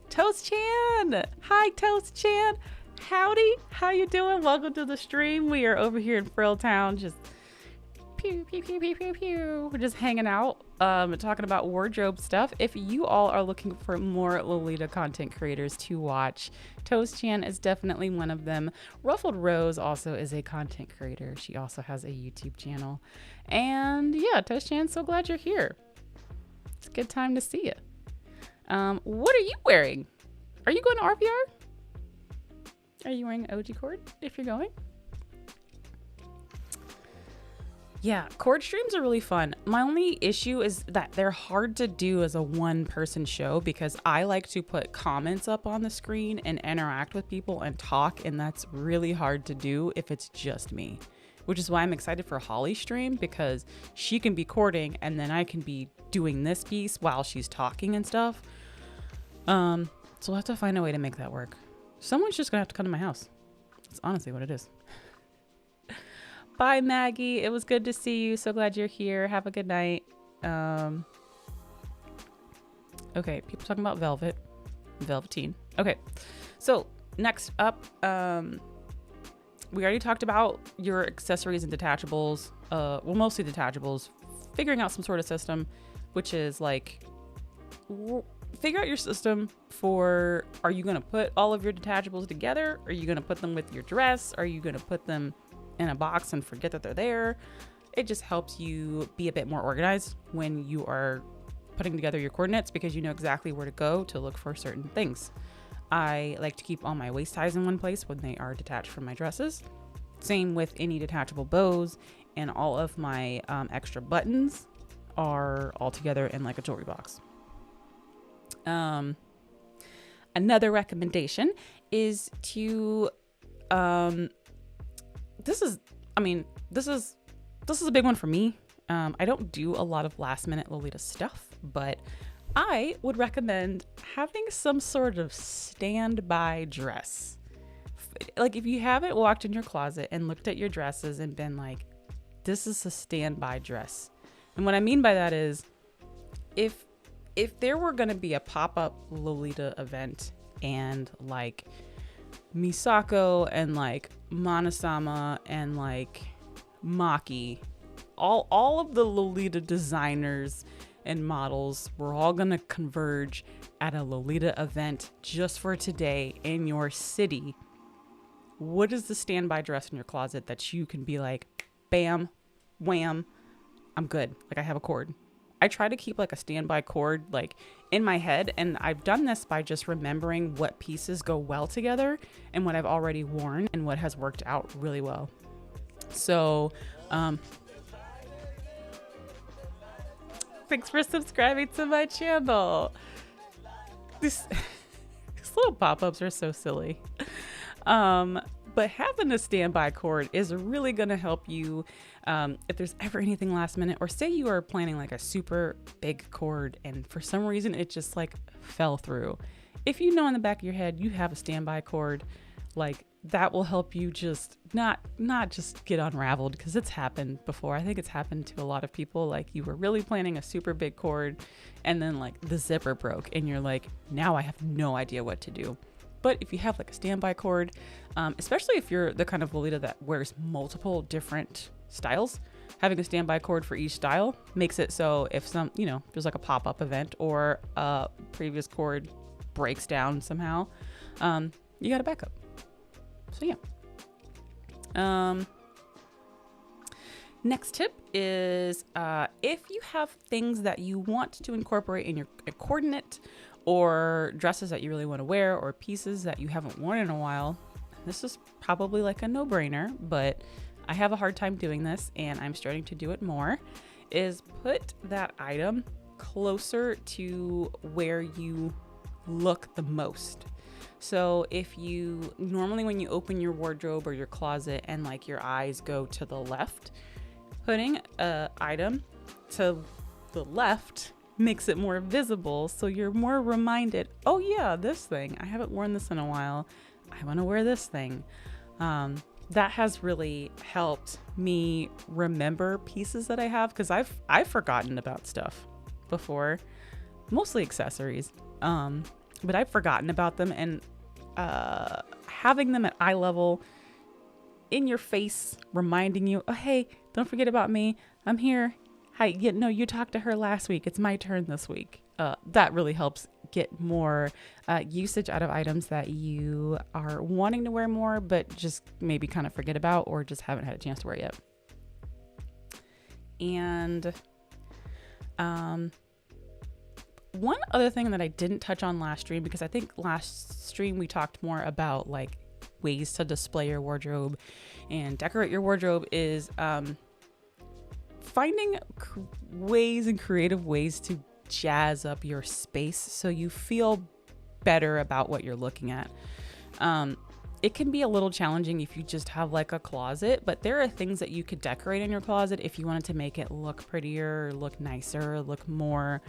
Toast Chan. Hi, Toast Chan. Howdy. How you doing? Welcome to the stream. We are over here in Frilltown, just pew, pew, pew, pew, pew, pew. We're just hanging out, talking about wardrobe stuff. If you all are looking for more Lolita content creators to watch, Toast Chan is definitely one of them. Ruffled Rose also is a content creator. She also has a YouTube channel. And yeah, Toast Chan, so glad you're here. It's a good time to see you. What are you wearing? Are you going to RPR? Are you wearing OG cord if you're going? Yeah, cord streams are really fun. My only issue is that they're hard to do as a one-person show because I like to put comments up on the screen and interact with people and talk, and that's really hard to do if it's just me. Which is why I'm excited for Holly's stream, because she can be cording and then I can be doing this piece while she's talking and stuff. So we'll have to find a way to make that work. Someone's just gonna have to come to my house. That's honestly what it is. Bye, Maggie. It was good to see you. So glad you're here. Have a good night. Okay, people talking about Velvet. Velveteen. Okay, so next up, we already talked about your accessories and detachables. Well, mostly detachables. Figuring out some sort of system, which is like, figure out your system for, are you going to put all of your detachables together? Are you going to put them with your dress? Are you going to put them in a box and forget that they're there? It just helps you be a bit more organized when you are putting together your coordinates, because you know exactly where to go to look for certain things. I like to keep all my waist ties in one place when they are detached from my dresses. Same with any detachable bows, and all of my extra buttons are all together in like a jewelry box. Another recommendation is to, this is a big one for me. I don't do a lot of last minute Lolita stuff, but I would recommend having some sort of standby dress. Like if you haven't walked in your closet and looked at your dresses and been like, this is a standby dress. And what I mean by that is, if there were going to be a pop-up Lolita event and like Misako and like Manasama and like Maki, all of the Lolita designers and models were all going to converge at a Lolita event just for today in your city. What is the standby dress in your closet that you can be like, bam, wham, I'm good. Like I have a cord. I try to keep like a standby cord like in my head, and I've done this by just remembering what pieces go well together and what I've already worn and what has worked out really well. So, thanks for subscribing to my channel. These little pop-ups are so silly. But having a standby cord is really going to help you if there's ever anything last minute, or say you are planning like a super big cord and for some reason it just like fell through. If you know in the back of your head you have a standby cord, like that will help you just not just get unraveled, because it's happened before. I think it's happened to a lot of people. Like you were really planning a super big cord and then like the zipper broke and you're like, now I have no idea what to do. But if you have like a standby cord, especially if you're the kind of Lolita that wears multiple different styles, having a standby cord for each style makes it so if there's like a pop-up event or a previous cord breaks down somehow, you got a backup. So yeah. Next tip is if you have things that you want to incorporate in your coordinate, or dresses that you really want to wear, or pieces that you haven't worn in a while, this is probably like a no-brainer, but I have a hard time doing this and I'm starting to do it more, is put that item closer to where you look the most. So if you normally, when you open your wardrobe or your closet and like your eyes go to the left, putting a item to the left makes it more visible, so you're more reminded, oh yeah, this thing, I haven't worn this in a while, I want to wear this thing. That has really helped me remember pieces that I have, because I've forgotten about stuff before, mostly accessories, but I've forgotten about them, and having them at eye level in your face, reminding you, oh hey, don't forget about me, I'm here. Hi, no, you talked to her last week, it's my turn this week. That really helps get more usage out of items that you are wanting to wear more, but just maybe kind of forget about, or just haven't had a chance to wear yet. And one other thing that I didn't touch on last stream, because I think last stream we talked more about like ways to display your wardrobe and decorate your wardrobe, is finding ways and creative ways to jazz up your space so you feel better about what you're looking at. It can be a little challenging if you just have like a closet, but there are things that you could decorate in your closet if you wanted to make it look prettier, look nicer, look more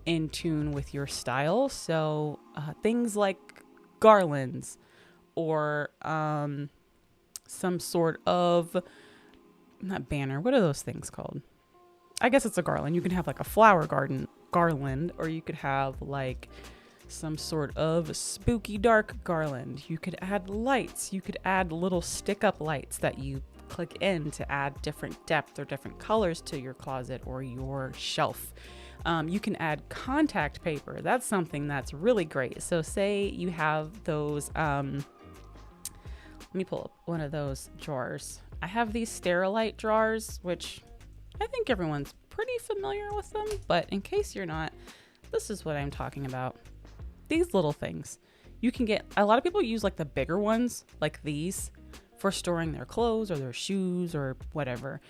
in tune with your style. So things like garlands, or some sort of, not banner, what are those things called? I guess it's a garland. You can have like a flower garland, or you could have like some sort of spooky dark garland. You could add lights. You could add little stick up lights that you click in to add different depth or different colors to your closet or your shelf. You can add contact paper. That's something that's really great. So say you have those, let me pull up one of those drawers. I have these Sterilite drawers, which I think everyone's pretty familiar with them, but in case you're not, this is what I'm talking about. These little things. You can get, a lot of people use like the bigger ones, like these, for storing their clothes or their shoes or whatever.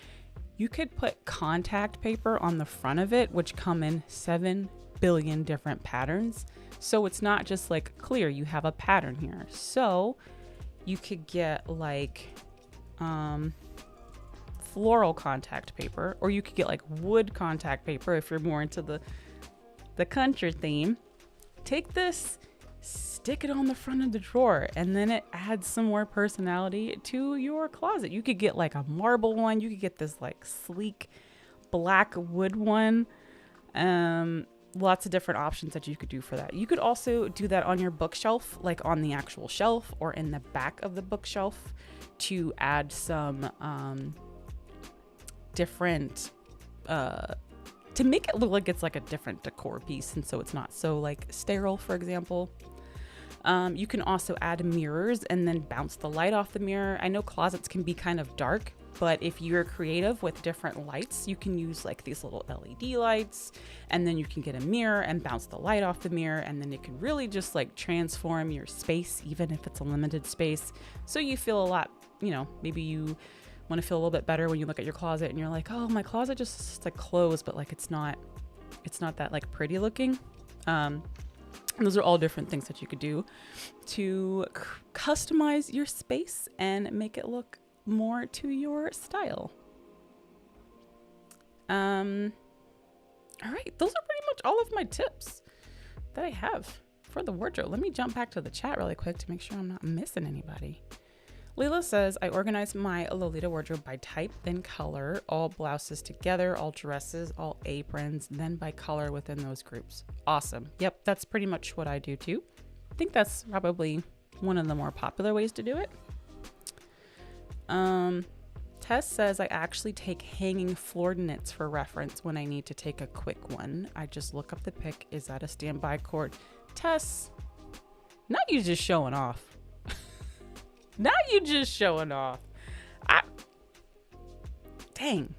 You could put contact paper on the front of it, which come in 7 billion different patterns. So it's not just like clear, you have a pattern here. So you could get like floral contact paper, or you could get like wood contact paper if you're more into the country theme. Take this, stick it on the front of the drawer, and then it adds some more personality to your closet. You could get like a marble one. You could get this like sleek black wood one. Lots of different options that you could do for that. You could also do that on your bookshelf, like on the actual shelf or in the back of the bookshelf, to add some different to make it look like it's like a different decor piece, and so it's not so like sterile, for example. You can also add mirrors and then bounce the light off the mirror. I know closets can be kind of dark, but if you're creative with different lights, you can use like these little LED lights, and then you can get a mirror and bounce the light off the mirror, and then it can really just like transform your space, even if it's a limited space. So you feel a lot, you know, maybe you want to feel a little bit better when you look at your closet and you're like, oh, my closet just like clothes, but like it's not that like pretty looking. Those are all different things that you could do to customize your space and make it look more to your style. All right, those are pretty much all of my tips that I have for the wardrobe. Let me jump back to the chat really quick to make sure I'm not missing anybody. Leila says, I organize my Lolita wardrobe by type, then color, all blouses together, all dresses, all aprons, then by color within those groups. Awesome. Yep, that's pretty much what I do too. I think that's probably one of the more popular ways to do it. Tess says, I actually take hanging floor knits for reference when I need to take a quick one. I just look up the pic. Is that a standby cord? Tess, not you just showing off. Not you just showing off. Dang.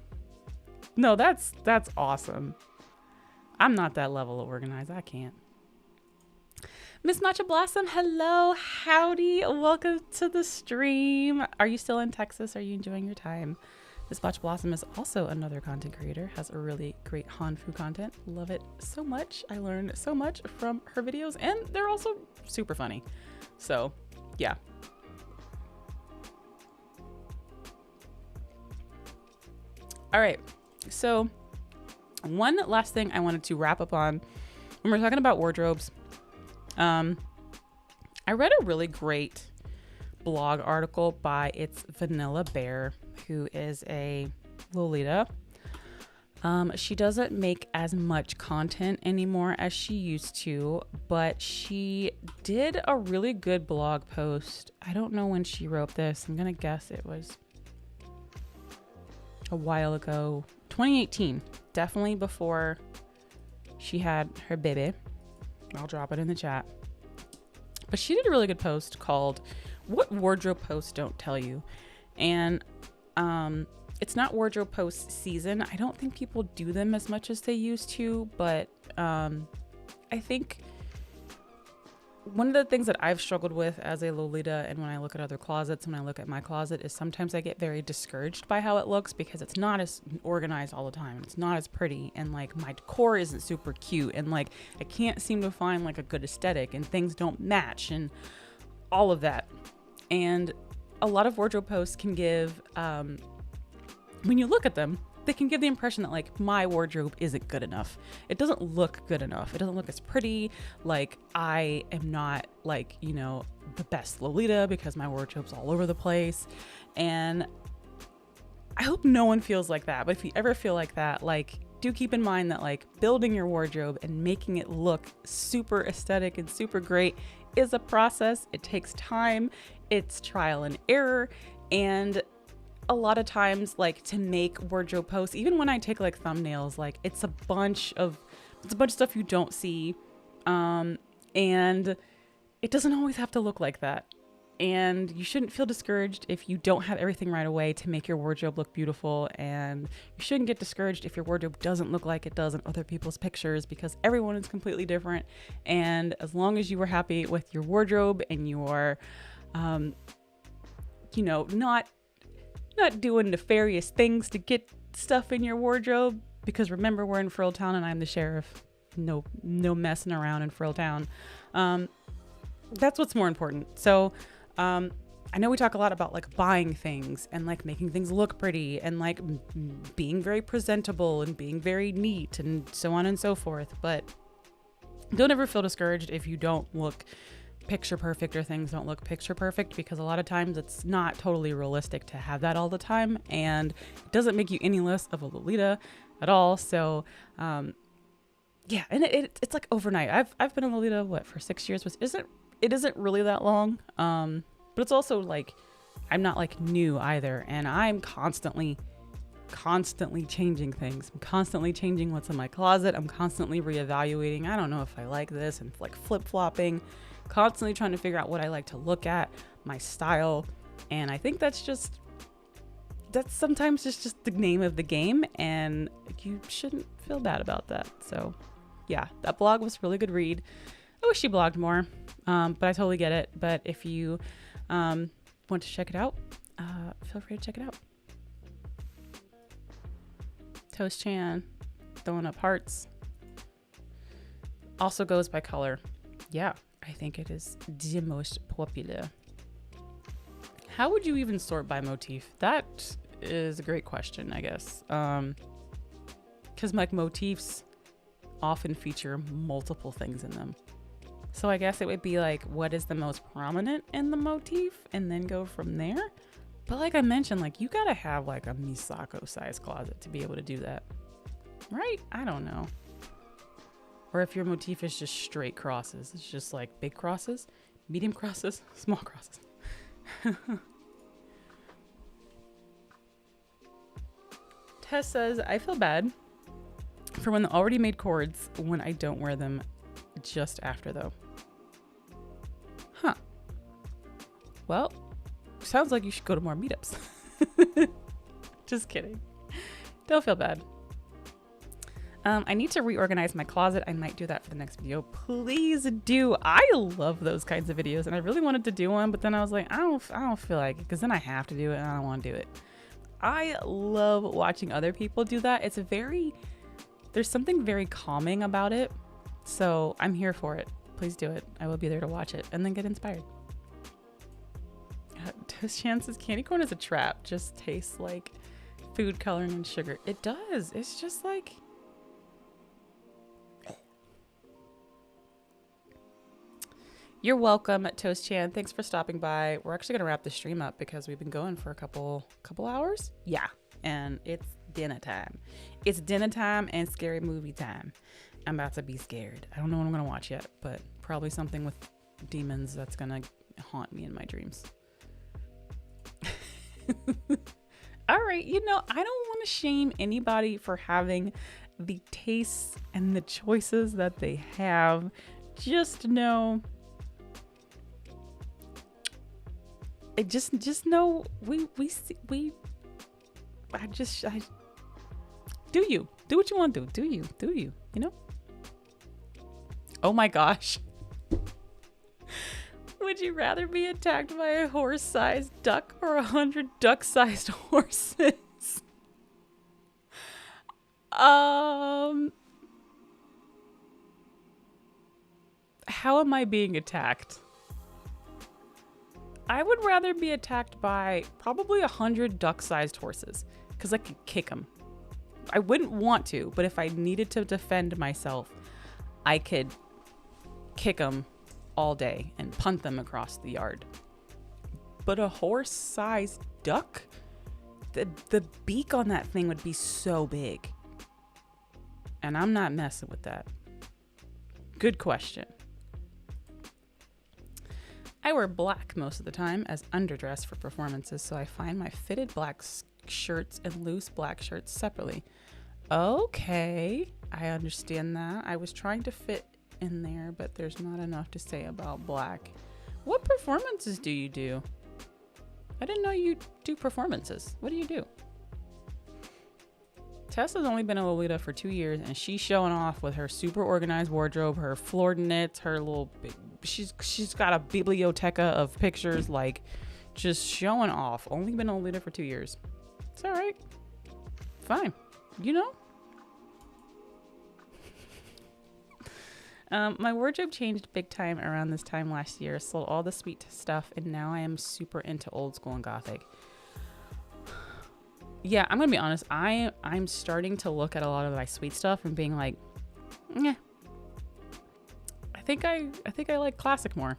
No, that's awesome. I'm not that level of organized. I can't. Miss Matcha Blossom, hello, howdy, welcome to the stream. Are you still in Texas? Are you enjoying your time? Miss Matcha Blossom is also another content creator, has a really great Hanfu content. Love it so much. I learned so much from her videos, and they're also super funny. So yeah. All right. So one last thing I wanted to wrap up on when we're talking about wardrobes. I read a really great blog article by It's Vanilla Bear, who is a Lolita. She doesn't make as much content anymore as she used to, but she did a really good blog post. I don't know when she wrote this. I'm going to guess it was a while ago. 2018, definitely before she had her baby. I'll drop it in the chat. But she did a really good post called What Wardrobe Posts Don't Tell You. And it's not wardrobe post season. I don't think people do them as much as they used to, but I think one of the things that I've struggled with as a Lolita, and when I look at other closets, when I look at my closet, is sometimes I get very discouraged by how it looks because it's not as organized all the time. It's not as pretty, and like my decor isn't super cute, and like I can't seem to find like a good aesthetic, and things don't match, and all of that. And a lot of wardrobe posts can give, when you look at them, they can give the impression that like my wardrobe isn't good enough. It doesn't look good enough. It doesn't look as pretty. Like I am not like, you know, the best Lolita because my wardrobe's all over the place. And I hope no one feels like that. But if you ever feel like that, like do keep in mind that like building your wardrobe and making it look super aesthetic and super great is a process. It takes time. It's trial and error. And a lot of times, like to make wardrobe posts, even when I take like thumbnails, like it's a bunch of stuff you don't see. And it doesn't always have to look like that. And you shouldn't feel discouraged if you don't have everything right away to make your wardrobe look beautiful. And you shouldn't get discouraged if your wardrobe doesn't look like it does in other people's pictures, because everyone is completely different. And as long as you were happy with your wardrobe and you are, you know, not doing nefarious things to get stuff in your wardrobe, because remember, we're in Frilltown and I'm the sheriff. No messing around in Frilltown. That's what's more important. So I know we talk a lot about like buying things and like making things look pretty and like being very presentable and being very neat and so on and so forth, but don't ever feel discouraged if you don't look picture perfect or things don't look picture perfect, because a lot of times it's not totally realistic to have that all the time, and it doesn't make you any less of a Lolita at all. So yeah, and it's like overnight. I've been a Lolita for 6 years, which isn't really that long, but it's also like I'm not like new either, and I'm constantly changing things. I'm constantly changing what's in my closet. I'm constantly reevaluating. I don't know if I like this, and like flip-flopping, constantly trying to figure out what I like to look at, my style. And I think that's sometimes just the name of the game, and you shouldn't feel bad about that. So yeah, that blog was a really good read. I wish she blogged more, but I totally get it. But if you want to check it out, feel free to check it out. Toast Chan throwing up hearts. Also goes by color. Yeah, I think it is the most popular. How would you even sort by motif? That is a great question, I guess. Because like motifs often feature multiple things in them. So I guess it would be like, what is the most prominent in the motif, and then go from there. But like I mentioned, like you gotta have like a Misako size closet to be able to do that, right? I don't know. Or if your motif is just straight crosses, it's just like big crosses, medium crosses, small crosses. Tess says, I feel bad for when the already made cords when I don't wear them just after though. Huh. Well, sounds like you should go to more meetups. Just kidding. Don't feel bad. I need to reorganize my closet. I might do that for the next video. Please do. I love those kinds of videos, and I really wanted to do one, but then I was like, I don't feel like it, because then I have to do it and I don't want to do it. I love watching other people do that. There's something very calming about it. So I'm here for it. Please do it. I will be there to watch it and then get inspired. Toast Chance's candy corn is a trap. Just tastes like food coloring and sugar. It does. It's just like... You're welcome, Toast Chan. Thanks for stopping by. We're actually gonna wrap the stream up because we've been going for a couple hours. Yeah, and it's dinner time. It's dinner time and scary movie time. I'm about to be scared. I don't know what I'm gonna watch yet, but probably something with demons that's gonna haunt me in my dreams. All right, you know, I don't want to shame anybody for having the tastes and the choices that they have. Just know, just know I do you do what you want to do you know. Oh my gosh. Would you rather be attacked by a horse-sized duck or 100 duck-sized horses? How am I being attacked? I would rather be attacked by probably 100 duck-sized horses because I could kick them. I wouldn't want to, but if I needed to defend myself, I could kick them all day and punt them across the yard. But a horse-sized duck, the beak on that thing would be so big. And I'm not messing with that. Good question. I wear black most of the time as underdress for performances, so I find my fitted black shirts and loose black shirts separately. Okay, I understand that. I was trying to fit in there, but there's not enough to say about black. What performances do you do? I didn't know you do performances. What do you do? Tessa's only been a Lolita for 2 years, and she's showing off with her super organized wardrobe, her floored knits, her little... She's got a biblioteca of pictures, like, just showing off. Only been a Lolita for 2 years. It's all right. Fine. You know? My wardrobe changed big time around this time last year. Sold all the sweet stuff, and now I am super into old school and gothic. Yeah, I'm gonna be honest. I'm starting to look at a lot of my sweet stuff and being like, yeah. I think I like classic more.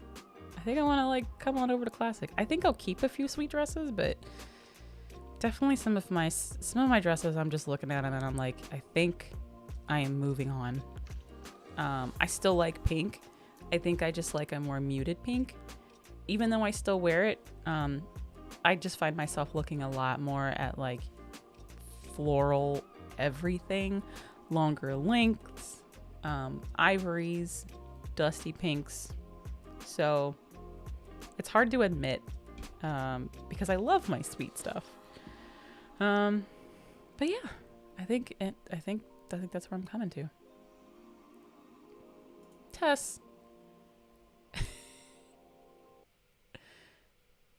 I think I want to like come on over to classic. I think I'll keep a few sweet dresses, but definitely some of my dresses I'm just looking at them and I'm like, I think I am moving on. I still like pink. I think I just like a more muted pink. Even though I still wear it, I just find myself looking a lot more at like floral everything, longer lengths, ivories, dusty pinks. So it's hard to admit because I love my sweet stuff. But yeah, I think that's where I'm coming to. Tess.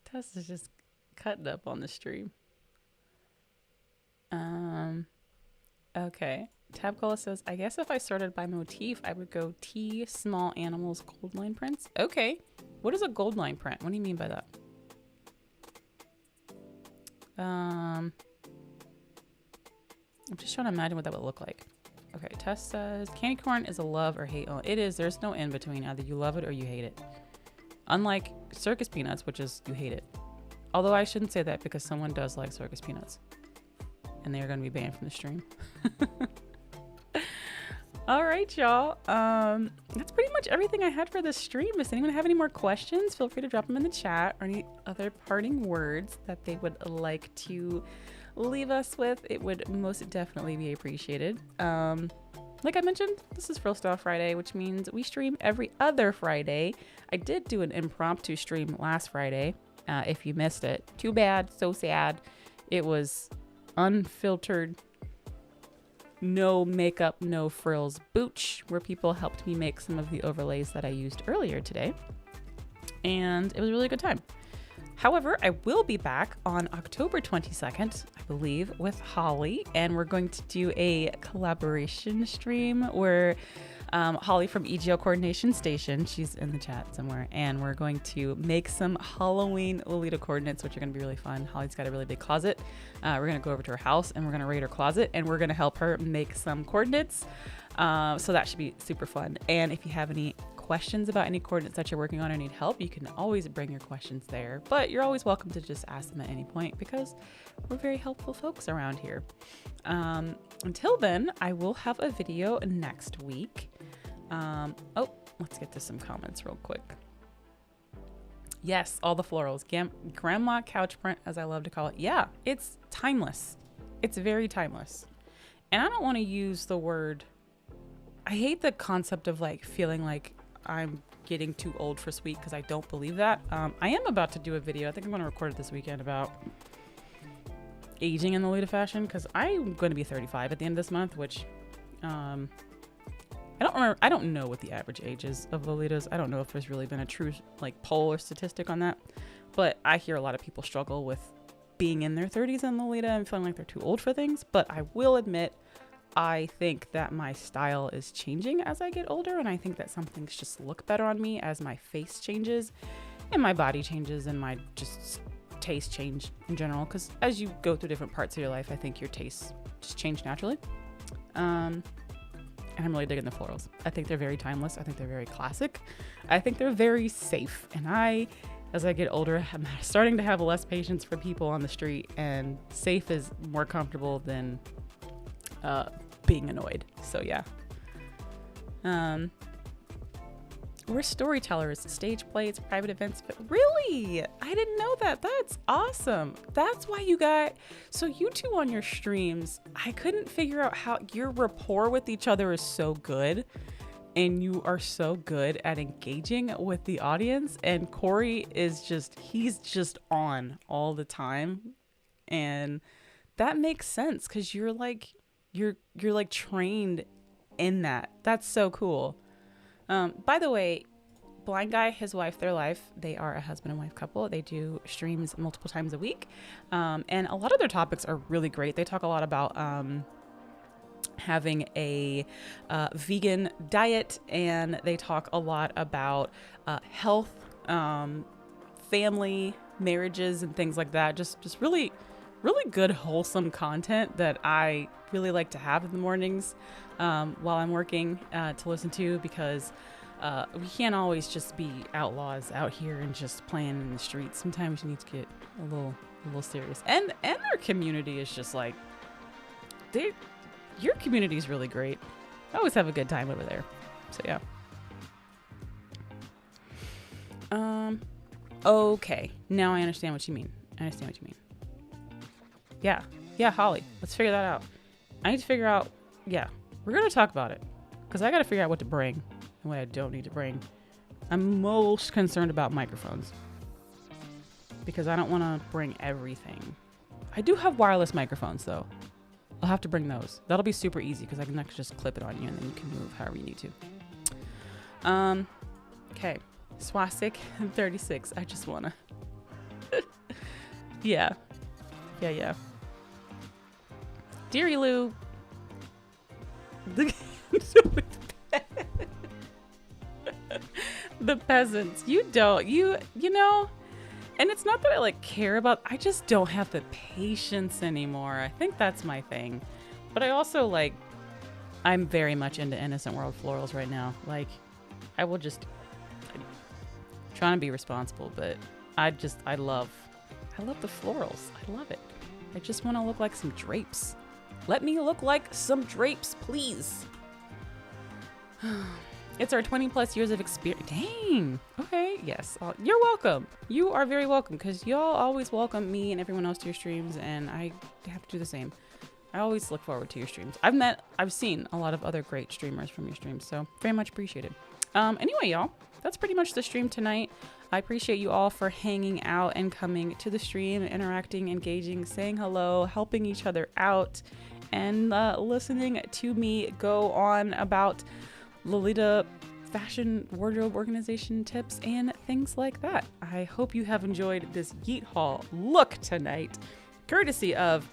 Tess is just cutting up on the stream. Okay. Tabcola says, I guess if I sorted by motif, I would go T, small animals, gold line prints. Okay. What is a gold line print? What do you mean by that? I'm just trying to imagine what that would look like. Okay, Tess says, candy corn is a love or hate. Oh, it is. There's no in between. Either you love it or you hate it. Unlike circus peanuts, which is you hate it. Although I shouldn't say that because someone does like circus peanuts. And they're going to be banned from the stream. All right, y'all. That's pretty much everything I had for this stream. Does anyone have any more questions? Feel free to drop them in the chat or any other parting words that they would like to leave us with. It would most definitely be appreciated. Like I mentioned, this is Frillstyle Friday, which means we stream every other Friday. I did do an impromptu stream last Friday. If you missed it, too bad, so sad. It was unfiltered, no makeup, no frills booch, where people helped me make some of the overlays that I used earlier today. And it was a really good time. However, I will be back on October 22nd, I believe, with Holly, and we're going to do a collaboration stream where Holly from EGL Coordination Station. She's in the chat somewhere. And we're going to make some Halloween Lolita coordinates, which are going to be really fun. Holly's got a really big closet. We're going to go over to her house and we're going to raid her closet and we're going to help her make some coordinates. So that should be super fun. And if you have any questions about any coordinates that you're working on or need help, you can always bring your questions there. But you're always welcome to just ask them at any point because we're very helpful folks around here. Until then, I will have a video next week. Let's get to some comments real quick. Yes, all the florals. Grandma couch print, as I love to call it. Yeah, it's timeless. It's very timeless. And I don't want to use the word... I hate the concept of like feeling like I'm getting too old for sweet because I don't believe that. I am about to do a video. I think I'm going to record it this weekend about aging in the Lolita fashion because I'm going to be 35 at the end of this month, which I don't remember. I don't know what the average age is of Lolitas. I don't know if there's really been a true like poll or statistic on that, but I hear a lot of people struggle with being in their 30s in Lolita and feeling like they're too old for things. But I will admit, I think that my style is changing as I get older, and I think that some things just look better on me as my face changes and my body changes and my just taste change in general, because as you go through different parts of your life, I think your tastes just change naturally. And I'm really digging the florals. I think they're very timeless. I think they're very classic. I think they're very safe. And as I get older, I'm starting to have less patience for people on the street, and safe is more comfortable than being annoyed. So yeah. We're storytellers, stage plays, private events. But really? I didn't know that. That's awesome. That's why so you two on your streams, I couldn't figure out how your rapport with each other is so good. And you are so good at engaging with the audience. And Corey he's just on all the time. And that makes sense because you're like trained in that. That's so cool. By the way, Blind Guy, his wife, their life, they are a husband and wife couple. They do streams multiple times a week. And a lot of their topics are really great. They talk a lot about having a vegan diet, and they talk a lot about health, family, marriages, and things like that. Just really good, wholesome content that I really like to have in the mornings while I'm working to listen to, because we can't always just be outlaws out here and just playing in the streets. Sometimes you need to get a little serious. And our community is just like, your community is really great. I always have a good time over there. So yeah. Okay, now I understand what you mean. Yeah, Holly, let's figure that out. I need to figure out, we're going to talk about it, because I got to figure out what to bring and what I don't need to bring. I'm most concerned about microphones, because I don't want to bring everything. I do have wireless microphones, though. I'll have to bring those. That'll be super easy, because I can actually just clip it on you, and then you can move however you need to. Okay. Swastik 36. I just want to... Yeah. Deary Lou. The peasants. You know, and it's not that I like care about, I just don't have the patience anymore. I think that's my thing. But I also I'm very much into Innocent World florals right now. Like, I'm trying to be responsible, but I love the florals. I love it. I just want to look like some drapes. Let me look like some drapes, please. It's our 20 plus years of experience. Dang. Okay. Yes. You're welcome. You are very welcome, because y'all always welcome me and everyone else to your streams, and I have to do the same. I always look forward to your streams. I've seen a lot of other great streamers from your streams, so very much appreciated. Anyway, y'all, that's pretty much the stream tonight. I appreciate you all for hanging out and coming to the stream, interacting, engaging, saying hello, helping each other out, and listening to me go on about Lolita fashion wardrobe organization tips and things like that. I hope you have enjoyed this Yeet Haul look tonight, courtesy of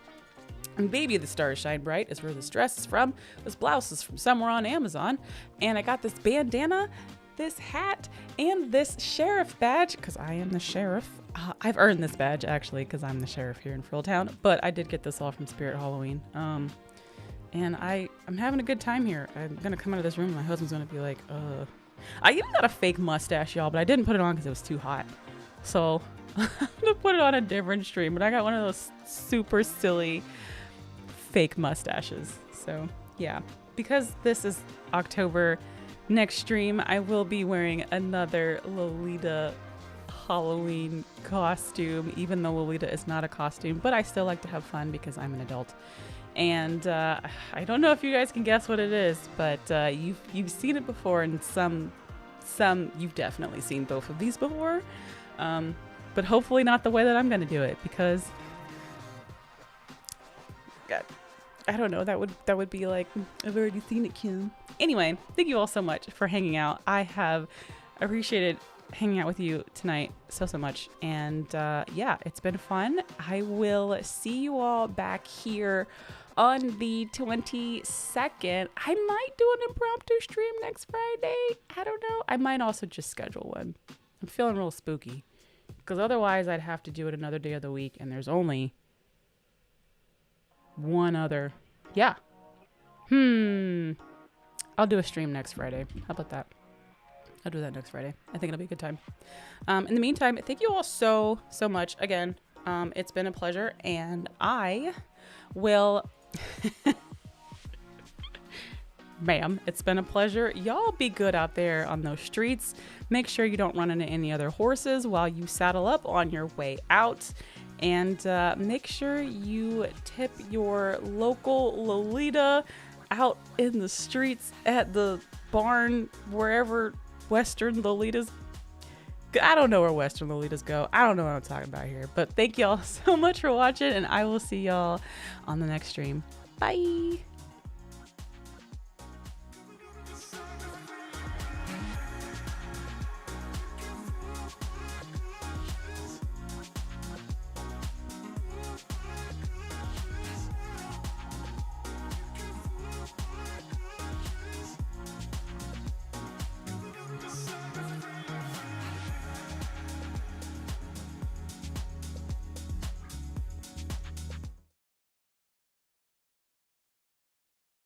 And Baby the Stars Shine Bright is where this dress is from. This blouse is from somewhere on Amazon. And I got this bandana, this hat, and this sheriff badge, because I am the sheriff. I've earned this badge, actually, because I'm the sheriff here in Frilltown. But I did get this all from Spirit Halloween. And I'm having a good time here. I'm going to come out of this room and my husband's going to be like, I even got a fake mustache, y'all, but I didn't put it on because it was too hot. So I'm going to put it on a different stream. But I got one of those super silly fake mustaches. So yeah, because this is October, next stream I will be wearing another Lolita Halloween costume, even though Lolita is not a costume, but I still like to have fun because I'm an adult. And I don't know if you guys can guess what it is, but you've seen it before, and some you've definitely seen both of these before, but hopefully not the way that I'm going to do it, because God, I don't know, that would be like, I've already seen it, Kim. Anyway, thank you all so much for hanging out. I have appreciated hanging out with you tonight so much, and yeah, it's been fun. I will see you all back here on the 22nd. I might do an impromptu stream next Friday. I don't know. I might also just schedule one. I'm feeling real spooky, because otherwise I'd have to do it another day of the week, and there's only one other. Yeah. I'll do a stream next Friday. How about that? I'll do that next Friday. I think it'll be a good time. In the meantime, thank you all so much. Again, it's been a pleasure, and I will... Ma'am, it's been a pleasure. Y'all be good out there on those streets. Make sure you don't run into any other horses while you saddle up on your way out. And make sure you tip your local Lolita out in the streets, at the barn, wherever Western Lolitas. I don't know where Western Lolitas go. I don't know what I'm talking about here. But thank y'all so much for watching, and I will see y'all on the next stream. Bye.